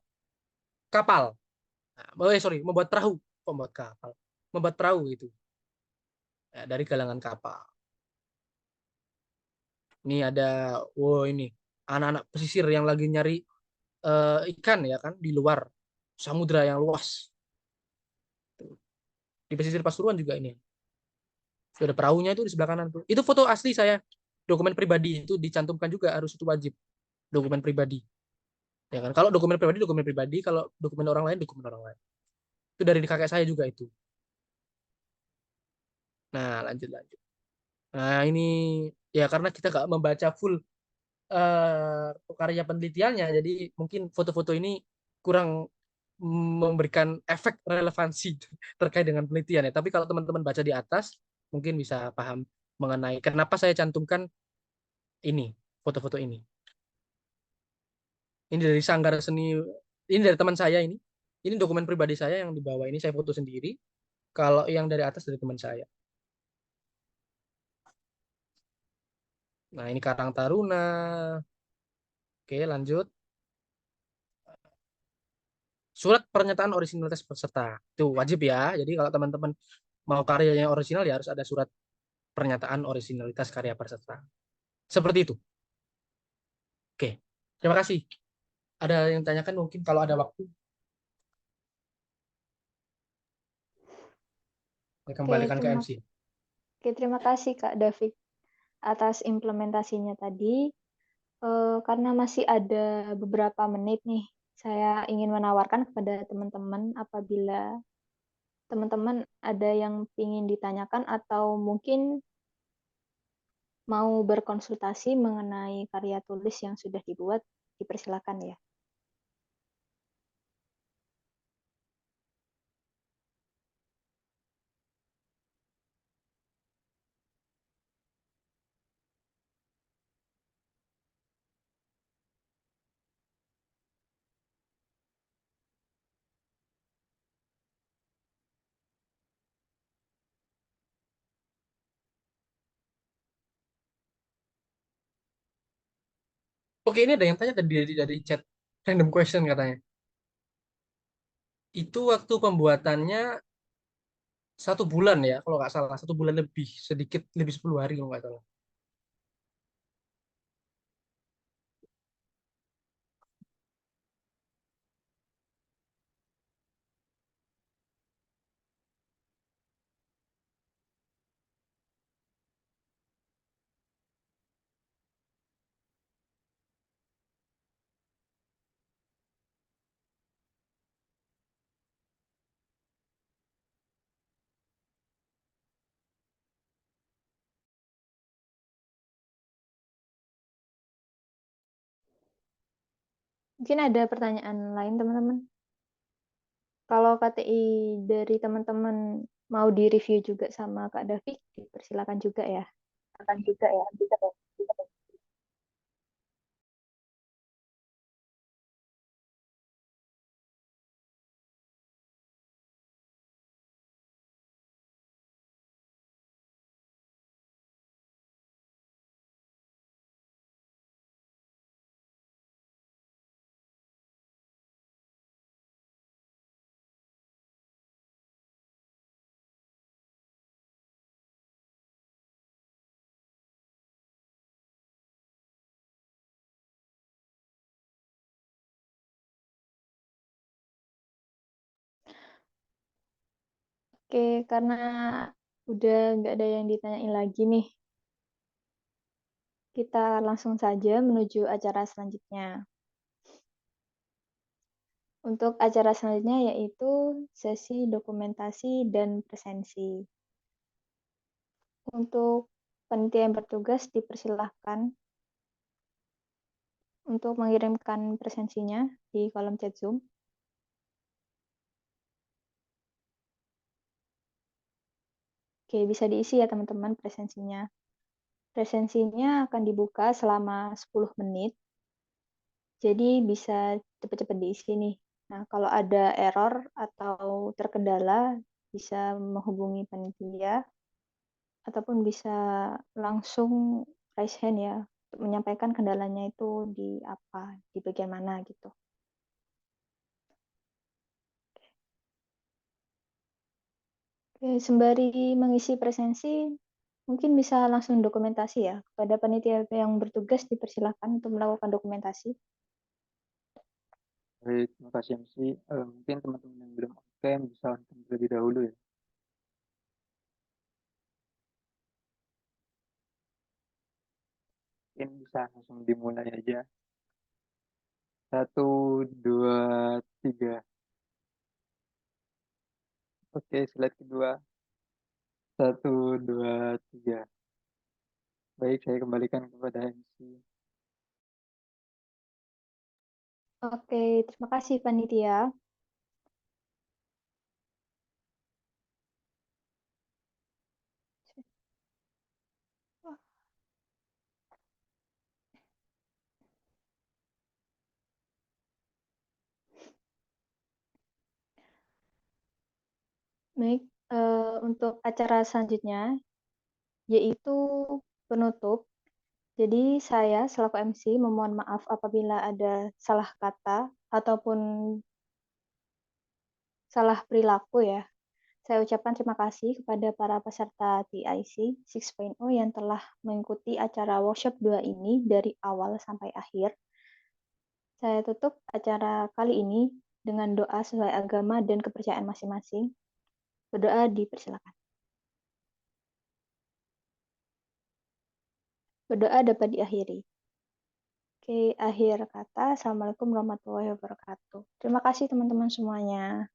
Speaker 2: kapal. Nah, sorry, membuat perahu. Kok membuat kapal? Membuat perahu itu ya, dari galangan kapal. Ini ada, wow ini anak-anak pesisir yang lagi nyari ikan ya kan di luar samudra yang luas. Di pesisir Pasuruan juga ini. Sudah ada perahunya itu di sebelah kanan tuh. Itu foto asli saya. Dokumen pribadi itu dicantumkan juga harus itu wajib. Dokumen pribadi. Ya kan? Kalau dokumen pribadi, kalau dokumen orang lain dokumen orang lain. Itu dari kakek saya juga itu. Nah, lanjut lanjut. Nah, ini ya karena kita nggak membaca full karya penelitiannya, jadi mungkin foto-foto ini kurang memberikan efek relevansi terkait dengan penelitian ya. Tapi kalau teman-teman baca di atas, mungkin bisa paham mengenai kenapa saya cantumkan ini, foto-foto ini. Ini dari Sanggar Seni, ini dari teman saya ini. Ini dokumen pribadi saya yang di bawah ini saya foto sendiri. Kalau yang dari atas dari teman saya. Nah, ini Karang Taruna. Oke, lanjut. Surat pernyataan originalitas peserta. Itu wajib ya. Jadi kalau teman-teman mau karyanya original ya harus ada surat pernyataan originalitas karya peserta. Seperti itu. Oke. Terima kasih. Ada yang tanyakan mungkin kalau ada waktu. Saya
Speaker 1: Oke,
Speaker 2: kembalikan ke MC.
Speaker 1: terima kasih Kak David atas implementasinya tadi. Karena masih ada beberapa menit nih, saya ingin menawarkan kepada teman-teman apabila teman-teman ada yang ingin ditanyakan atau mungkin mau berkonsultasi mengenai karya tulis yang sudah dibuat, dipersilakan ya.
Speaker 2: Oke, ini ada yang tanya tadi dari chat random question katanya. Itu waktu pembuatannya 1 bulan ya, kalau nggak salah 1 bulan lebih, sedikit lebih 10 hari kalau nggak salah.
Speaker 1: Mungkin ada pertanyaan lain, teman-teman? Kalau KTI dari teman-teman mau di-review juga sama Kak Davi, dipersilakan juga ya.
Speaker 3: Akan juga ya, bisa kok. Bisa kok.
Speaker 1: Oke, karena udah nggak ada yang ditanyain lagi nih, kita langsung saja menuju acara selanjutnya. Untuk acara selanjutnya yaitu sesi dokumentasi dan presensi. Untuk panitia yang bertugas dipersilahkan untuk mengirimkan presensinya di kolom chat Zoom. Oke, bisa diisi ya teman-teman presensinya. Presensinya akan dibuka selama 10 menit, jadi bisa cepat-cepat diisi nih. Nah, kalau ada error atau terkendala, bisa menghubungi panitia, ataupun bisa langsung raise hand ya, untuk menyampaikan kendalanya itu di apa, di bagian mana gitu. Oke, sembari mengisi presensi, mungkin bisa langsung dokumentasi ya. Kepada panitia yang bertugas dipersilakan untuk melakukan dokumentasi.
Speaker 6: Baik, terima kasih MC. Mungkin teman-teman yang belum on-cam bisa on-cam terlebih dahulu ya. Mungkin bisa langsung dimulai aja. 1, 2, 3. Oke, slide kedua. 1, 2, 3. Baik, saya kembalikan kepada MC.
Speaker 1: Oke, terima kasih panitia. Baik, untuk acara selanjutnya yaitu penutup. Jadi saya selaku MC memohon maaf apabila ada salah kata ataupun salah perilaku ya. Saya ucapkan terima kasih kepada para peserta TIC 6.0 yang telah mengikuti acara workshop 2 ini dari awal sampai akhir. Saya tutup acara kali ini dengan doa sesuai agama dan kepercayaan masing-masing. Berdoa dipersilakan. Berdoa dapat diakhiri. Oke, akhir kata. Assalamualaikum warahmatullahi wabarakatuh. Terima kasih teman-teman semuanya.